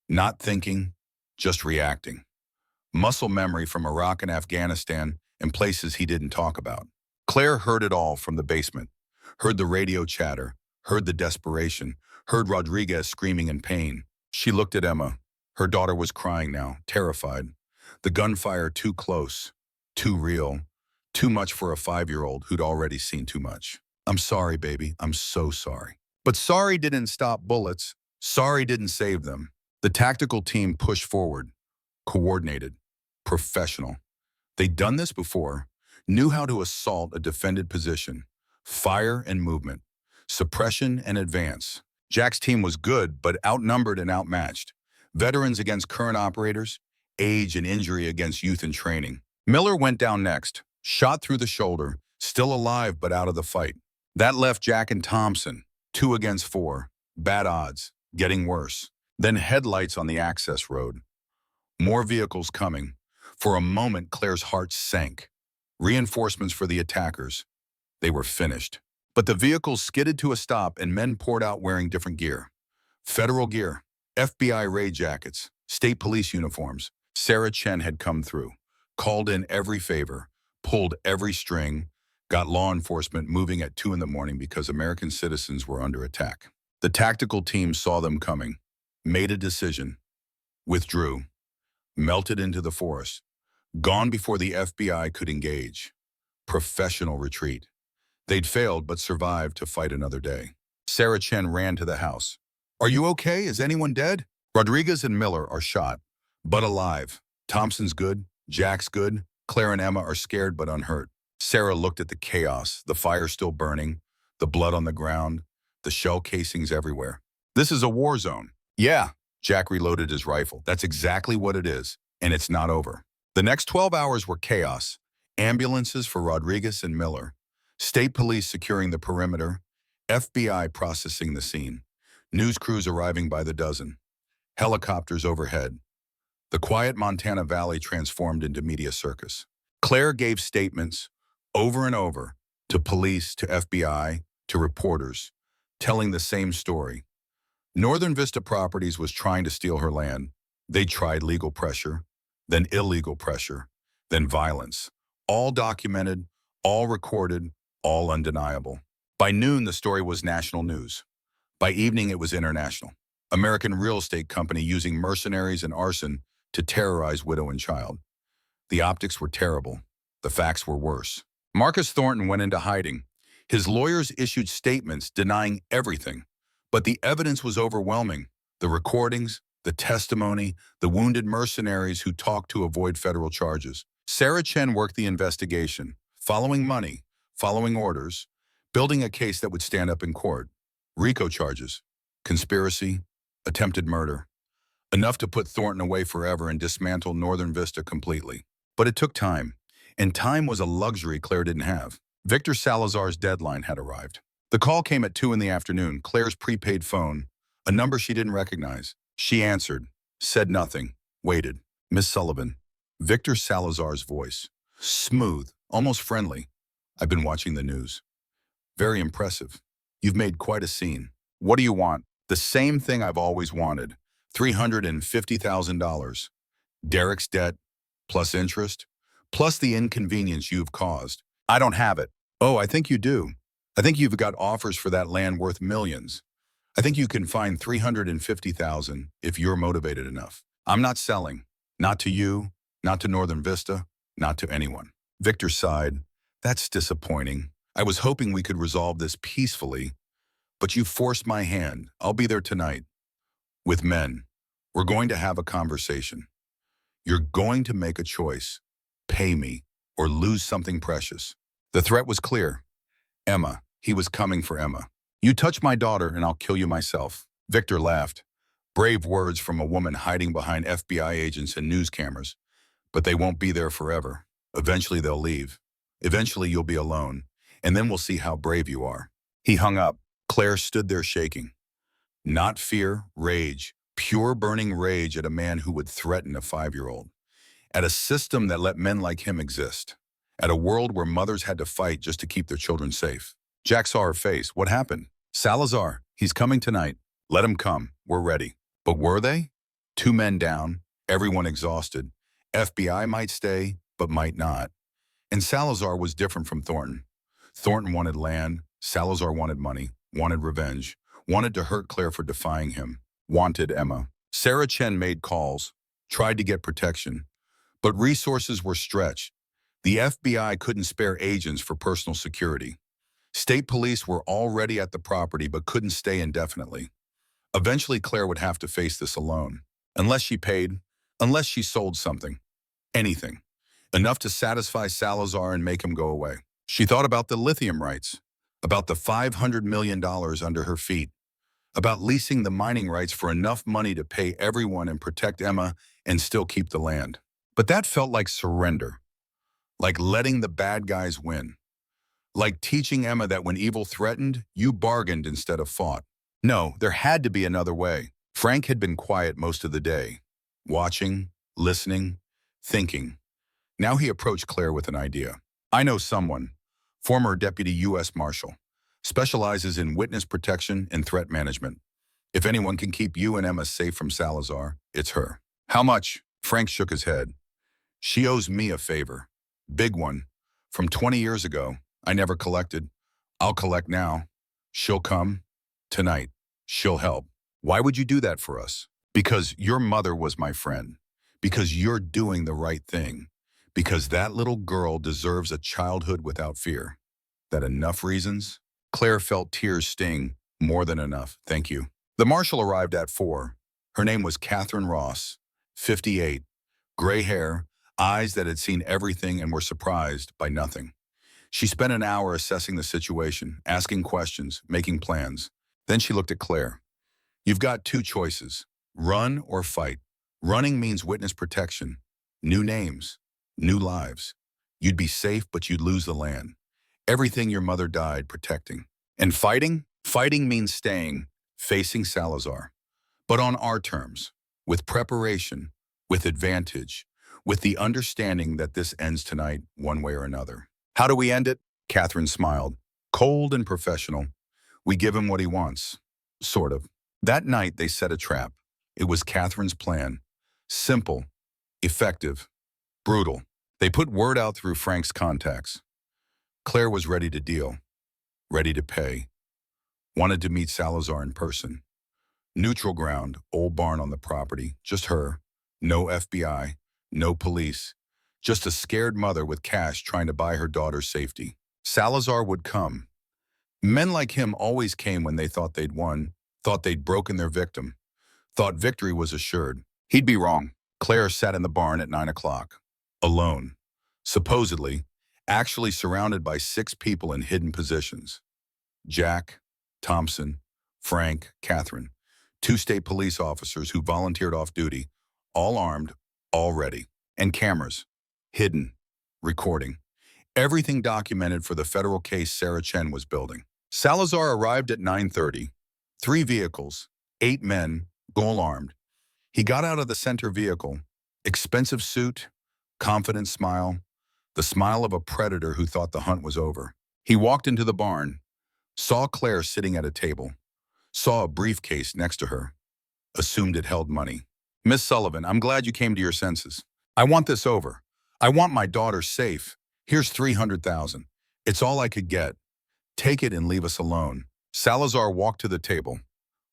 Not thinking, just reacting. Muscle memory from Iraq and Afghanistan and places he didn't talk about. Claire heard it all from the basement, heard the radio chatter, heard the desperation, heard Rodriguez screaming in pain. She looked at Emma. Her daughter was crying now, terrified. The gunfire too close, too real, too much for a 5-year-old who'd already seen too much. I'm sorry, baby. I'm so sorry. But sorry didn't stop bullets. Sorry didn't save them. The tactical team pushed forward, coordinated, professional. They'd done this before, knew how to assault a defended position, fire and movement, suppression and advance. Jack's team was good, but outnumbered and outmatched. Veterans against current operators, age and injury against youth in training. Miller went down next, shot through the shoulder, still alive but out of the fight. That left Jack and Thompson, 2 against 4, bad odds, getting worse. Then headlights on the access road. More vehicles coming. For a moment, Claire's heart sank. Reinforcements for the attackers. They were finished. But the vehicles skidded to a stop and men poured out wearing different gear. Federal gear, FBI raid jackets, state police uniforms. Sarah Chen had come through, called in every favor, pulled every string, got law enforcement moving at 2 in the morning because American citizens were under attack. The tactical team saw them coming, made a decision, withdrew, melted into the forest, gone before the FBI could engage. Professional retreat. They'd failed but survived to fight another day. Sarah Chen ran to the house. Are you okay? Is anyone dead? Rodriguez and Miller are shot, but alive. Thompson's good, Jack's good. Claire and Emma are scared but unhurt. Sarah looked at the chaos, the fire still burning, the blood on the ground, the shell casings everywhere. This is a war zone. Yeah, Jack reloaded his rifle. That's exactly what it is, and it's not over. The next 12 hours were chaos. Ambulances for Rodriguez and Miller, state police securing the perimeter, FBI processing the scene, news crews arriving by the dozen, helicopters overhead. The quiet Montana Valley transformed into media circus. Claire gave statements over and over to police, to FBI, to reporters, telling the same story. Northern Vista Properties was trying to steal her land. They tried legal pressure, then illegal pressure, then violence. All documented, all recorded, all undeniable. By noon, the story was national news. By evening, it was international. American real estate company using mercenaries and arson to terrorize widow and child. The optics were terrible. The facts were worse. Marcus Thornton went into hiding. His lawyers issued statements denying everything, but the evidence was overwhelming. The recordings, the testimony, the wounded mercenaries who talked to avoid federal charges. Sarah Chen worked the investigation, following money, following orders, building a case that would stand up in court. RICO charges, conspiracy, attempted murder. Enough to put Thornton away forever and dismantle Northern Vista completely. But it took time, and time was a luxury Claire didn't have. Victor Salazar's deadline had arrived. The call came at 2 in the afternoon, Claire's prepaid phone, a number she didn't recognize. She answered, said nothing, waited. Miss Sullivan. Victor Salazar's voice. Smooth, almost friendly. I've been watching the news. Very impressive. You've made quite a scene. What do you want? The same thing I've always wanted. $350,000. Derek's debt, plus interest, plus the inconvenience you've caused. I don't have it. Oh, I think you do. I think you've got offers for that land worth millions. I think you can find $350,000 if you're motivated enough. I'm not selling. Not to you, not to Northern Vista, not to anyone. Victor sighed. That's disappointing. I was hoping we could resolve this peacefully, but you forced my hand. I'll be there tonight. With men. We're going to have a conversation. You're going to make a choice. Pay me or lose something precious. The threat was clear. Emma. He was coming for Emma. You touch my daughter and I'll kill you myself. Victor laughed. Brave words from a woman hiding behind FBI agents and news cameras. But they won't be there forever. Eventually they'll leave. Eventually you'll be alone. And then we'll see how brave you are. He hung up. Claire stood there shaking. Not fear, rage, Pure burning rage at a man who would threaten a 5-year-old. At a system that let men like him exist. At a world where mothers had to fight just to keep their children safe. Jack saw her face. What happened? Salazar, he's coming tonight. Let him come. We're ready. But were they? 2 men down, everyone exhausted. FBI might stay, but might not. And Salazar was different from Thornton. Thornton wanted land. Salazar wanted money, wanted revenge, wanted to hurt Claire for defying him, wanted Emma. Sarah Chen made calls, tried to get protection, but resources were stretched. The FBI couldn't spare agents for personal security. State police were already at the property but couldn't stay indefinitely. Eventually, Claire would have to face this alone. Unless she paid, unless she sold something. Anything. Enough to satisfy Salazar and make him go away. She thought about the lithium rights, about the $500 million under her feet, about leasing the mining rights for enough money to pay everyone and protect Emma and still keep the land. But that felt like surrender, like letting the bad guys win, like teaching Emma that when evil threatened, you bargained instead of fought. No, there had to be another way. Frank had been quiet most of the day, watching, listening, thinking. Now he approached Claire with an idea. I know someone, former Deputy U.S. Marshal, specializes in witness protection and threat management. If anyone can keep you and Emma safe from Salazar, it's her. How much? Frank shook his head. She owes me a favor. Big one. From 20 years ago, I never collected. I'll collect now. She'll come. Tonight. She'll help. Why would you do that for us? Because your mother was my friend. Because you're doing the right thing. Because that little girl deserves a childhood without fear. That enough reasons? Claire felt tears sting. More than enough, thank you. The marshal arrived at 4. Her name was Catherine Ross, 58. Gray hair, eyes that had seen everything and were surprised by nothing. She spent an hour assessing the situation, asking questions, making plans. Then she looked at Claire. You've got 2 choices, run or fight. Running means witness protection, new names, new lives. You'd be safe, but you'd lose the land. Everything your mother died protecting. And fighting? Fighting means staying, facing Salazar. But on our terms, with preparation, with advantage, with the understanding that this ends tonight one way or another. How do we end it? Catherine smiled. Cold and professional. We give him what he wants. Sort of. That night they set a trap. It was Catherine's plan. Simple, effective, brutal. They put word out through Frank's contacts. Claire was ready to deal, ready to pay. Wanted to meet Salazar in person. Neutral ground, old barn on the property, just her. No FBI, no police. Just a scared mother with cash trying to buy her daughter's safety. Salazar would come. Men like him always came when they thought they'd won, thought they'd broken their victim, thought victory was assured. He'd be wrong. Claire sat in the barn at 9 o'clock, alone, supposedly, actually surrounded by 6 people in hidden positions. Jack, Thompson, Frank, Catherine, 2 state police officers who volunteered off duty, all armed, all ready, and cameras, hidden, recording. Everything documented for the federal case Sarah Chen was building. Salazar arrived at 9:30. 3 vehicles, 8 men, goal armed. He got out of the center vehicle, expensive suit, confident smile, the smile of a predator who thought the hunt was over. He walked into the barn, saw Claire sitting at a table, saw a briefcase next to her, assumed it held money. Miss Sullivan, I'm glad you came to your senses. I want this over. I want my daughter safe. Here's $300,000. It's all I could get. Take it and leave us alone. Salazar walked to the table,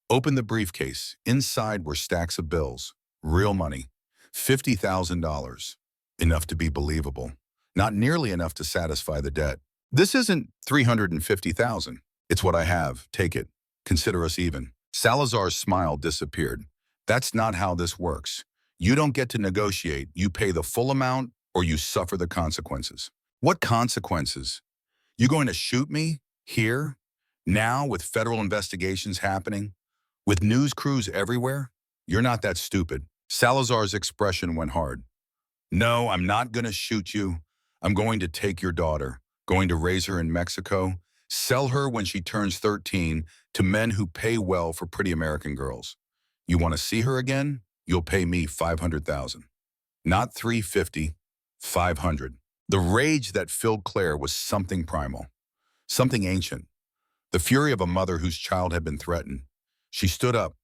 opened the briefcase. Inside were stacks of bills, real money, $50,000. Enough to be believable. Not nearly enough to satisfy the debt. This isn't $350,000. It's what I have. Take it. Consider us even. Salazar's smile disappeared. That's not how this works. You don't get to negotiate. You pay the full amount or you suffer the consequences. What consequences? You going to shoot me? Here? Now, with federal investigations happening? With news crews everywhere? You're not that stupid. Salazar's expression went hard. No, I'm not going to shoot you. I'm going to take your daughter, going to raise her in Mexico, sell her when she turns 13 to men who pay well for pretty American girls. You want to see her again? You'll pay me 500,000. Not 350, 500. The rage that filled Claire was something primal, something ancient. The fury of a mother whose child had been threatened. She stood up,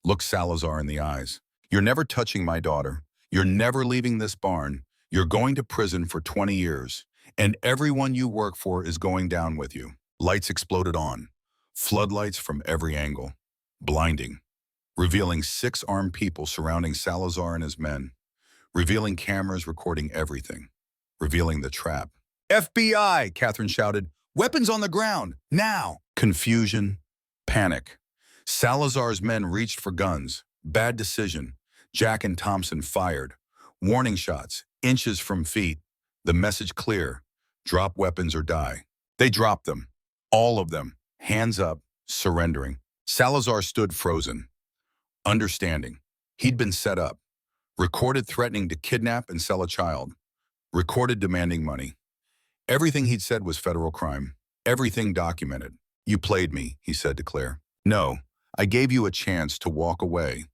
looked Salazar in the eyes. You're never touching my daughter. You're never leaving this barn. You're going to prison for 20 years. And everyone you work for is going down with you. Lights exploded on. Floodlights from every angle. Blinding. Revealing 6 armed people surrounding Salazar and his men. Revealing cameras recording everything. Revealing the trap. FBI, Catherine shouted. Weapons on the ground, now! Confusion, panic. Salazar's men reached for guns. Bad decision. Jack and Thompson fired. Warning shots, inches from feet. The message clear. Drop weapons or die. They dropped them. All of them. Hands up, surrendering. Salazar stood frozen. Understanding. He'd been set up. Recorded threatening to kidnap and sell a child. Recorded demanding money. Everything he'd said was federal crime. Everything documented. You played me, he said to Claire. No, I gave you a chance to walk away.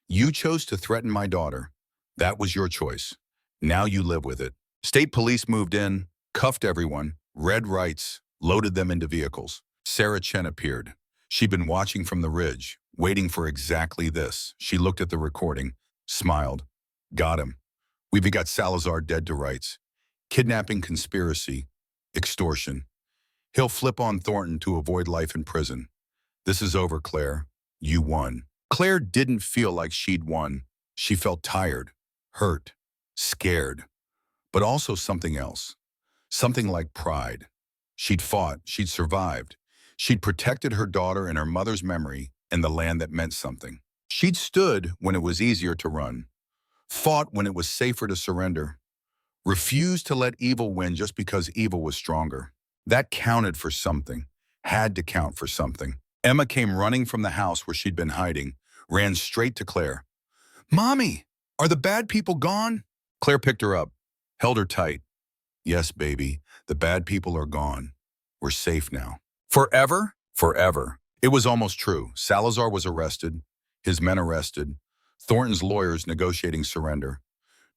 You chose to threaten my daughter. That was your choice. Now you live with it. State police moved in, cuffed everyone, read rights, loaded them into vehicles. Sarah Chen appeared. She'd been watching from the ridge, waiting for exactly this. She looked at the recording, smiled. Got him. We've got Salazar dead to rights. Kidnapping conspiracy, extortion. He'll flip on Thornton to avoid life in prison. This is over, Claire. You won. Claire didn't feel like she'd won. She felt tired, hurt, scared, but also something else. Something like pride. She'd fought, she'd survived. She'd protected her daughter and her mother's memory and the land that meant something. She'd stood when it was easier to run, fought when it was safer to surrender, refused to let evil win just because evil was stronger. That counted for something, had to count for something. Emma came running from the house where she'd been hiding, ran straight to Claire. Mommy, are the bad people gone? Claire picked her up, held her tight. Yes, baby, the bad people are gone. We're safe now. Forever? Forever. It was almost true. Salazar was arrested, his men arrested, Thornton's lawyers negotiating surrender,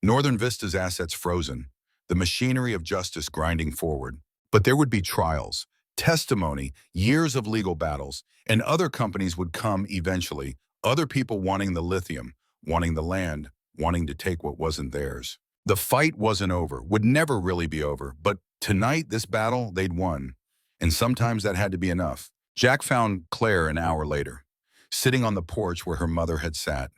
Northern Vista's assets frozen, the machinery of justice grinding forward. But there would be trials, testimony, years of legal battles, and other companies would come eventually, other people wanting the lithium, wanting the land, wanting to take what wasn't theirs. The fight wasn't over, would never really be over, but tonight, this battle, they'd won. And sometimes that had to be enough. Jack found Claire an hour later, sitting on the porch where her mother had sat,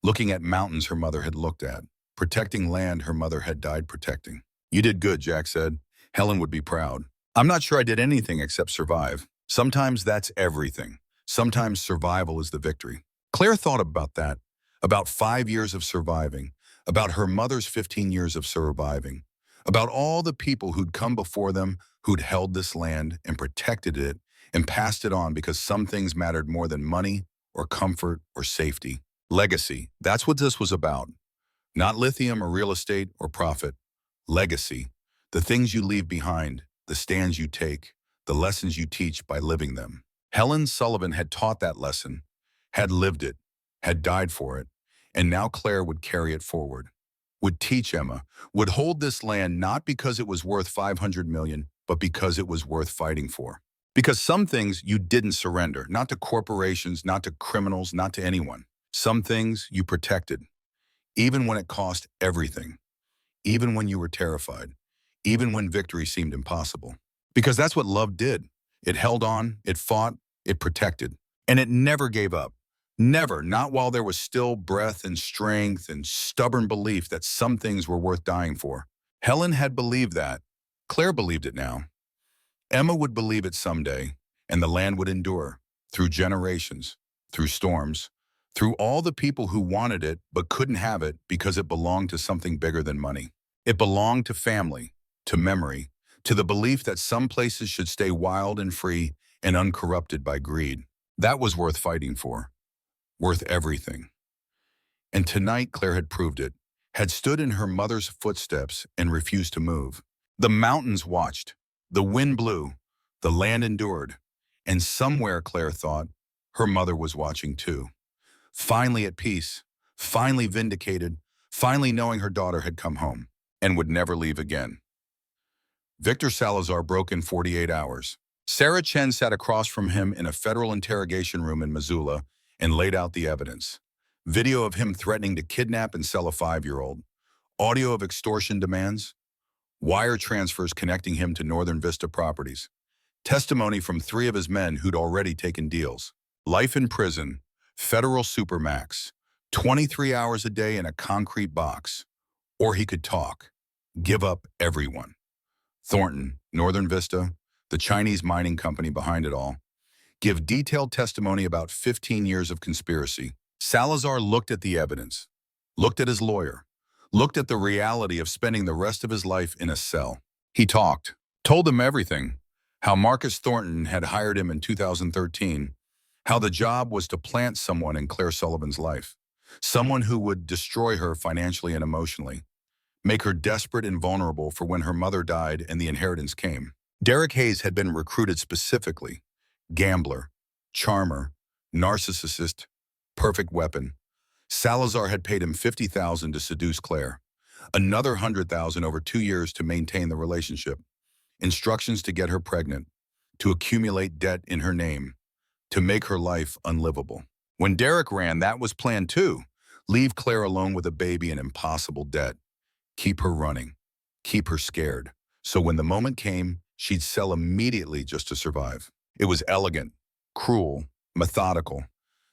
looking at mountains her mother had looked at, protecting land her mother had died protecting. You did good, Jack said. Helen would be proud. I'm not sure I did anything except survive. Sometimes that's everything. Sometimes survival is the victory. Claire thought about that, about 5 years of surviving, about her mother's 15 years of surviving, about all the people who'd come before them, who'd held this land and protected it and passed it on because some things mattered more than money or comfort or safety. Legacy, that's what this was about. Not lithium or real estate or profit. Legacy, the things you leave behind, the stands you take, the lessons you teach by living them. Helen Sullivan had taught that lesson, had lived it, had died for it, and now Claire would carry it forward, would teach Emma, would hold this land not because it was worth 500 million, but because it was worth fighting for. Because some things you didn't surrender, not to corporations, not to criminals, not to anyone. Some things you protected, even when it cost everything, even when you were terrified, even when victory seemed impossible. Because that's what love did. It held on, it fought, it protected, and it never gave up. Never, not while there was still breath and strength and stubborn belief that some things were worth dying for. Helen had believed that. Claire believed it now. Emma would believe it someday, and the land would endure, through generations, through storms, through all the people who wanted it but couldn't have it because it belonged to something bigger than money. It belonged to family, to memory, to the belief that some places should stay wild and free and uncorrupted by greed. That was worth fighting for, worth everything. And tonight Claire had proved it, had stood in her mother's footsteps and refused to move. The mountains watched, the wind blew, the land endured, and somewhere, Claire thought, her mother was watching too. finally at peace, finally vindicated, finally knowing her daughter had come home and would never leave again. Victor Salazar broke in 48 hours. Sarah Chen sat across from him in a federal interrogation room in Missoula and laid out the evidence. Video of him threatening to kidnap and sell a 5-year-old. Audio of extortion demands. Wire transfers connecting him to Northern Vista properties. Testimony from 3 of his men who'd already taken deals. Life in prison, federal supermax, 23 hours a day in a concrete box. Or he could talk, give up everyone. Thornton, Northern Vista, the Chinese mining company behind it all, give detailed testimony about 15 years of conspiracy. Salazar looked at the evidence, looked at his lawyer, looked at the reality of spending the rest of his life in a cell. He talked, told them everything, how Marcus Thornton had hired him in 2013, how the job was to plant someone in Claire Sullivan's life, someone who would destroy her financially and emotionally, make her desperate and vulnerable for when her mother died and the inheritance came. Derek Hayes had been recruited specifically. Gambler, charmer, narcissist, perfect weapon. Salazar had paid him $50,000 to seduce Claire, another $100,000 over 2 years to maintain the relationship, instructions to get her pregnant, to accumulate debt in her name, to make her life unlivable. When Derek ran, that was plan 2. Leave Claire alone with a baby and impossible debt. Keep her running. Keep her scared. So when the moment came, she'd sell immediately just to survive. It was elegant, cruel, methodical,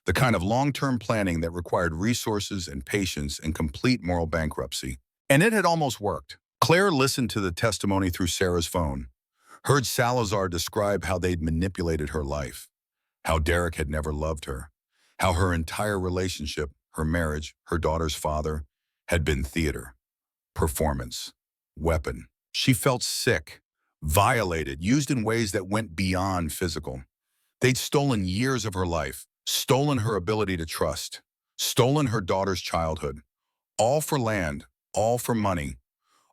the kind of long-term planning that required resources and patience and complete moral bankruptcy. And it had almost worked. Claire listened to the testimony through Sarah's phone, heard Salazar describe how they'd manipulated her life, how Derek had never loved her, how her entire relationship, her marriage, her daughter's father, had been theater, performance, weapon. She felt sick, violated, used in ways that went beyond physical. They'd stolen years of her life, stolen her ability to trust, stolen her daughter's childhood, all for land, all for money,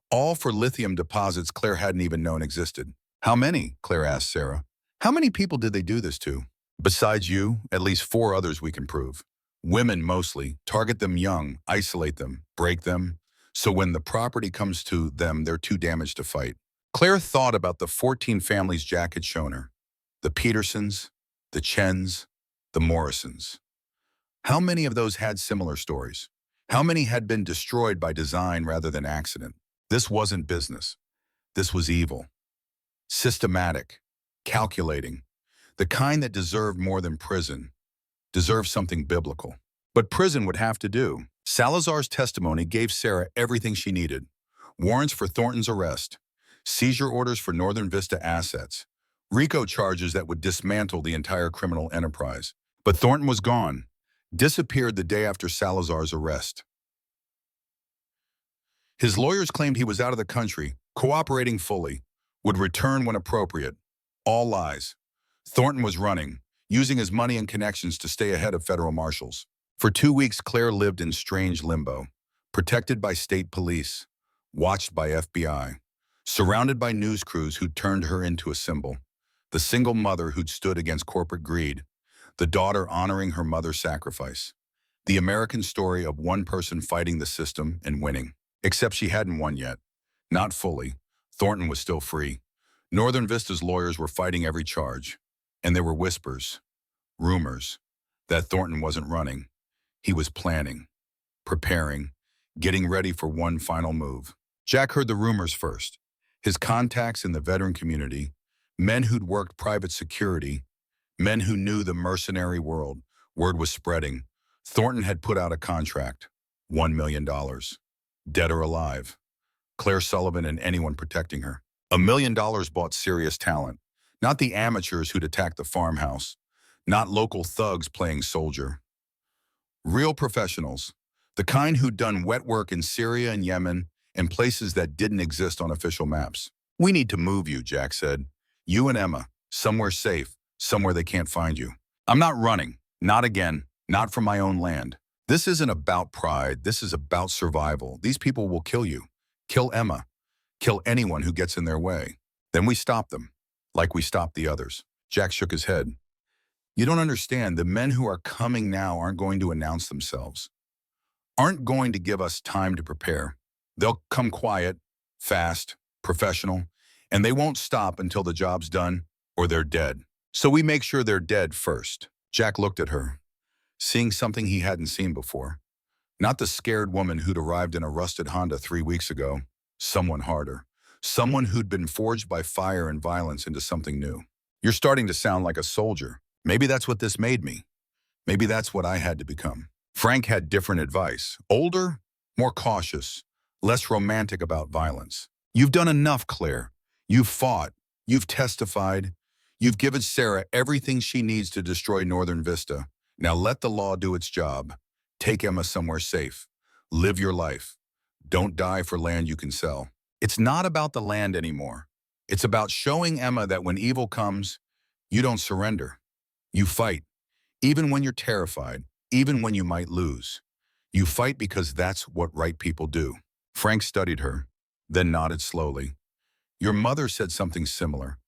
all for lithium deposits Claire hadn't even known existed. How many? Claire asked Sarah. How many people did they do this to? Besides you, at least 4 others we can prove. Women mostly. Target them young, isolate them, break them, so when the property comes to them, they're too damaged to fight. Claire thought about the 14 families Jack had shown her. The Petersons, the Chens, the Morrisons. How many of those had similar stories? How many had been destroyed by design rather than accident? This wasn't business. This was evil. Systematic, calculating, the kind that deserved more than prison, deserved something biblical. But prison would have to do. Salazar's testimony gave Sarah everything she needed. Warrants for Thornton's arrest, seizure orders for Northern Vista assets, RICO charges that would dismantle the entire criminal enterprise. But Thornton was gone, disappeared the day after Salazar's arrest. His lawyers claimed he was out of the country, cooperating fully, would return when appropriate. All lies. Thornton was running, using his money and connections to stay ahead of federal marshals. For 2 weeks, Claire lived in strange limbo, protected by state police, watched by FBI, surrounded by news crews who'd turned her into a symbol, the single mother who'd stood against corporate greed, the daughter honoring her mother's sacrifice, the American story of one person fighting the system and winning. Except she hadn't won yet. Not fully. Thornton was still free. Northern Vista's lawyers were fighting every charge, and there were whispers, rumors, that Thornton wasn't running. He was planning, preparing, getting ready for one final move. Jack heard the rumors first. His contacts in the veteran community, men who'd worked private security, men who knew the mercenary world. Word was spreading. Thornton had put out a contract, $1 million. Dead or alive. Claire Sullivan and anyone protecting her. $1 million bought serious talent. Not the amateurs who'd attacked the farmhouse. Not local thugs playing soldier. Real professionals. The kind who'd done wet work in Syria and Yemen and places that didn't exist on official maps. We need to move you, Jack said. You and Emma. Somewhere safe. Somewhere they can't find you. I'm not running. Not again. Not from my own land. This isn't about pride. This is about survival. These people will kill you. Kill Emma. Kill anyone who gets in their way. Then we stop them, like we stopped the others. Jack shook his head. You don't understand. The men who are coming now aren't going to announce themselves, aren't going to give us time to prepare. They'll come quiet, fast, professional, and they won't stop until the job's done or they're dead. So we make sure they're dead first." Jack looked at her, seeing something he hadn't seen before. Not the scared woman who'd arrived in a rusted Honda 3 weeks ago. Someone harder. Someone who'd been forged by fire and violence into something new. "You're starting to sound like a soldier. Maybe that's what this made me. Maybe that's what I had to become." Frank had different advice. Older, more cautious, less romantic about violence. "You've done enough, Claire. You've fought. You've testified. You've given Sarah everything she needs to destroy Northern Vista. Now let the law do its job. Take Emma somewhere safe. Live your life. Don't die for land you can sell." It's not about the land anymore. It's about showing Emma that when evil comes, you don't surrender. You fight, even when you're terrified, even when you might lose. You fight because that's what right people do. Frank studied her, then nodded slowly. "Your mother said something similar.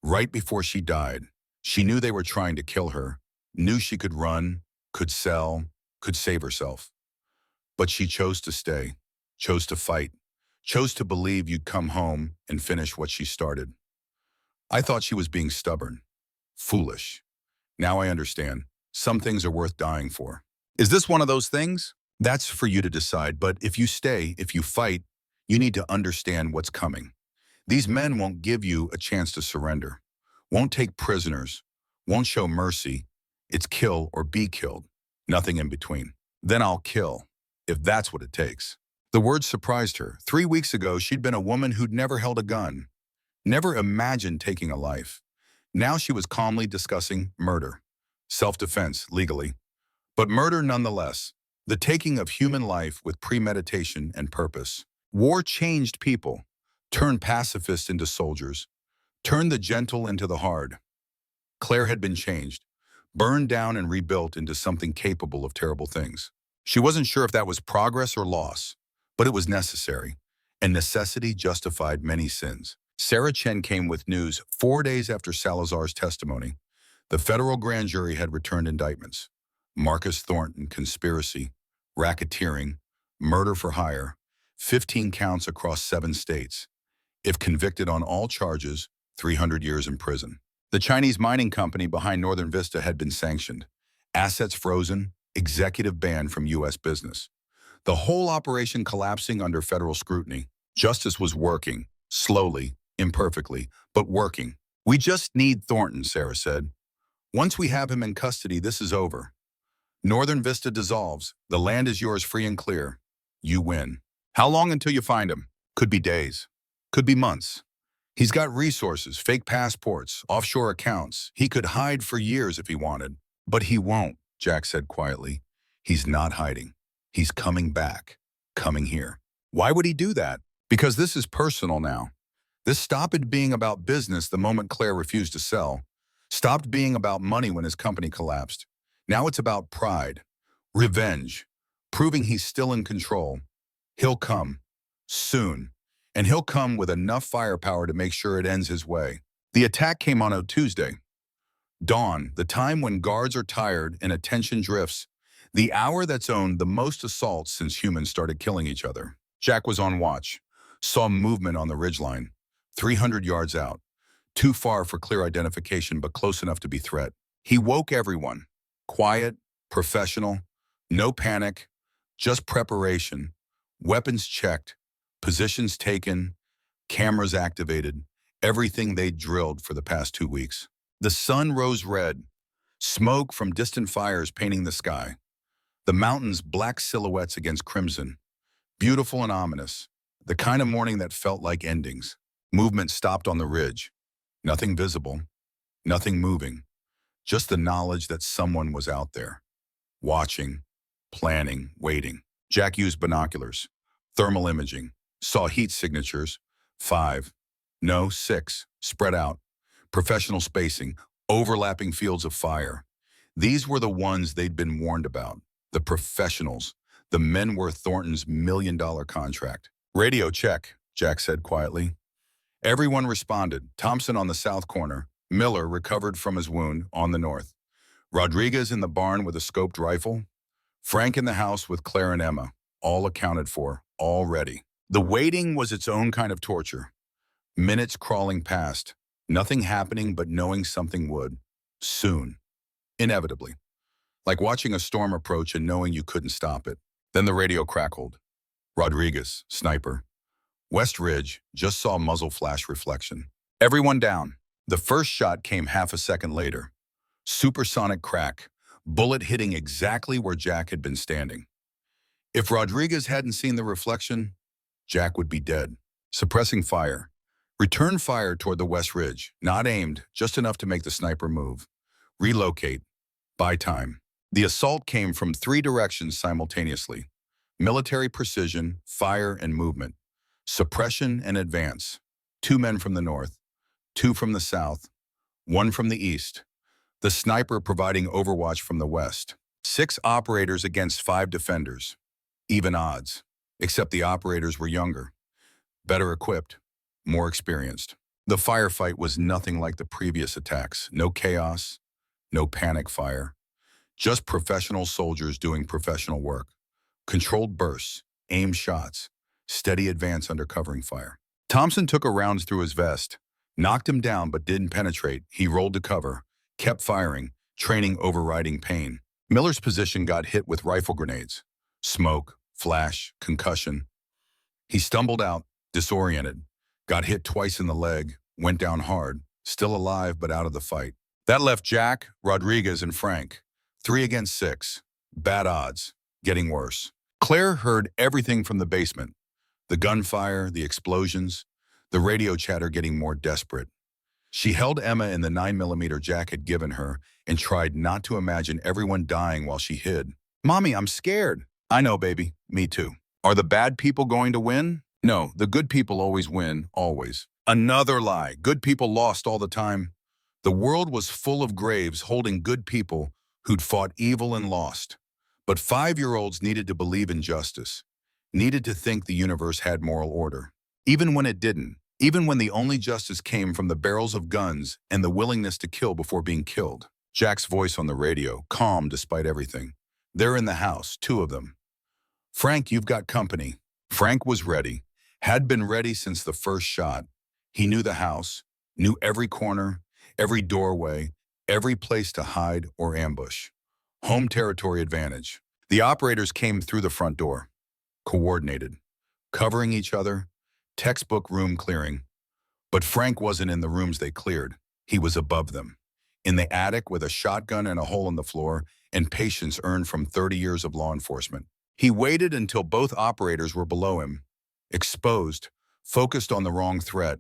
Right before she died, she knew they were trying to kill her, knew she could run, could sell, could save herself. But she chose to stay, chose to fight, chose to believe you'd come home and finish what she started. I thought she was being stubborn, foolish. Now I understand. Some things are worth dying for." Is this one of those things? That's for you to decide, but if you stay, if you fight, you need to understand what's coming. These men won't give you a chance to surrender, won't take prisoners, won't show mercy. It's kill or be killed, nothing in between. "Then I'll kill, if that's what it takes." The words surprised her. 3 weeks ago, she'd been a woman who'd never held a gun, never imagined taking a life. Now she was calmly discussing murder, self-defense legally, but murder nonetheless, the taking of human life with premeditation and purpose. War changed people, turned pacifists into soldiers, turned the gentle into the hard. Claire had been changed, burned down and rebuilt into something capable of terrible things. She wasn't sure if that was progress or loss, but it was necessary, and necessity justified many sins. Sarah Chen came with news 4 days after Salazar's testimony. The federal grand jury had returned indictments. Marcus Thornton, conspiracy, racketeering, murder for hire, 15 counts across 7 states. If convicted on all charges, 300 years in prison. The Chinese mining company behind Northern Vista had been sanctioned. Assets frozen, executive ban from U.S. business. The whole operation collapsing under federal scrutiny. Justice was working, slowly, imperfectly, but working. "We just need Thornton," Sarah said. "Once we have him in custody, this is over. Northern Vista dissolves. The land is yours free and clear. You win. How long until you find him? Could be days. Could be months. He's got resources, fake passports, offshore accounts. He could hide for years if he wanted. But he won't," Jack said quietly. "He's not hiding. He's coming back, coming here." Why would he do that? Because this is personal now. This stopped being about business the moment Claire refused to sell, stopped being about money when his company collapsed. Now it's about pride, revenge, proving he's still in control. He'll come, soon, and he'll come with enough firepower to make sure it ends his way. The attack came on a Tuesday. Dawn, the time when guards are tired and attention drifts, the hour that's owned the most assaults since humans started killing each other. Jack was on watch, saw movement on the ridgeline, 300 yards out, too far for clear identification but close enough to be threat. He woke everyone, quiet, professional, no panic, just preparation, weapons checked, positions taken, cameras activated, everything they'd drilled for the past 2 weeks. The sun rose red, smoke from distant fires painting the sky. The mountains black silhouettes against crimson, beautiful and ominous, the kind of morning that felt like endings. Movement stopped on the ridge. Nothing visible, nothing moving, just the knowledge that someone was out there, watching, planning, waiting. Jack used binoculars, thermal imaging, saw heat signatures, 5, no, 6, spread out, professional spacing, overlapping fields of fire. These were the ones they'd been warned about, the professionals, the men worth Thornton's $1 million contract. "Radio check," Jack said quietly. Everyone responded. Thompson on the south corner, Miller recovered from his wound on the north. Rodriguez in the barn with a scoped rifle. Frank in the house with Claire and Emma, all accounted for, all ready. The waiting was its own kind of torture. Minutes crawling past, nothing happening but knowing something would. Soon. Inevitably. Like watching a storm approach and knowing you couldn't stop it. Then the radio crackled. Rodriguez, sniper. West Ridge, just saw muzzle flash reflection. Everyone down. The first shot came half a second later. Supersonic crack, bullet hitting exactly where Jack had been standing. If Rodriguez hadn't seen the reflection, Jack would be dead. Suppressing fire. Return fire toward the West Ridge, not aimed, just enough to make the sniper move. Relocate. Buy time. The assault came from 3 directions simultaneously. Military precision, fire, and movement. Suppression and advance. 2 men from the north, 2 from the south, 1 from the east. The sniper providing overwatch from the west. 6 operators against 5 defenders. Even odds, except the operators were younger, better equipped, more experienced. The firefight was nothing like the previous attacks. No chaos, no panic fire. Just professional soldiers doing professional work. Controlled bursts, aimed shots, steady advance under covering fire. Thompson took a round through his vest, knocked him down but didn't penetrate. He rolled to cover, kept firing, training overriding pain. Miller's position got hit with rifle grenades. Smoke, flash, concussion. He stumbled out, disoriented, got hit twice in the leg, went down hard, still alive but out of the fight. That left Jack, Rodriguez, and Frank. 3 against 6. Bad odds. Getting worse. Claire heard everything from the basement. The gunfire, the explosions, the radio chatter getting more desperate. She held Emma in the 9mm Jack had given her and tried not to imagine everyone dying while she hid. "Mommy, I'm scared." "I know, baby. Me too." "Are the bad people going to win?" "No, the good people always win, always." Another lie. Good people lost all the time. The world was full of graves holding good people who'd fought evil and lost. But 5-year-olds needed to believe in justice, needed to think the universe had moral order. Even when it didn't, even when the only justice came from the barrels of guns and the willingness to kill before being killed. Jack's voice on the radio, calm despite everything. "They're in the house, 2 of them. Frank, you've got company." Frank was ready, had been ready since the first shot. He knew the house, knew every corner, every doorway, every place to hide or ambush. Home territory advantage. The operators came through the front door, coordinated, covering each other, textbook room clearing. But Frank wasn't in the rooms they cleared. He was above them, in the attic with a shotgun and a hole in the floor and patience earned from 30 years of law enforcement. He waited until both operators were below him, exposed, focused on the wrong threat.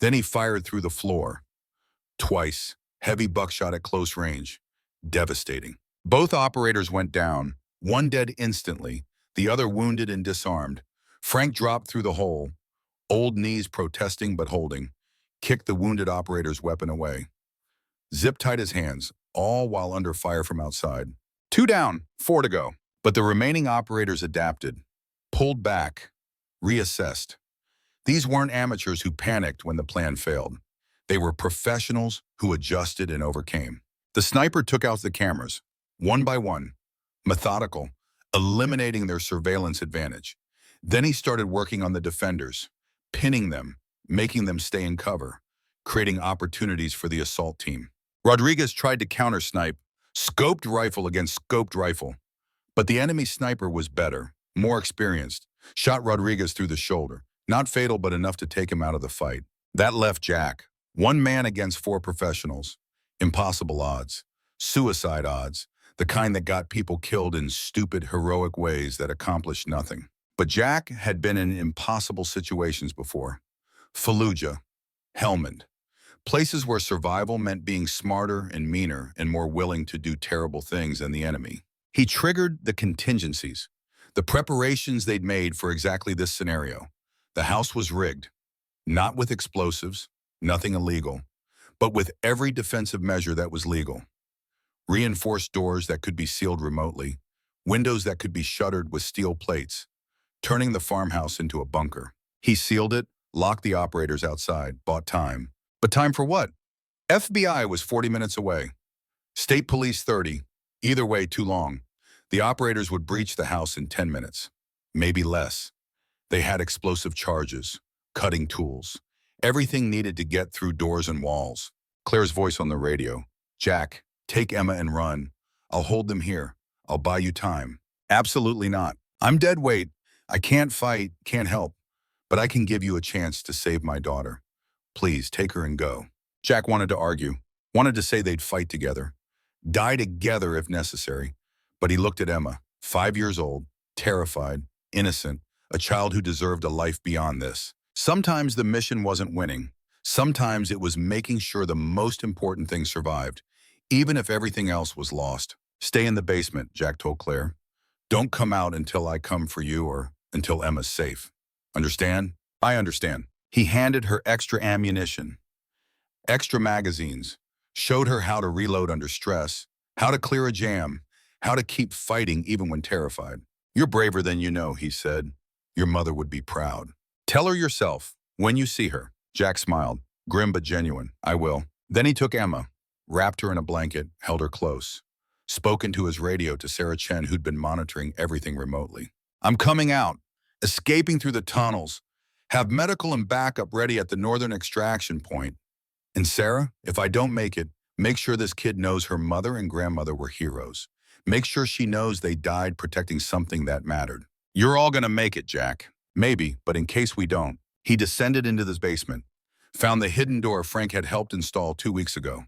Then he fired through the floor. Twice, heavy buckshot at close range. Devastating. Both operators went down, one dead instantly, the other wounded and disarmed. Frank dropped through the hole, old knees protesting but holding, kicked the wounded operator's weapon away. Zip-tied his hands, all while under fire from outside. 2 down, 4 to go. But the remaining operators adapted, pulled back, reassessed. These weren't amateurs who panicked when the plan failed. They were professionals who adjusted and overcame. The sniper took out the cameras, one by one, methodical, eliminating their surveillance advantage. Then he started working on the defenders, pinning them, making them stay in cover, creating opportunities for the assault team. Rodriguez tried to counter-snipe, scoped rifle against scoped rifle. But the enemy sniper was better, more experienced, shot Rodriguez through the shoulder. Not fatal, but enough to take him out of the fight. That left Jack, 1 man against 4 professionals. Impossible odds, suicide odds, the kind that got people killed in stupid, heroic ways that accomplished nothing. But Jack had been in impossible situations before. Fallujah, Helmand, places where survival meant being smarter and meaner and more willing to do terrible things than the enemy. He triggered the contingencies, the preparations they'd made for exactly this scenario. The house was rigged, not with explosives, nothing illegal, but with every defensive measure that was legal. Reinforced doors that could be sealed remotely, windows that could be shuttered with steel plates, turning the farmhouse into a bunker. He sealed it, locked the operators outside, bought time. But time for what? FBI was 40 minutes away. State Police 30. Either way, too long. The operators would breach the house in 10 minutes. Maybe less. They had explosive charges, cutting tools, everything needed to get through doors and walls. Claire's voice on the radio. Jack, take Emma and run. I'll hold them here. I'll buy you time. Absolutely not. I'm dead weight. I can't fight, can't help. But I can give you a chance to save my daughter. Please, take her and go. Jack wanted to argue, wanted to say they'd fight together, die together if necessary. But he looked at Emma, 5 years old, terrified, innocent, a child who deserved a life beyond this. Sometimes the mission wasn't winning. Sometimes it was making sure the most important thing survived, even if everything else was lost. Stay in the basement, Jack told Claire. Don't come out until I come for you or until Emma's safe. Understand? I understand. He handed her extra ammunition, extra magazines, showed her how to reload under stress, how to clear a jam, how to keep fighting even when terrified. You're braver than you know, he said. Your mother would be proud. Tell her yourself, when you see her. Jack smiled, grim but genuine. I will. Then he took Emma, wrapped her in a blanket, held her close, spoke into his radio to Sarah Chen, who'd been monitoring everything remotely. I'm coming out, escaping through the tunnels. Have medical and backup ready at the northern extraction point. And Sarah, if I don't make it, make sure this kid knows her mother and grandmother were heroes. Make sure she knows they died protecting something that mattered. You're all gonna make it, Jack. Maybe, but in case we don't. He descended into this basement, found the hidden door Frank had helped install 2 weeks ago.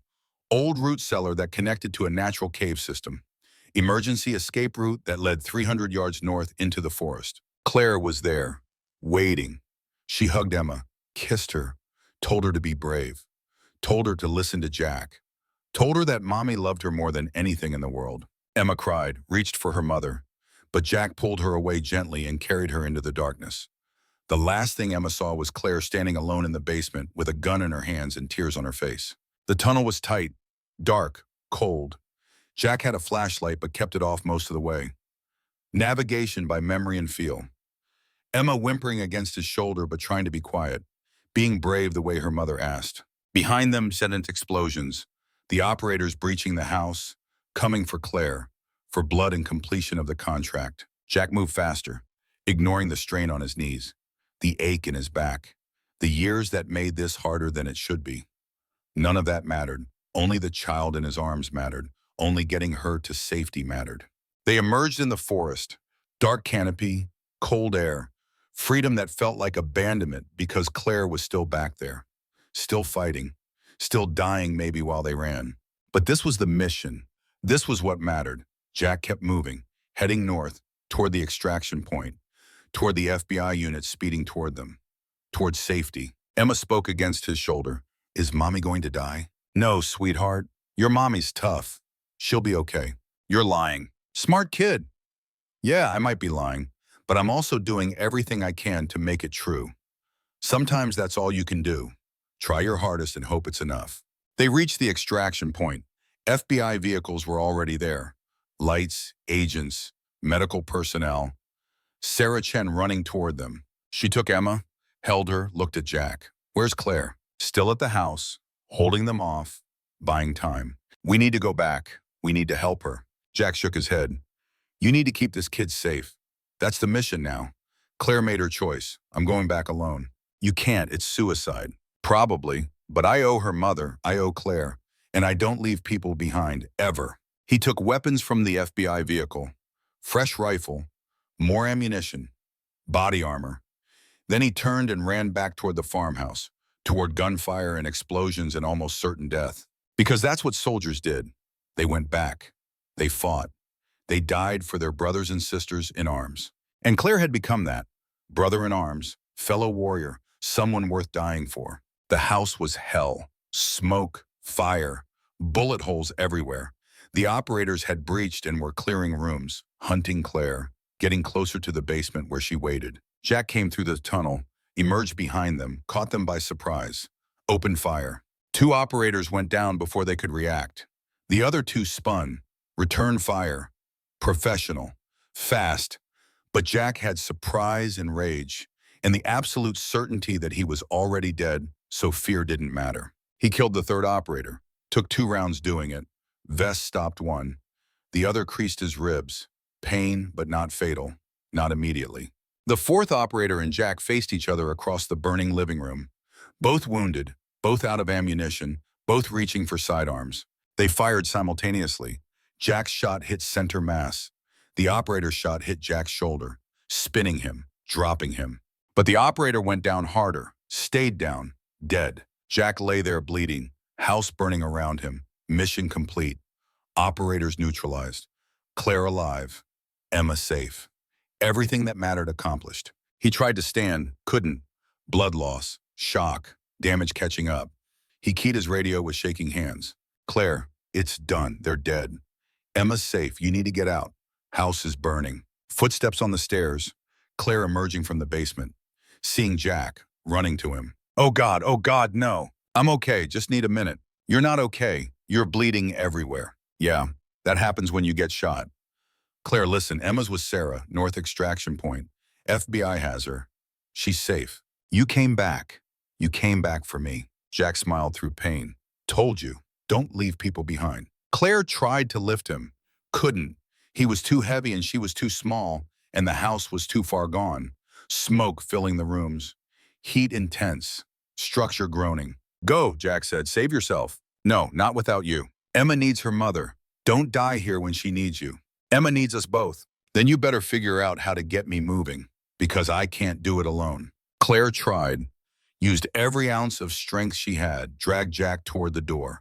Old root cellar that connected to a natural cave system. Emergency escape route that led 300 yards north into the forest. Claire was there, waiting. She hugged Emma, kissed her, told her to be brave, told her to listen to Jack, told her that Mommy loved her more than anything in the world. Emma cried, reached for her mother, but Jack pulled her away gently and carried her into the darkness. The last thing Emma saw was Claire standing alone in the basement with a gun in her hands and tears on her face. The tunnel was tight, dark, cold. Jack had a flashlight but kept it off most of the way. Navigation by memory and feel. Emma whimpering against his shoulder but trying to be quiet, being brave the way her mother asked. Behind them, sentient explosions, the operators breaching the house, coming for Claire, for blood and completion of the contract. Jack moved faster, ignoring the strain on his knees, the ache in his back, the years that made this harder than it should be. None of that mattered. Only the child in his arms mattered. Only getting her to safety mattered. They emerged in the forest, dark canopy, cold air, freedom that felt like abandonment because Claire was still back there, still fighting, still dying maybe while they ran. But this was the mission. This was what mattered. Jack kept moving, heading north, toward the extraction point, toward the FBI unit speeding toward them, toward safety. Emma spoke against his shoulder. Is Mommy going to die? No, sweetheart. Your mommy's tough. She'll be okay. You're lying. Smart kid. Yeah, I might be lying, but I'm also doing everything I can to make it true. Sometimes that's all you can do. Try your hardest and hope it's enough. They reached the extraction point. FBI vehicles were already there. Lights, agents, medical personnel. Sarah Chen running toward them. She took Emma, held her, looked at Jack. Where's Claire? Still at the house, holding them off, buying time. We need to go back. We need to help her. Jack shook his head. You need to keep this kid safe. That's the mission now. Claire made her choice. I'm going back alone. You can't. It's suicide. Probably. But I owe her mother. I owe Claire. And I don't leave people behind, ever. He took weapons from the FBI vehicle. Fresh rifle. More ammunition. Body armor. Then he turned and ran back toward the farmhouse, toward gunfire and explosions and almost certain death. Because that's what soldiers did. They went back. They fought. They died for their brothers and sisters in arms. And Claire had become that. Brother in arms, fellow warrior, someone worth dying for. The house was hell. Smoke, fire, bullet holes everywhere. The operators had breached and were clearing rooms, hunting Claire, getting closer to the basement where she waited. Jack came through the tunnel, emerged behind them, caught them by surprise. Opened fire. 2 operators went down before they could react. The other 2 spun, returned fire. Professional, fast. But Jack had surprise and rage, and the absolute certainty that he was already dead, so fear didn't matter. He killed the 3rd operator, took 2 rounds doing it, Vest stopped one. The other creased his ribs. Pain, but not fatal. Not immediately. The fourth operator and Jack faced each other across the burning living room. Both wounded, both out of ammunition, both reaching for sidearms. They fired simultaneously. Jack's shot hit center mass. The operator's shot hit Jack's shoulder, spinning him, dropping him. But the operator went down harder, stayed down, dead. Jack lay there bleeding, house burning around him. Mission complete. Operators neutralized. Claire alive. Emma safe. Everything that mattered accomplished. He tried to stand, couldn't. Blood loss, shock, damage catching up. He keyed his radio with shaking hands. Claire, it's done. They're dead. Emma's safe. You need to get out. House is burning. Footsteps on the stairs. Claire emerging from the basement. Seeing Jack, running to him. Oh God, no. I'm okay. Just need a minute. You're not okay. You're bleeding everywhere. Yeah, that happens when you get shot. Claire, listen, Emma's with Sarah, North Extraction Point. FBI has her. She's safe. You came back. You came back for me. Jack smiled through pain. Told you, don't leave people behind. Claire tried to lift him. Couldn't. He was too heavy and she was too small, and the house was too far gone. Smoke filling the rooms. Heat intense. Structure groaning. Go, Jack said. Save yourself. No, not without you. Emma needs her mother. Don't die here when she needs you. Emma needs us both. Then you better figure out how to get me moving, because I can't do it alone. Claire tried, used every ounce of strength she had, dragged Jack toward the door.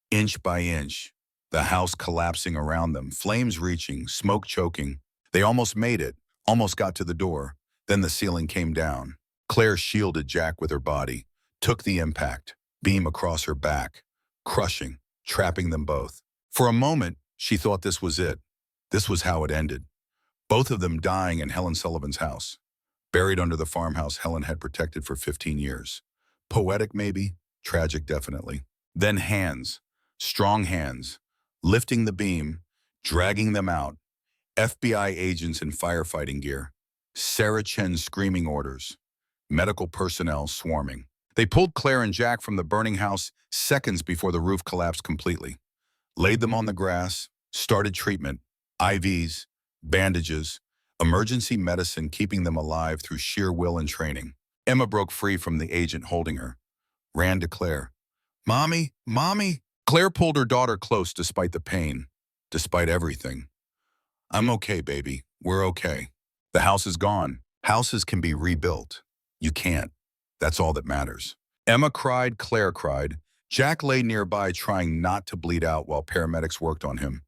Inch by inch, the house collapsing around them, flames reaching, smoke choking. They almost made it, almost got to the door. Then the ceiling came down. Claire shielded Jack with her body, took the impact, beam across her back, crushing, trapping them both. For a moment, she thought this was it. This was how it ended. Both of them dying in Helen Sullivan's house, buried under the farmhouse Helen had protected for 15 years. Poetic maybe, tragic definitely. Then hands, strong hands, lifting the beam, dragging them out. FBI agents in firefighting gear. Sarah Chen's screaming orders. Medical personnel swarming. They pulled Claire and Jack from the burning house seconds before the roof collapsed completely. Laid them on the grass, started treatment, IVs, bandages, emergency medicine keeping them alive through sheer will and training. Emma broke free from the agent holding her, ran to Claire. Mommy, Mommy! Claire pulled her daughter close despite the pain, despite everything. I'm okay, baby. We're okay. The house is gone. Houses can be rebuilt. You can't. That's all that matters. Emma cried, Claire cried. Jack lay nearby trying not to bleed out while paramedics worked on him.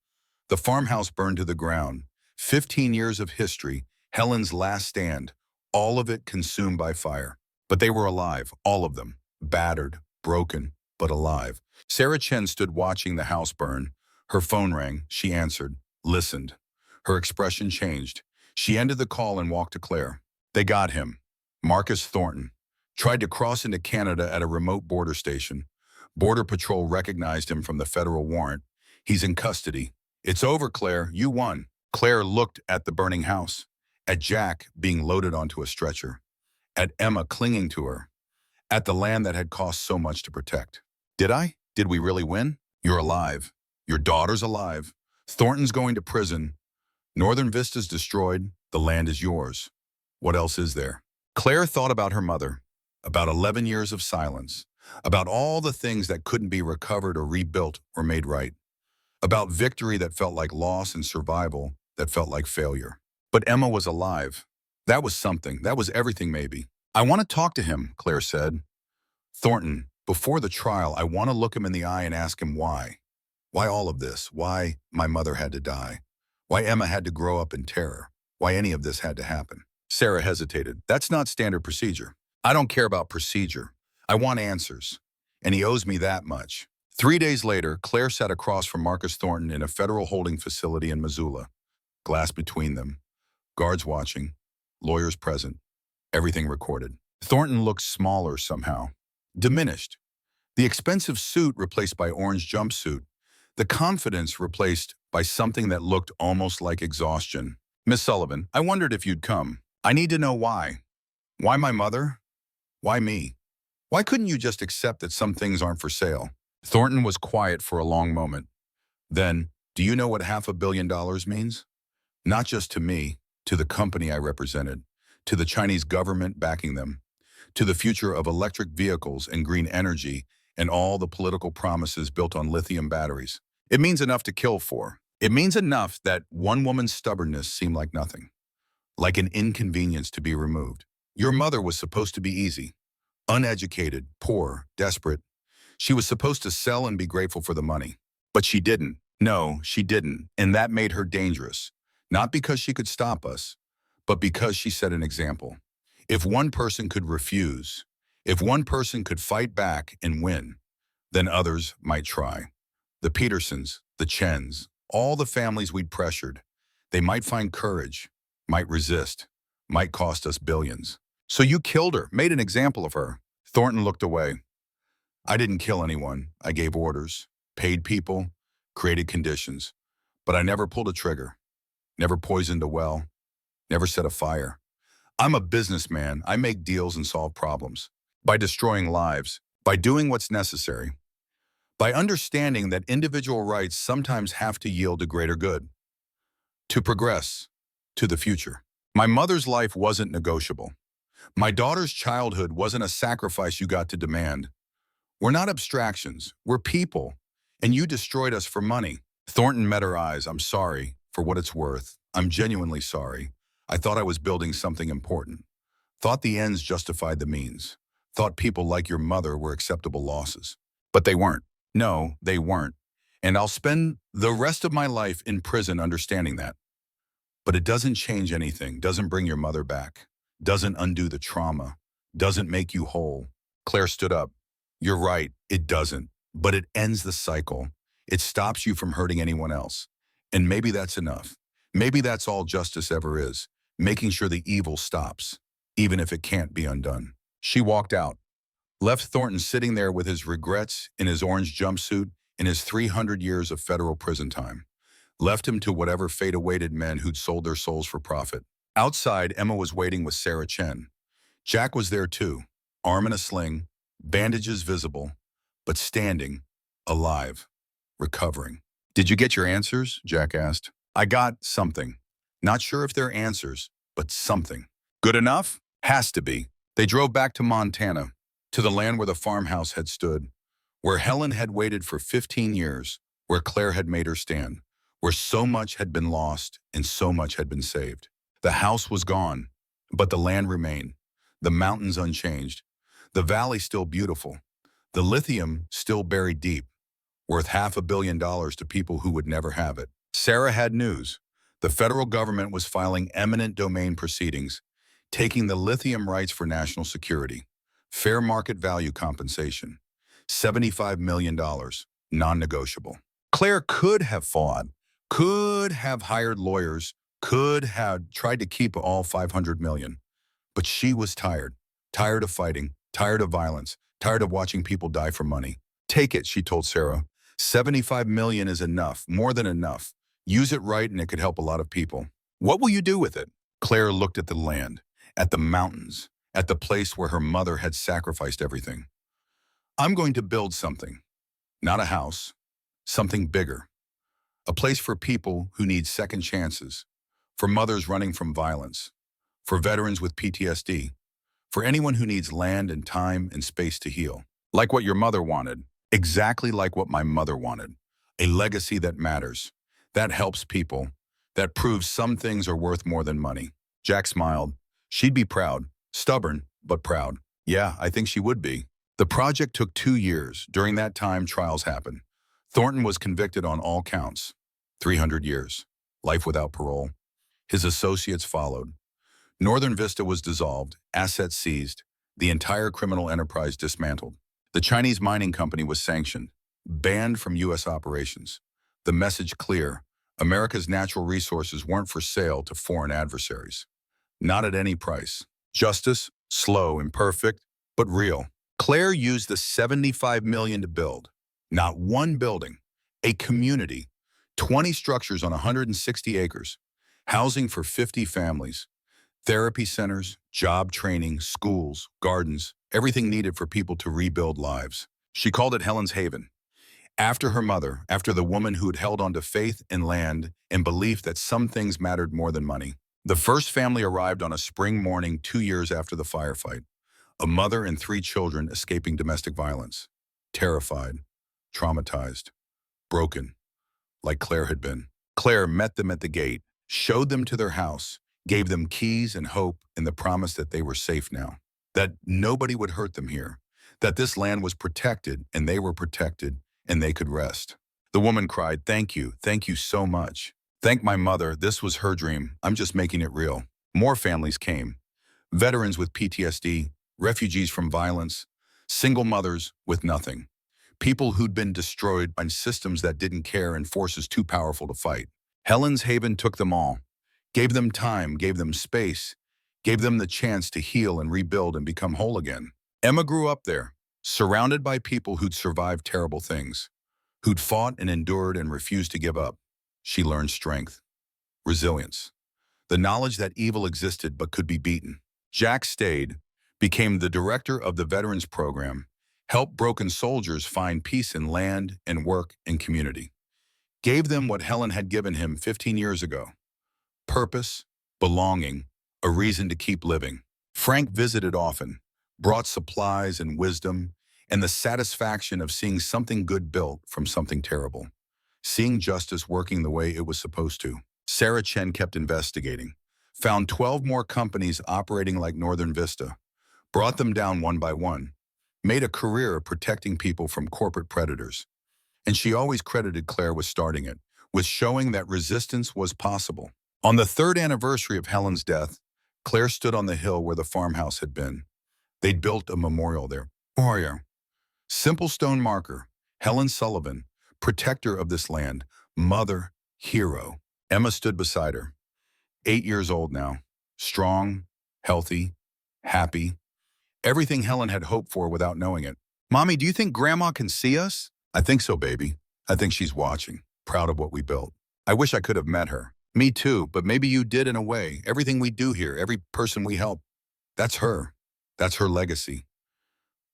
The farmhouse burned to the ground. 15 years of history, Helen's last stand, all of it consumed by fire. But they were alive, all of them, battered, broken, but alive. Sarah Chen stood watching the house burn. Her phone rang. She answered, listened. Her expression changed. She ended the call and walked to Claire. They got him. Marcus Thornton. Tried to cross into Canada at a remote border station. Border Patrol recognized him from the federal warrant. He's in custody. It's over, Claire. You won. Claire looked at the burning house, at Jack being loaded onto a stretcher, at Emma clinging to her, at the land that had cost so much to protect. Did I? Did we really win? You're alive. Your daughter's alive. Thornton's going to prison. Northern Vista's destroyed. The land is yours. What else is there? Claire thought about her mother, about 11 years of silence, about all the things that couldn't be recovered or rebuilt or made right, about victory that felt like loss and survival that felt like failure. But Emma was alive. That was something. That was everything, maybe. I want to talk to him, Claire said. Thornton, before the trial, I want to look him in the eye and ask him why. Why all of this? Why my mother had to die? Why Emma had to grow up in terror? Why any of this had to happen? Sarah hesitated. That's not standard procedure. I don't care about procedure. I want answers. And he owes me that much. 3 days later, Claire sat across from Marcus Thornton in a federal holding facility in Missoula. Glass between them. Guards watching. Lawyers present. Everything recorded. Thornton looked smaller somehow. Diminished. The expensive suit replaced by orange jumpsuit. The confidence replaced by something that looked almost like exhaustion. Miss Sullivan, I wondered if you'd come. I need to know why. Why my mother? Why me? Why couldn't you just accept that some things aren't for sale? Thornton was quiet for a long moment. Then, do you know what $500 million means? Not just to me, to the company I represented, to the Chinese government backing them, to the future of electric vehicles and green energy and all the political promises built on lithium batteries. It means enough to kill for. It means enough that one woman's stubbornness seemed like nothing, like an inconvenience to be removed. Your mother was supposed to be easy, uneducated, poor, desperate. She was supposed to sell and be grateful for the money. But she didn't. No, she didn't. And that made her dangerous. Not because she could stop us, but because she set an example. If one person could refuse, if one person could fight back and win, then others might try. The Petersons, the Chens, all the families we'd pressured, they might find courage, might resist, might cost us billions. So you killed her, made an example of her. Thornton looked away. I didn't kill anyone. I gave orders, paid people, created conditions. But I never pulled a trigger, never poisoned a well, never set a fire. I'm a businessman. I make deals and solve problems. By destroying lives, by doing what's necessary, by understanding that individual rights sometimes have to yield to greater good, to progress, to the future. My mother's life wasn't negotiable. My daughter's childhood wasn't a sacrifice you got to demand. We're not abstractions. We're people. And you destroyed us for money. Thornton met her eyes. I'm sorry, for what it's worth. I'm genuinely sorry. I thought I was building something important. Thought the ends justified the means. Thought people like your mother were acceptable losses. But they weren't. No, they weren't. And I'll spend the rest of my life in prison understanding that. But it doesn't change anything, doesn't bring your mother back, doesn't undo the trauma, doesn't make you whole. Claire stood up. You're right, it doesn't. But it ends the cycle. It stops you from hurting anyone else. And maybe that's enough. Maybe that's all justice ever is, making sure the evil stops, even if it can't be undone. She walked out, left Thornton sitting there with his regrets in his orange jumpsuit and his 300 years of federal prison time. Left him to whatever fate awaited men who'd sold their souls for profit. Outside, Emma was waiting with Sarah Chen. Jack was there too, arm in a sling, bandages visible, but standing, alive, recovering. Did you get your answers? Jack asked. I got something. Not sure if they're answers, but something. Good enough? Has to be. They drove back to Montana, to the land where the farmhouse had stood, where Helen had waited for 15 years, where Claire had made her stand, where so much had been lost and so much had been saved. The house was gone, but the land remained, the mountains unchanged, the valley still beautiful, the lithium still buried deep, worth $500 million to people who would never have it. Sarah had news. The federal government was filing eminent domain proceedings, taking the lithium rights for national security, fair market value compensation, $75 million, non-negotiable. Claire could have fought, could have hired lawyers, could have tried to keep all 500 million. But she was tired, tired of fighting, tired of violence, tired of watching people die for money. Take it, she told Sarah. 75 million is enough, more than enough. Use it right and it could help a lot of people. What will you do with it? Claire looked at the land, at the mountains, at the place where her mother had sacrificed everything. I'm going to build something, not a house, something bigger. A place for people who need second chances, for mothers running from violence, for veterans with PTSD, for anyone who needs land and time and space to heal. Like what your mother wanted, exactly like what my mother wanted. A legacy that matters, that helps people, that proves some things are worth more than money. Jack smiled. She'd be proud, stubborn, but proud. Yeah, I think she would be. The project took 2 years. During that time, trials happened. Thornton was convicted on all counts. 300 years. Life without parole. His associates followed. Northern Vista was dissolved, assets seized, the entire criminal enterprise dismantled. The Chinese mining company was sanctioned, banned from U.S. operations. The message clear: America's natural resources weren't for sale to foreign adversaries. Not at any price. Justice, slow, imperfect, but real. Claire used the 75 million to build. Not one building, a community, 20 structures on 160 acres, housing for 50 families, therapy centers, job training, schools, gardens, everything needed for people to rebuild lives. She called it Helen's Haven. After her mother, after the woman who had held on to faith and land and belief that some things mattered more than money. The first family arrived on a spring morning 2 years after the firefight. A mother and 3 children escaping domestic violence. Terrified, traumatized, broken, like Claire had been. Claire met them at the gate, showed them to their house, gave them keys and hope and the promise that they were safe now, that nobody would hurt them here, that this land was protected and they were protected and they could rest. The woman cried, thank you so much. Thank my mother, this was her dream, I'm just making it real. More families came. Veterans with PTSD, refugees from violence, single mothers with nothing. People who'd been destroyed by systems that didn't care and forces too powerful to fight. Helen's Haven took them all, gave them time, gave them space, gave them the chance to heal and rebuild and become whole again. Emma grew up there, surrounded by people who'd survived terrible things, who'd fought and endured and refused to give up. She learned strength, resilience, the knowledge that evil existed but could be beaten. Jack stayed, became the director of the Veterans Program, helped broken soldiers find peace in land and work and community. Gave them what Helen had given him 15 years ago: purpose, belonging, a reason to keep living. Frank visited often, brought supplies and wisdom, and the satisfaction of seeing something good built from something terrible. Seeing justice working the way it was supposed to. Sarah Chen kept investigating, found 12 more companies operating like Northern Vista, brought them down one by one, made a career protecting people from corporate predators. And she always credited Claire with starting it, with showing that resistance was possible. On the 3rd anniversary of Helen's death, Claire stood on the hill where the farmhouse had been. They'd built a memorial there. Warrior. Simple stone marker. Helen Sullivan, protector of this land, mother, hero. Emma stood beside her. 8 years old now. Strong, healthy, happy. Everything Helen had hoped for without knowing it. Mommy, do you think Grandma can see us? I think so, baby. I think she's watching, proud of what we built. I wish I could have met her. Me too, but maybe you did in a way. Everything we do here, every person we help, that's her. That's her legacy.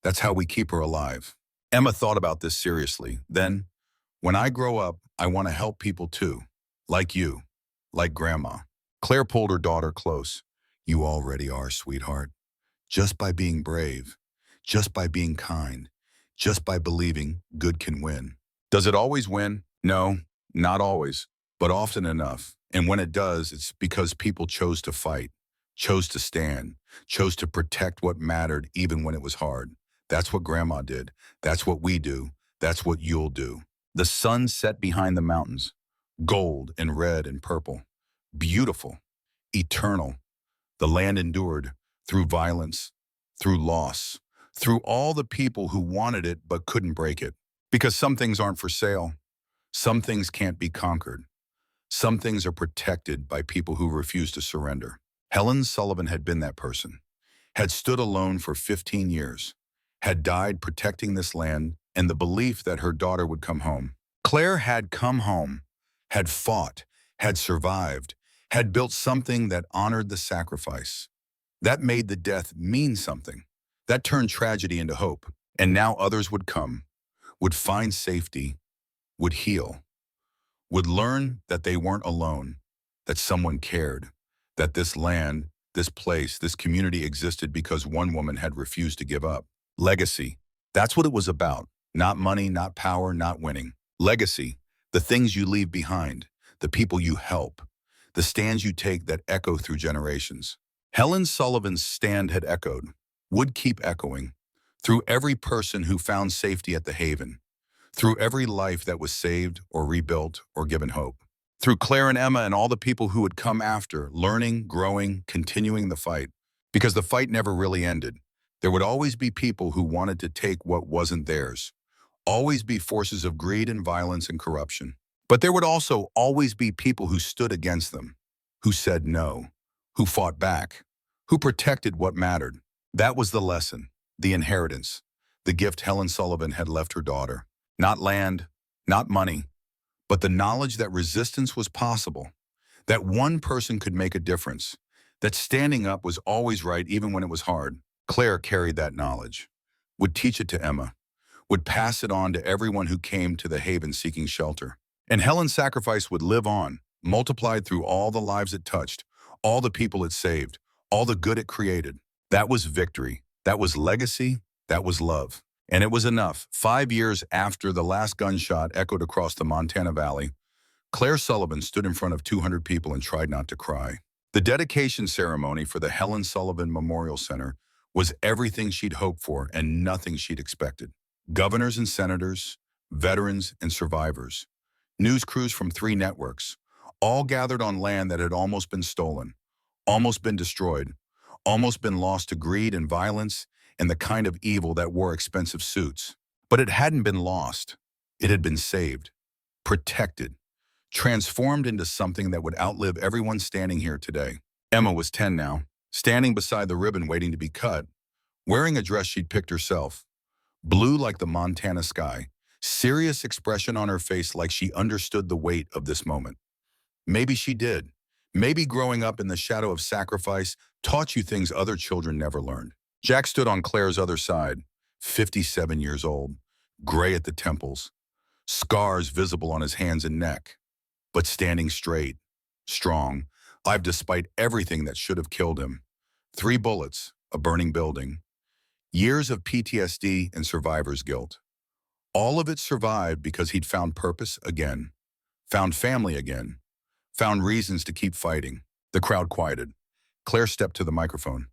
That's how we keep her alive. Emma thought about this seriously. Then, when I grow up, I want to help people too. Like you. Like Grandma. Claire pulled her daughter close. You already are, sweetheart. Just by being brave. Just by being kind. Just by believing good can win. Does it always win? No, not always, but often enough. And when it does, it's because people chose to fight, chose to stand, chose to protect what mattered even when it was hard. That's what Grandma did. That's what we do. That's what you'll do. The sun set behind the mountains, gold and red and purple, beautiful, eternal. The land endured through violence, through loss, through all the people who wanted it but couldn't break it. Because some things aren't for sale. Some things can't be conquered. Some things are protected by people who refuse to surrender. Helen Sullivan had been that person, had stood alone for 15 years, had died protecting this land and the belief that her daughter would come home. Claire had come home, had fought, had survived, had built something that honored the sacrifice. That made the death mean something. That turned tragedy into hope. And now others would come, would find safety, would heal, would learn that they weren't alone, that someone cared, that this land, this place, this community existed because one woman had refused to give up. Legacy. That's what it was about. Not money, not power, not winning. Legacy. The things you leave behind, the people you help, the stands you take that echo through generations. Helen Sullivan's stand had echoed, would keep echoing, through every person who found safety at the Haven, through every life that was saved or rebuilt or given hope, through Claire and Emma and all the people who would come after, learning, growing, continuing the fight. Because the fight never really ended. There would always be people who wanted to take what wasn't theirs, always be forces of greed and violence and corruption. But there would also always be people who stood against them, who said no, who fought back, who protected what mattered. That was the lesson, the inheritance, the gift Helen Sullivan had left her daughter. Not land, not money, but the knowledge that resistance was possible, that one person could make a difference, that standing up was always right even when it was hard. Claire carried that knowledge, would teach it to Emma, would pass it on to everyone who came to the haven seeking shelter. And Helen's sacrifice would live on, multiplied through all the lives it touched, all the people it saved, all the good it created. That was victory. That was legacy. That was love. And it was enough. 5 years after the last gunshot echoed across the Montana Valley, Claire Sullivan stood in front of 200 people and tried not to cry. The dedication ceremony for the Helen Sullivan Memorial Center was everything she'd hoped for and nothing she'd expected. Governors and senators, veterans and survivors, news crews from 3 networks, all gathered on land that had almost been stolen, almost been destroyed, almost been lost to greed and violence and the kind of evil that wore expensive suits. But it hadn't been lost. It had been saved, protected, transformed into something that would outlive everyone standing here today. Emma was 10 now, standing beside the ribbon waiting to be cut, wearing a dress she'd picked herself, blue like the Montana sky, serious expression on her face like she understood the weight of this moment. Maybe she did. Maybe growing up in the shadow of sacrifice taught you things other children never learned. Jack stood on Claire's other side, 57 years old, gray at the temples, scars visible on his hands and neck, but standing straight, strong, alive despite everything that should have killed him. 3 bullets, a burning building, years of PTSD and survivor's guilt. All of it survived because he'd found purpose again, found family again, found reasons to keep fighting. The crowd quieted. Claire stepped to the microphone.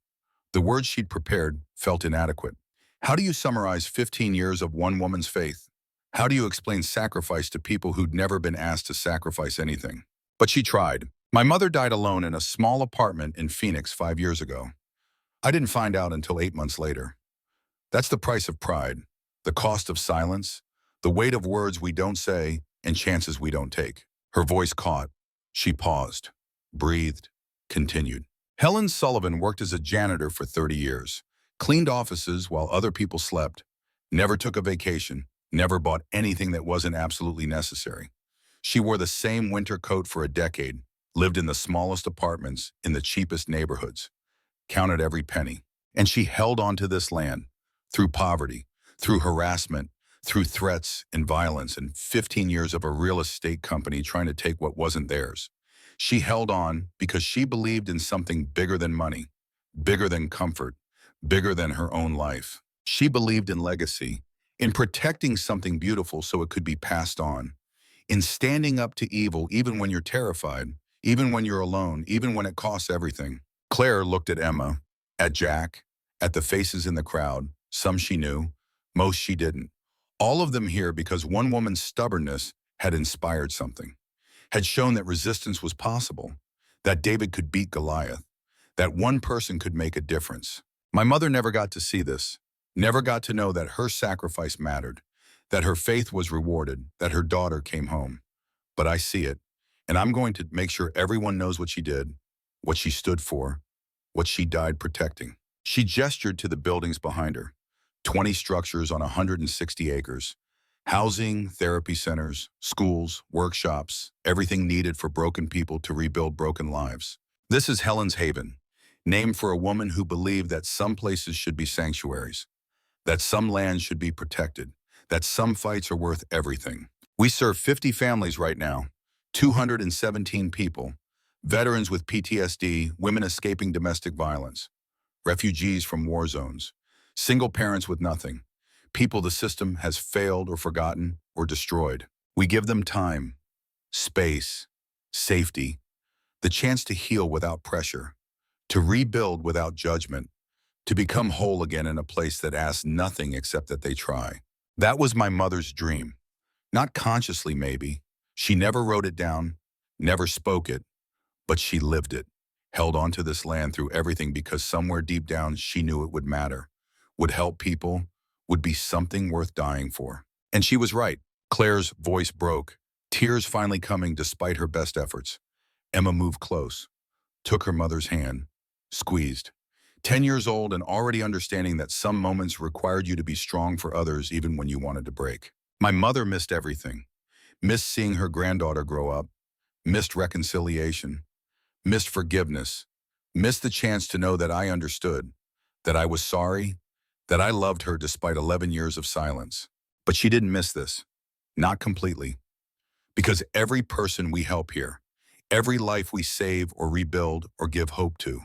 The words she'd prepared felt inadequate. How do you summarize 15 years of one woman's faith? How do you explain sacrifice to people who'd never been asked to sacrifice anything? But she tried. My mother died alone in a small apartment in Phoenix 5 years ago. I didn't find out until 8 months later. That's the price of pride, the cost of silence, the weight of words we don't say and chances we don't take. Her voice caught. She paused, breathed, continued. Helen Sullivan worked as a janitor for 30 years, cleaned offices while other people slept, never took a vacation, never bought anything that wasn't absolutely necessary. She wore the same winter coat for a decade, lived in the smallest apartments in the cheapest neighborhoods, counted every penny. And she held on to this land through poverty, through harassment, through threats and violence, and 15 years of a real estate company trying to take what wasn't theirs. She held on because she believed in something bigger than money, bigger than comfort, bigger than her own life. She believed in legacy, in protecting something beautiful so it could be passed on, in standing up to evil even when you're terrified, even when you're alone, even when it costs everything. Claire looked at Emma, at Jack, at the faces in the crowd. Some she knew, most she didn't. All of them here because one woman's stubbornness had inspired something, had shown that resistance was possible, that David could beat Goliath, that one person could make a difference. My mother never got to see this, never got to know that her sacrifice mattered, that her faith was rewarded, that her daughter came home. But I see it, and I'm going to make sure everyone knows what she did, what she stood for, what she died protecting. She gestured to the buildings behind her, 20 structures on 160 acres, housing, therapy centers, schools, workshops, everything needed for broken people to rebuild broken lives. This is Helen's Haven, named for a woman who believed that some places should be sanctuaries, that some lands should be protected, that some fights are worth everything. We serve 50 families right now, 217 people, veterans with PTSD, women escaping domestic violence, refugees from war zones, single parents with nothing, people the system has failed or forgotten or destroyed. We give them time, space, safety, the chance to heal without pressure, to rebuild without judgment, to become whole again in a place that asks nothing except that they try. That was my mother's dream. Not consciously, maybe. She never wrote it down, never spoke it, but she lived it, held on to this land through everything because somewhere deep down she knew it would matter, would help people, would be something worth dying for. And she was right. Claire's voice broke, tears finally coming despite her best efforts. Emma moved close, took her mother's hand, squeezed. 10 years old and already understanding that some moments required you to be strong for others even when you wanted to break. My mother missed everything. Missed seeing her granddaughter grow up, missed reconciliation, missed forgiveness, missed the chance to know that I understood, that I was sorry, that I loved her despite 11 years of silence. But she didn't miss this. Not completely. Because every person we help here, every life we save or rebuild or give hope to,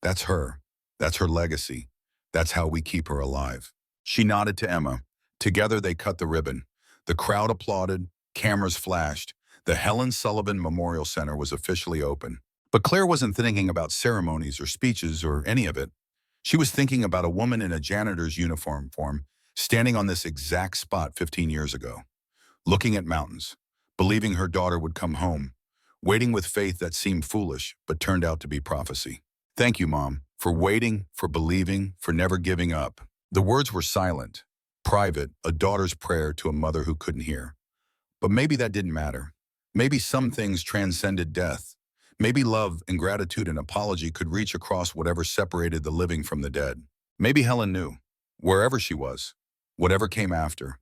that's her. That's her legacy. That's how we keep her alive. She nodded to Emma. Together they cut the ribbon. The crowd applauded, cameras flashed. The Helen Sullivan Memorial Center was officially open. But Claire wasn't thinking about ceremonies or speeches or any of it. She was thinking about a woman in a janitor's uniform standing on this exact spot 15 years ago, looking at mountains, believing her daughter would come home, waiting with faith that seemed foolish but turned out to be prophecy. Thank you, Mom, for waiting, for believing, for never giving up. The words were silent, private, a daughter's prayer to a mother who couldn't hear. But maybe that didn't matter. Maybe some things transcended death. Maybe love and gratitude and apology could reach across whatever separated the living from the dead. Maybe Helen knew, wherever she was, whatever came after.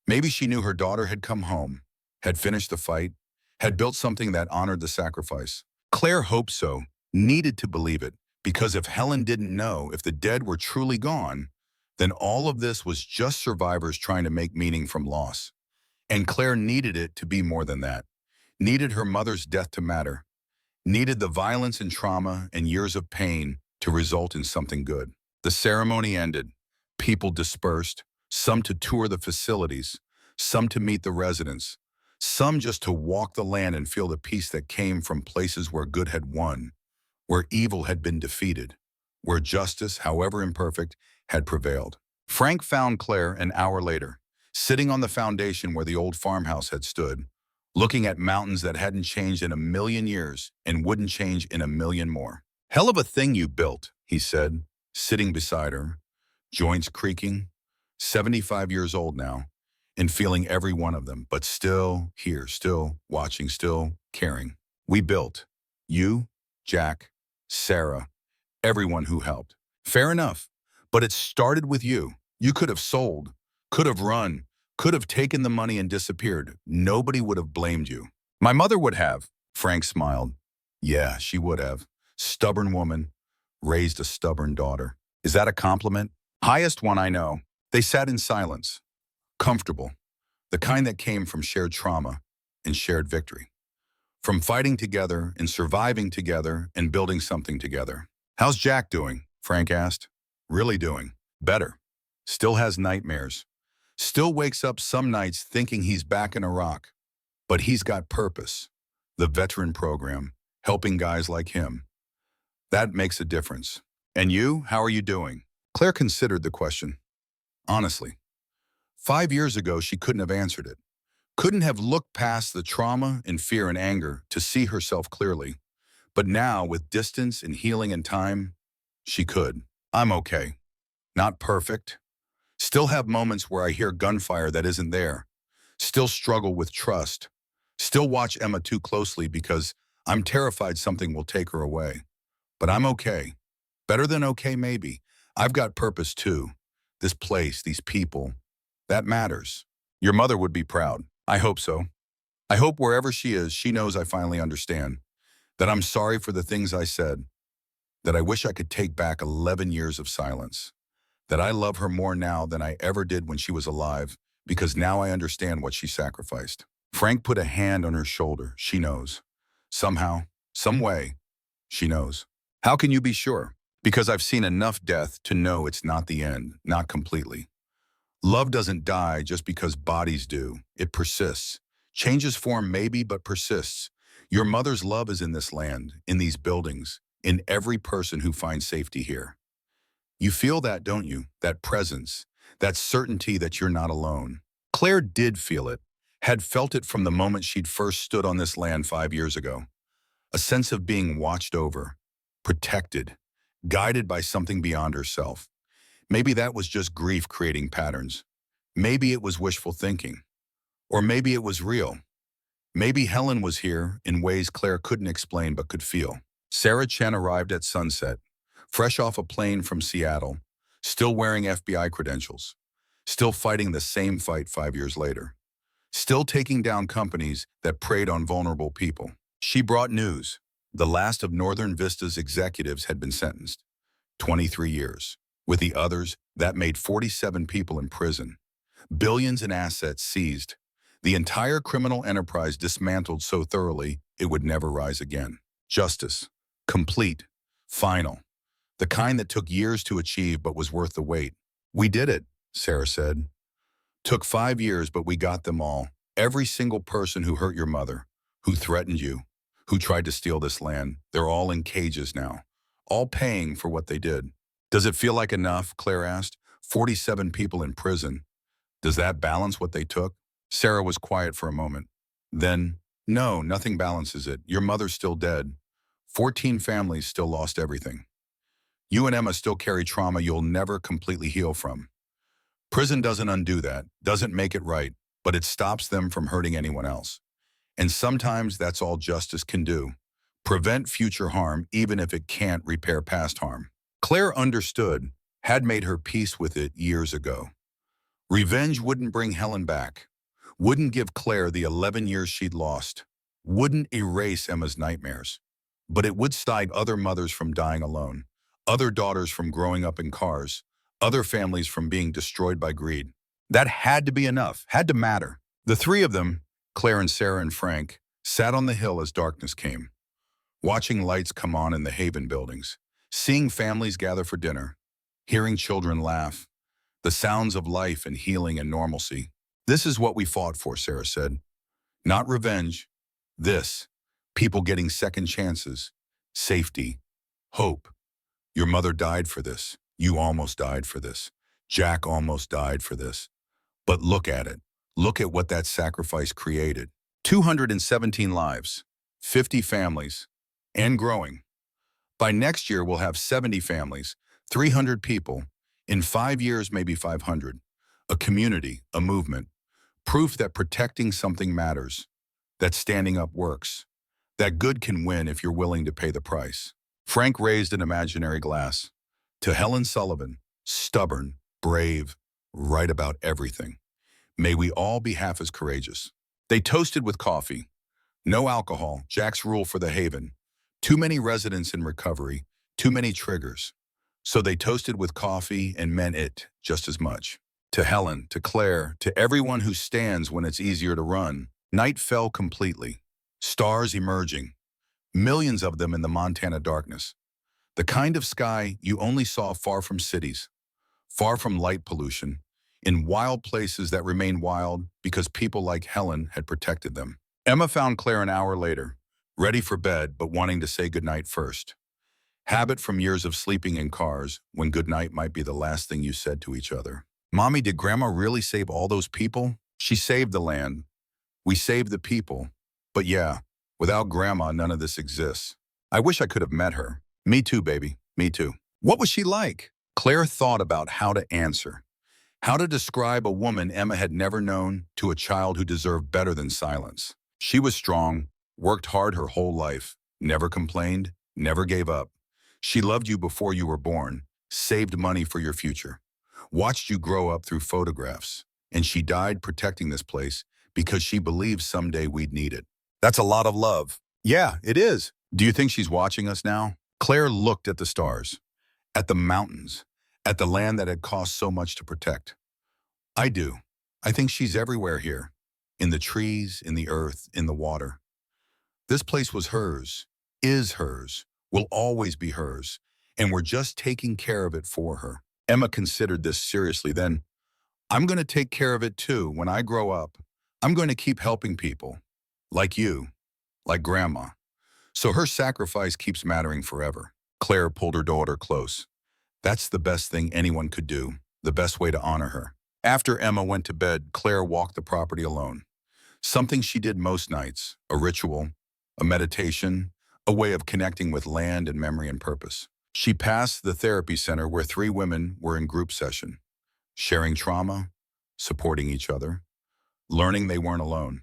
Maybe she knew her daughter had come home, had finished the fight, had built something that honored the sacrifice. Claire hoped so, needed to believe it, because if Helen didn't know, if the dead were truly gone, then all of this was just survivors trying to make meaning from loss. And Claire needed it to be more than that. Needed her mother's death to matter. Needed the violence and trauma and years of pain to result in something good. The ceremony ended. People dispersed, some to tour the facilities, some to meet the residents, some just to walk the land and feel the peace that came from places where good had won, where evil had been defeated, where justice, however imperfect, had prevailed. Frank found Claire an hour later, sitting on the foundation where the old farmhouse had stood, looking at mountains that hadn't changed in a million years and wouldn't change in a million more. "Hell of a thing you built," he said, sitting beside her, joints creaking, 75 years old now, and feeling every one of them, but still here, still watching, still caring. "We built. You, Jack, Sarah, everyone who helped. Fair enough, but it started with you. You could have sold, could have run, could have taken the money and disappeared. Nobody would have blamed you." "My mother would have," Frank smiled. "Yeah, she would have. Stubborn woman, raised a stubborn daughter." "Is that a compliment?" "Highest one I know." They sat in silence, comfortable, the kind that came from shared trauma and shared victory. From fighting together and surviving together and building something together. "How's Jack doing?" Frank asked. "Really doing. Better. Still has nightmares. Still wakes up some nights thinking he's back in Iraq. But he's got purpose. The veteran program, helping guys like him. That makes a difference. And you, how are you doing?" Claire considered the question. Honestly, 5 years ago she couldn't have answered it. Couldn't have looked past the trauma and fear and anger to see herself clearly. But now, with distance and healing and time, she could. "I'm okay. Not perfect. Still have moments where I hear gunfire that isn't there. Still struggle with trust. Still watch Emma too closely because I'm terrified something will take her away. But I'm okay. Better than okay, maybe. I've got purpose too. This place, these people. That matters. Your mother would be proud. I hope so. I hope wherever she is, she knows I finally understand. That I'm sorry for the things I said. That I wish I could take back 11 years of silence. That I love her more now than I ever did when she was alive, because now I understand what she sacrificed." Frank put a hand on her shoulder. "She knows. Somehow, some way, she knows." "How can you be sure?" "Because I've seen enough death to know it's not the end, not completely. Love doesn't die just because bodies do. It persists. Changes form maybe, but persists. Your mother's love is in this land, in these buildings, in every person who finds safety here. You feel that, don't you? That presence, that certainty that you're not alone." Claire did feel it, had felt it from the moment she'd first stood on this land 5 years ago. A sense of being watched over, protected, guided by something beyond herself. Maybe that was just grief creating patterns. Maybe it was wishful thinking. Or maybe it was real. Maybe Helen was here in ways Claire couldn't explain but could feel. Sarah Chen arrived at sunset, fresh off a plane from Seattle, still wearing FBI credentials, still fighting the same fight 5 years later, still taking down companies that preyed on vulnerable people. She brought news. The last of Northern Vista's executives had been sentenced, 23 years. With the others, that made 47 people in prison. Billions in assets seized. The entire criminal enterprise dismantled so thoroughly it would never rise again. Justice. Complete. Final. The kind that took years to achieve but was worth the wait. "We did it," Sarah said. "Took 5 years, but we got them all. Every single person who hurt your mother, who threatened you, who tried to steal this land, they're all in cages now, all paying for what they did." "Does it feel like enough?" Claire asked. 47 people in prison. Does that balance what they took? Sarah was quiet for a moment. Then, "No, nothing balances it. Your mother's still dead. 14 families still lost everything. You and Emma still carry trauma you'll never completely heal from. Prison doesn't undo that, doesn't make it right, but it stops them from hurting anyone else. And sometimes that's all justice can do. Prevent future harm even if it can't repair past harm." Claire understood, had made her peace with it years ago. Revenge wouldn't bring Helen back, wouldn't give Claire the 11 years she'd lost, wouldn't erase Emma's nightmares, but it would stop other mothers from dying alone, other daughters from growing up in cars, other families from being destroyed by greed. That had to be enough, had to matter. The three of them, Claire and Sarah and Frank, sat on the hill as darkness came, watching lights come on in the Haven buildings, seeing families gather for dinner, hearing children laugh, the sounds of life and healing and normalcy. "This is what we fought for," Sarah said. "Not revenge. This. People getting second chances. Safety. Hope. Your mother died for this. You almost died for this. Jack almost died for this. But look at it. Look at what that sacrifice created. 217 lives, 50 families, and growing. By next year, we'll have 70 families, 300 people. In 5 years, maybe 500. A community, a movement. Proof that protecting something matters, that standing up works, that good can win if you're willing to pay the price." Frank raised an imaginary glass. "To Helen Sullivan, stubborn, brave, right about everything. May we all be half as courageous." They toasted with coffee. No alcohol, Jack's rule for the Haven. Too many residents in recovery, too many triggers. So they toasted with coffee and meant it just as much. To Helen, to Claire, to everyone who stands when it's easier to run. Night fell completely. Stars emerging. Millions of them in the Montana darkness. The kind of sky you only saw far from cities, far from light pollution, in wild places that remain wild because people like Helen had protected them. Emma found Claire an hour later, ready for bed but wanting to say goodnight first. Habit from years of sleeping in cars when goodnight might be the last thing you said to each other. "Mommy, did Grandma really save all those people?" "She saved the land. We saved the people. But yeah, without Grandma, none of this exists. I wish I could have met her." "Me too, baby. Me too." "What was she like?" Claire thought about how to answer. How to describe a woman Emma had never known to a child who deserved better than silence. She was strong, worked hard her whole life, never complained, never gave up. She loved you before you were born, saved money for your future, watched you grow up through photographs, and she died protecting this place because she believed someday we'd need it. That's a lot of love. Yeah, it is. Do you think she's watching us now? Claire looked at the stars, at the mountains, at the land that had cost so much to protect. I do. I think she's everywhere here, in the trees, in the earth, in the water. This place was hers, is hers, will always be hers, and we're just taking care of it for her. Emma considered this seriously. Then, "I'm going to take care of it too when I grow up. I'm going to keep helping people, like you, like Grandma." So her sacrifice keeps mattering forever. Claire pulled her daughter close. That's the best thing anyone could do, the best way to honor her. After Emma went to bed, Claire walked the property alone. Something she did most nights, a ritual, a meditation, a way of connecting with land and memory and purpose. She passed the therapy center where 3 women were in group session, sharing trauma, supporting each other, learning they weren't alone.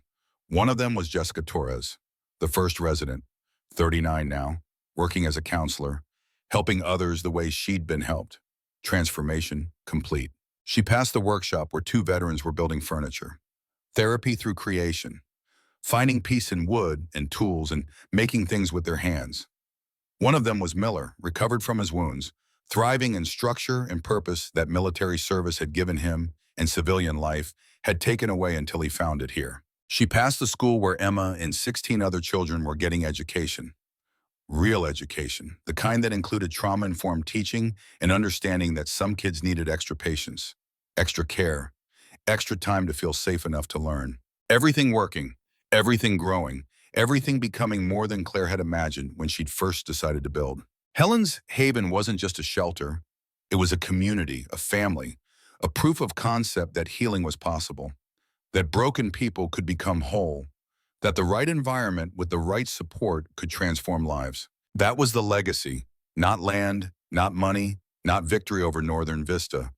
One of them was Jessica Torres, the first resident, 39 now, working as a counselor, helping others the way she'd been helped. Transformation complete. She passed the workshop where 2 veterans were building furniture. Therapy through creation. Finding peace in wood and tools and making things with their hands. One of them was Miller, recovered from his wounds, thriving in structure and purpose that military service had given him and civilian life had taken away until he found it here. She passed the school where Emma and 16 other children were getting education. Real education, the kind that included trauma-informed teaching and understanding that some kids needed extra patience, extra care, extra time to feel safe enough to learn. Everything working, everything growing, everything becoming more than Claire had imagined when she'd first decided to build. Helen's haven wasn't just a shelter. It was a community, a family, a proof of concept that healing was possible, that broken people could become whole, that the right environment with the right support could transform lives. That was the legacy, not land, not money, not victory over Northern Vista,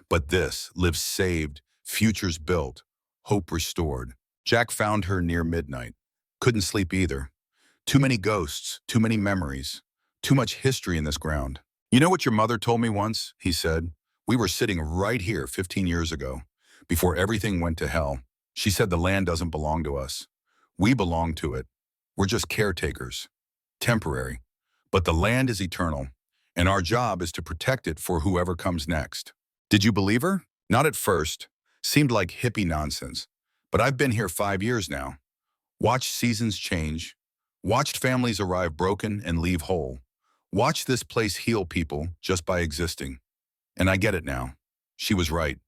but this: lives saved, futures built, hope restored. Jack found her near midnight. Couldn't sleep either. Too many ghosts, too many memories, too much history in this ground. "You know what your mother told me once?" he said. "We were sitting right here 15 years ago, before everything went to hell. She said the land doesn't belong to us. We belong to it. We're just caretakers, temporary. But the land is eternal, and our job is to protect it for whoever comes next." Did you believe her? Not at first. Seemed like hippie nonsense. But I've been here 5 years now. Watched seasons change. Watched families arrive broken and leave whole. Watched this place heal people just by existing. And I get it now. She was right.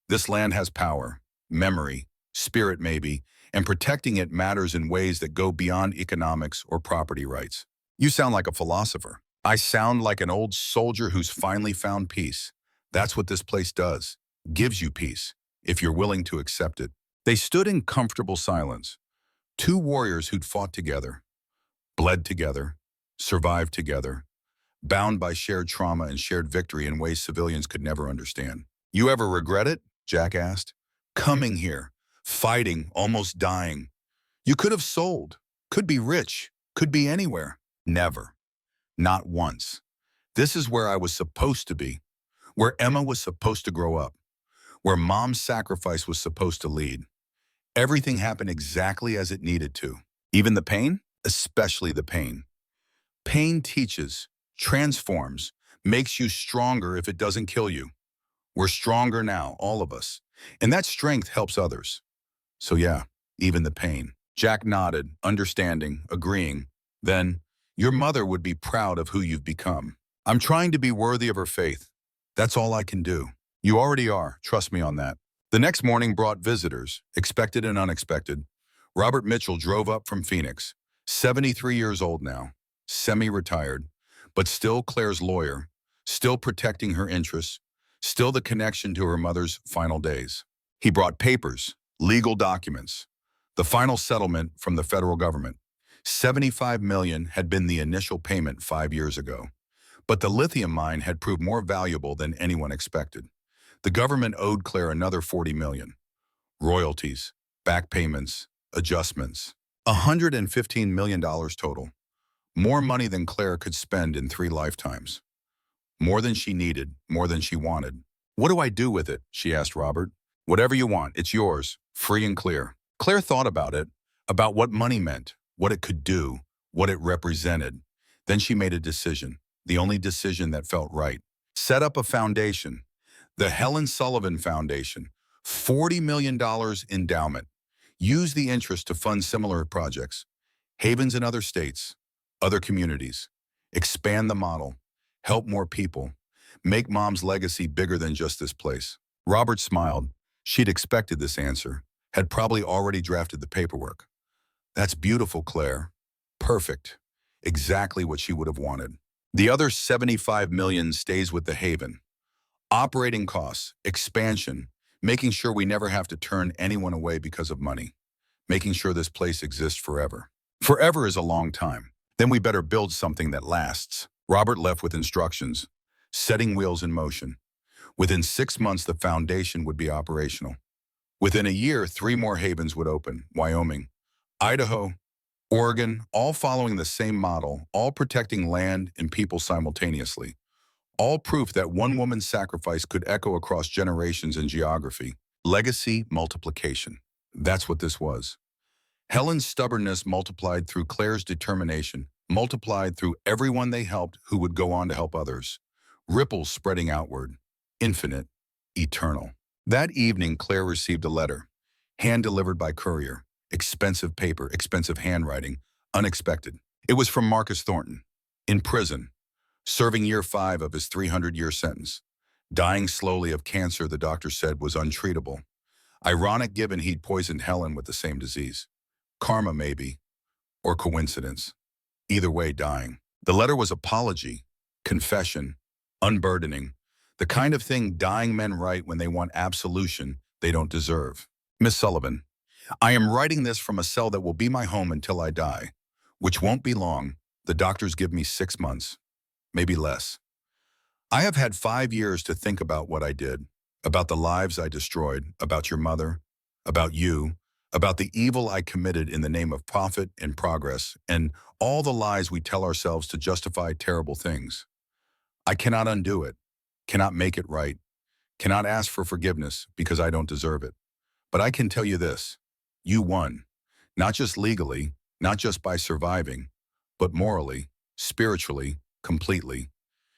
This land has power, memory, spirit maybe, and protecting it matters in ways that go beyond economics or property rights. You sound like a philosopher. I sound like an old soldier who's finally found peace. That's what this place does. Gives you peace, if you're willing to accept it. They stood in comfortable silence. Two warriors who'd fought together, bled together, survived together, bound by shared trauma and shared victory in ways civilians could never understand. "You ever regret it?" Jack asked. "Coming here, fighting, almost dying. You could have sold, could be rich, could be anywhere." "Never. Not once. This is where I was supposed to be, where Emma was supposed to grow up, where Mom's sacrifice was supposed to lead. Everything happened exactly as it needed to. Even the pain? Especially the pain. Pain teaches, transforms, makes you stronger if it doesn't kill you. We're stronger now, all of us. And that strength helps others. So yeah, even the pain." Jack nodded, understanding, agreeing. Then, "Your mother would be proud of who you've become. I'm trying to be worthy of her faith. That's all I can do." "You already are, trust me on that." The next morning brought visitors, expected and unexpected. Robert Mitchell drove up from Phoenix, 73 years old now, semi-retired, but still Claire's lawyer, still protecting her interests, still the connection to her mother's final days. He brought papers, legal documents, the final settlement from the federal government. $75 million had been the initial payment 5 years ago. But the lithium mine had proved more valuable than anyone expected. The government owed Claire another $40 million. Royalties, back payments, adjustments. $115 million total. More money than Claire could spend in 3 lifetimes. More than she needed, more than she wanted. "What do I do with it?" she asked Robert. "Whatever you want, it's yours, free and clear." Claire thought about it, about what money meant, what it could do, what it represented. Then she made a decision, the only decision that felt right. Set up a foundation, the Helen Sullivan Foundation, $40 million endowment. Use the interest to fund similar projects, havens in other states, other communities. Expand the model, help more people, make Mom's legacy bigger than just this place. Robert smiled. She'd expected this answer, had probably already drafted the paperwork. "That's beautiful, Claire. Perfect. Exactly what she would have wanted." The other $75 million stays with the haven. Operating costs, expansion, making sure we never have to turn anyone away because of money, making sure this place exists forever. Forever is a long time. Then we better build something that lasts. Robert left with instructions, setting wheels in motion. Within 6 months, the foundation would be operational. Within a year, 3 more havens would open: Wyoming, Idaho, Oregon, all following the same model, all protecting land and people simultaneously. All proof that one woman's sacrifice could echo across generations and geography. Legacy multiplication. That's what this was. Helen's stubbornness multiplied through Claire's determination, multiplied through everyone they helped who would go on to help others. Ripples spreading outward. Infinite. Eternal. That evening, Claire received a letter, hand-delivered by courier. Expensive paper, expensive handwriting, unexpected. It was from Marcus Thornton, in prison, serving year 5 of his 300-year sentence. Dying slowly of cancer the doctor said was untreatable. Ironic given he'd poisoned Helen with the same disease. Karma maybe, or coincidence. Either way, dying. The letter was apology, confession, unburdening, the kind of thing dying men write when they want absolution they don't deserve. Miss Sullivan, I am writing this from a cell that will be my home until I die, which won't be long. The doctors give me 6 months, maybe less. I have had 5 years to think about what I did, about the lives I destroyed, about your mother, about you, about the evil I committed in the name of profit and progress, and all the lies we tell ourselves to justify terrible things. I cannot undo it, cannot make it right, cannot ask for forgiveness because I don't deserve it. But I can tell you this, you won, not just legally, not just by surviving, but morally, spiritually, completely.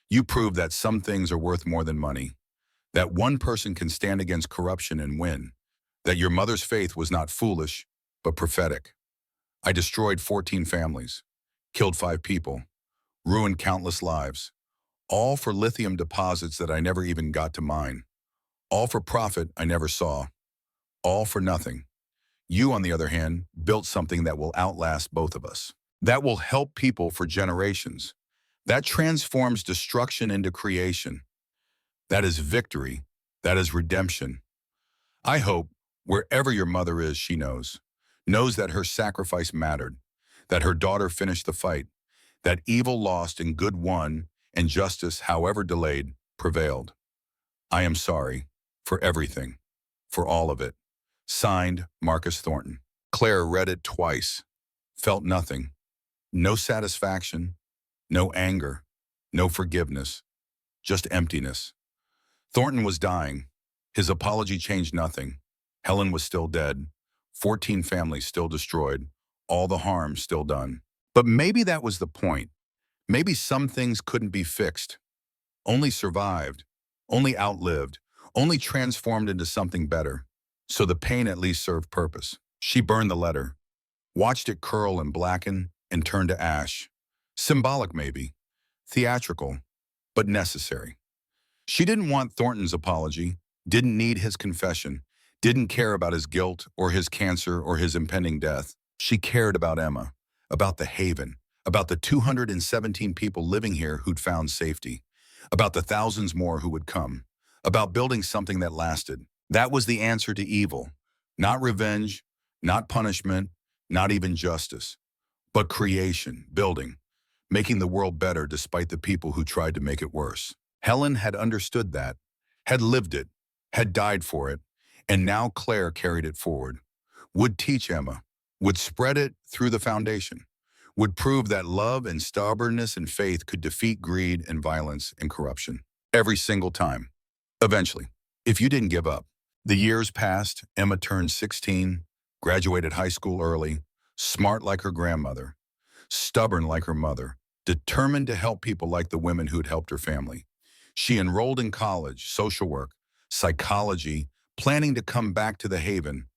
You proved that some things are worth more than money, that one person can stand against corruption and win, that your mother's faith was not foolish, but prophetic. I destroyed 14 families, killed 5 people, ruined countless lives, all for lithium deposits that I never even got to mine, all for profit I never saw, all for nothing. You, on the other hand, built something that will outlast both of us, that will help people for generations, that transforms destruction into creation. That is victory. That is redemption. I hope, wherever your mother is, she knows that her sacrifice mattered, that her daughter finished the fight, that evil lost and good won, and justice, however delayed, prevailed. I am sorry for everything, for all of it. Signed, Marcus Thornton. Claire read it twice, felt nothing, no satisfaction, no anger, no forgiveness, just emptiness. Thornton was dying. His apology changed nothing. Helen was still dead. 14 families still destroyed. All the harm still done. But maybe that was the point. Maybe some things couldn't be fixed. Only survived. Only outlived. Only transformed into something better. So the pain at least served purpose. She burned the letter, watched it curl and blacken and turn to ash. Symbolic maybe. Theatrical, but necessary. She didn't want Thornton's apology, didn't need his confession, didn't care about his guilt or his cancer or his impending death. She cared about Emma, about the haven, about the 217 people living here who'd found safety, about the thousands more who would come, about building something that lasted. That was the answer to evil. Not revenge, not punishment, not even justice, but creation, building, making the world better despite the people who tried to make it worse. Helen had understood that, had lived it, had died for it, and now Claire carried it forward. Would teach Emma, would spread it through the foundation, would prove that love and stubbornness and faith could defeat greed and violence and corruption. Every single time. Eventually, if you didn't give up. The years passed, Emma turned 16, graduated high school early, smart like her grandmother, stubborn like her mother, determined to help people like the women who'd helped her family. She enrolled in college, social work, psychology, planning to come back to the Haven,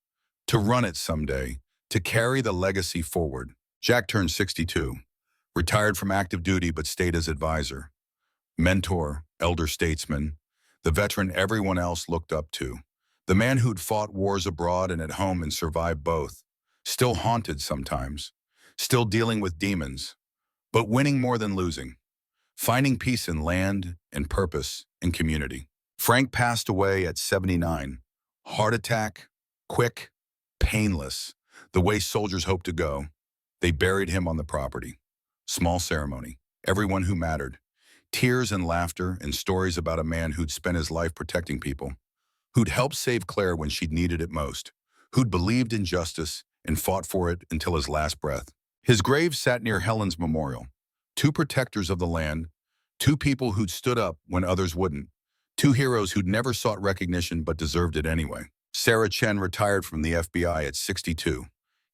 to run it someday, to carry the legacy forward. Jack turned 62, retired from active duty but stayed as advisor, mentor, elder statesman, the veteran everyone else looked up to. The man who'd fought wars abroad and at home and survived both, still haunted sometimes, still dealing with demons, but winning more than losing, finding peace in land and purpose and community. Frank passed away at 79. Heart attack, quick, painless, the way soldiers hope to go. They buried him on the property. Small ceremony, everyone who mattered. Tears and laughter and stories about a man who'd spent his life protecting people, who'd helped save Claire when she'd needed it most, who'd believed in justice and fought for it until his last breath. His grave sat near Helen's memorial. 2 protectors of the land, 2 people who'd stood up when others wouldn't, 2 heroes who'd never sought recognition but deserved it anyway. Sarah Chen retired from the FBI at 62,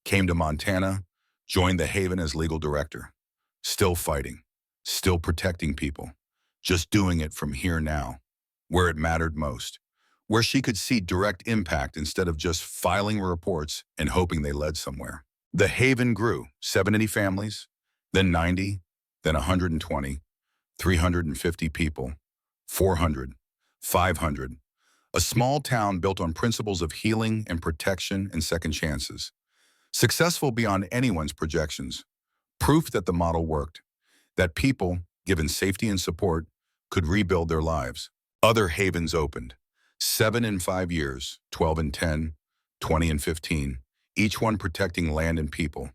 came to Montana, joined the Haven as legal director. Still fighting, still protecting people, just doing it from here now, where it mattered most. where she could see direct impact instead of just filing reports and hoping they led somewhere. The haven grew, 70 families, then 90, then 120, 350 people, 400, 500. A small town built on principles of healing and protection and second chances. Successful beyond anyone's projections. Proof that the model worked, that people, given safety and support, could rebuild their lives. Other havens opened. 7 in 5 years, 12 in 10, 20 in 15, each one protecting land and people.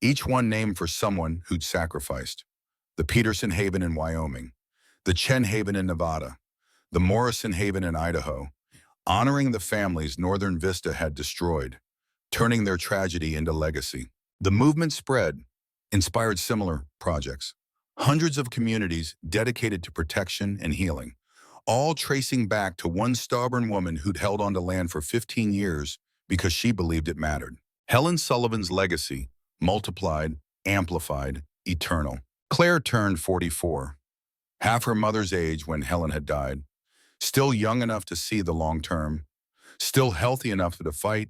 Each one named for someone who'd sacrificed. The Peterson Haven in Wyoming, the Chen Haven in Nevada, the Morrison Haven in Idaho, honoring the families Northern Vista had destroyed, turning their tragedy into legacy. The movement spread, inspired similar projects. Hundreds of communities dedicated to protection and healing, all tracing back to one stubborn woman who'd held onto land for 15 years because she believed it mattered. Helen Sullivan's legacy, multiplied, amplified, eternal. Claire turned 44, half her mother's age when Helen had died, still young enough to see the long term, still healthy enough to fight,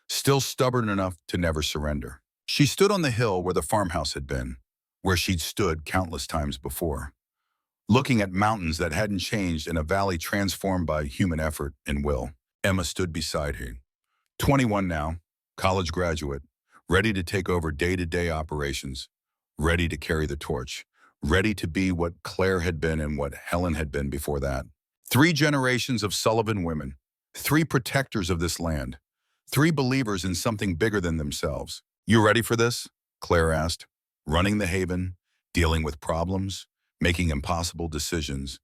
still stubborn enough to never surrender. She stood on the hill where the farmhouse had been, where she'd stood countless times before, looking at mountains that hadn't changed and a valley transformed by human effort and will. Emma stood beside her, 21 now, college graduate, ready to take over day-to-day operations, ready to carry the torch, ready to be what Claire had been and what Helen had been before that. 3 generations of Sullivan women, 3 protectors of this land, 3 believers in something bigger than themselves. You ready for this? Claire asked. Running the haven, dealing with problems, making impossible decisions,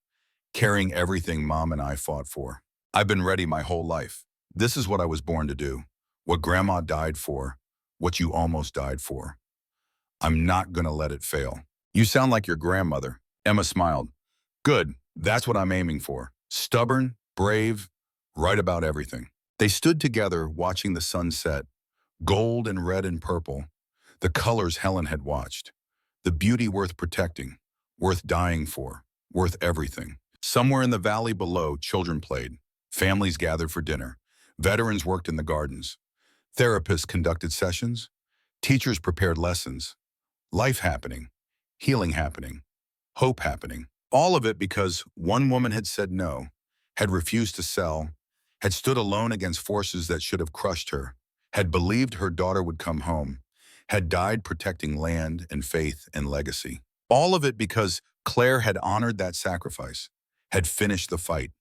carrying everything Mom and I fought for. I've been ready my whole life. This is what I was born to do, what Grandma died for, what you almost died for. I'm not gonna let it fail. You sound like your grandmother. Emma smiled. Good, that's what I'm aiming for. Stubborn, brave, right about everything. They stood together watching the sun set, gold and red and purple, the colors Helen had watched, the beauty worth protecting, worth dying for, worth everything. Somewhere in the valley below, children played, families gathered for dinner, veterans worked in the gardens, therapists conducted sessions, teachers prepared lessons, life happening, healing happening, hope happening. All of it because one woman had said no, had refused to sell, had stood alone against forces that should have crushed her, had believed her daughter would come home, had died protecting land and faith and legacy. All of it because Claire had honored that sacrifice, had finished the fight,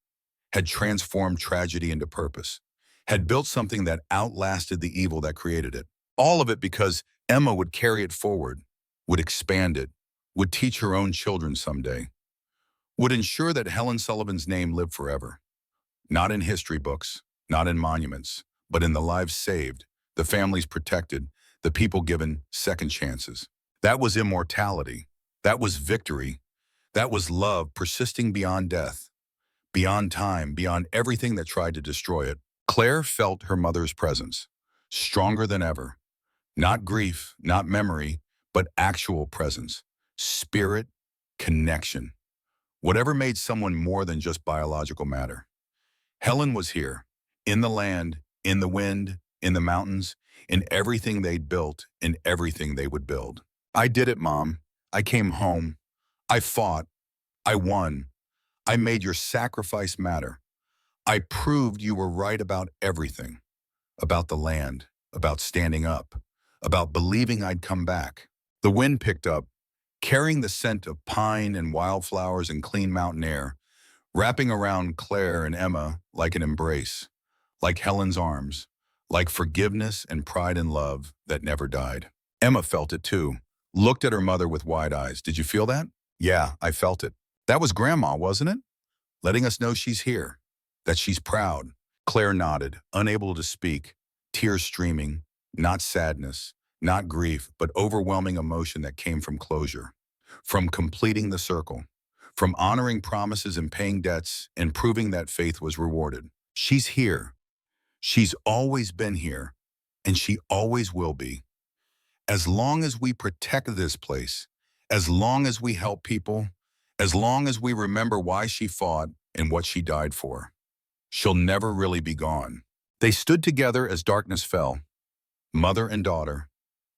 had transformed tragedy into purpose, had built something that outlasted the evil that created it. All of it because Emma would carry it forward, would expand it, would teach her own children someday, would ensure that Helen Sullivan's name lived forever. Not in history books, not in monuments, but in the lives saved, the families protected, the people given second chances. That was immortality. That was victory. That was love persisting beyond death, beyond time, beyond everything that tried to destroy it. Claire felt her mother's presence, stronger than ever. Not grief, not memory, but actual presence, spirit, connection. Whatever made someone more than just biological matter. Helen was here, in the land, in the wind, in the mountains, in everything they'd built, in everything they would build. I did it, Mom. I came home. I fought. I won. I made your sacrifice matter. I proved you were right about everything. About the land, about standing up, about believing I'd come back. The wind picked up, carrying the scent of pine and wildflowers and clean mountain air, wrapping around Claire and Emma like an embrace, like Helen's arms, like forgiveness and pride and love that never died. Emma felt it too, looked at her mother with wide eyes. Did you feel that? Yeah, I felt it. That was Grandma, wasn't it? Letting us know she's here, that she's proud. Claire nodded, unable to speak, tears streaming, not sadness, not grief, but overwhelming emotion that came from closure, from completing the circle, from honoring promises and paying debts and proving that faith was rewarded. She's here. She's always been here, and she always will be. As long as we protect this place, as long as we help people, as long as we remember why she fought and what she died for. She'll never really be gone. They stood together as darkness fell, mother and daughter,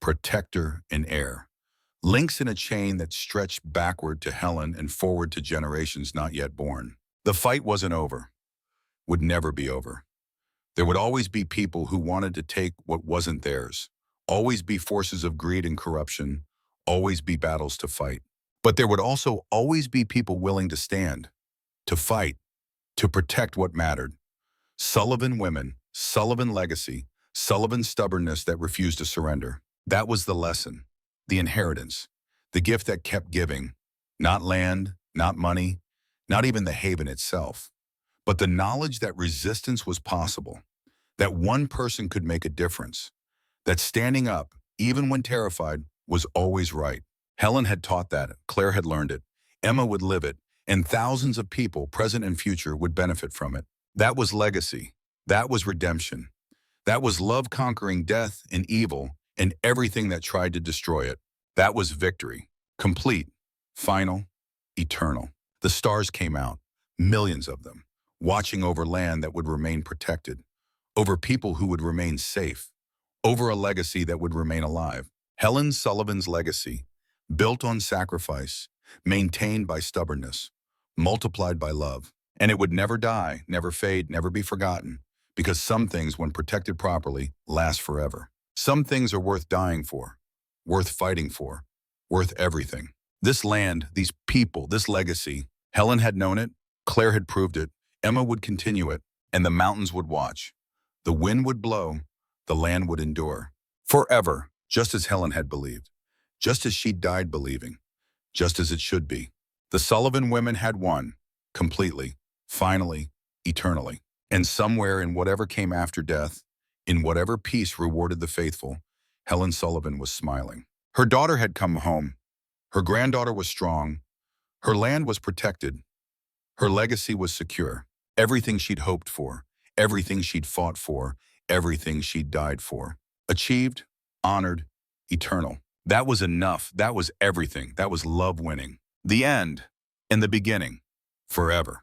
protector and heir. Links in a chain that stretched backward to Helen and forward to generations not yet born. The fight wasn't over, would never be over. There would always be people who wanted to take what wasn't theirs, always be forces of greed and corruption, always be battles to fight. But there would also always be people willing to stand, to fight, to protect what mattered. Sullivan women, Sullivan legacy, Sullivan stubbornness that refused to surrender. That was the lesson, the inheritance, the gift that kept giving. Not land, not money, not even the haven itself, but the knowledge that resistance was possible, that one person could make a difference, that standing up, even when terrified, was always right. Helen had taught that, Claire had learned it, Emma would live it, and thousands of people, present and future, would benefit from it. That was legacy. That was redemption. That was love conquering death and evil and everything that tried to destroy it. That was victory. Complete, final, eternal. The stars came out, millions of them, watching over land that would remain protected, over people who would remain safe, over a legacy that would remain alive. Helen Sullivan's legacy, built on sacrifice, maintained by stubbornness, multiplied by love. And it would never die, never fade, never be forgotten, because some things, when protected properly, last forever. Some things are worth dying for, worth fighting for, worth everything. This land, these people, this legacy, Helen had known it, Claire had proved it, Emma would continue it, and the mountains would watch. The wind would blow, the land would endure. Forever, just as Helen had believed, just as she died believing, just as it should be. The Sullivan women had won, completely, finally, eternally. And somewhere in whatever came after death, in whatever peace rewarded the faithful, Helen Sullivan was smiling. Her daughter had come home. Her granddaughter was strong. Her land was protected. Her legacy was secure. Everything she'd hoped for, everything she'd fought for, everything she'd died for. Achieved, honored, eternal. That was enough. That was everything. That was love winning. The end and the beginning, forever.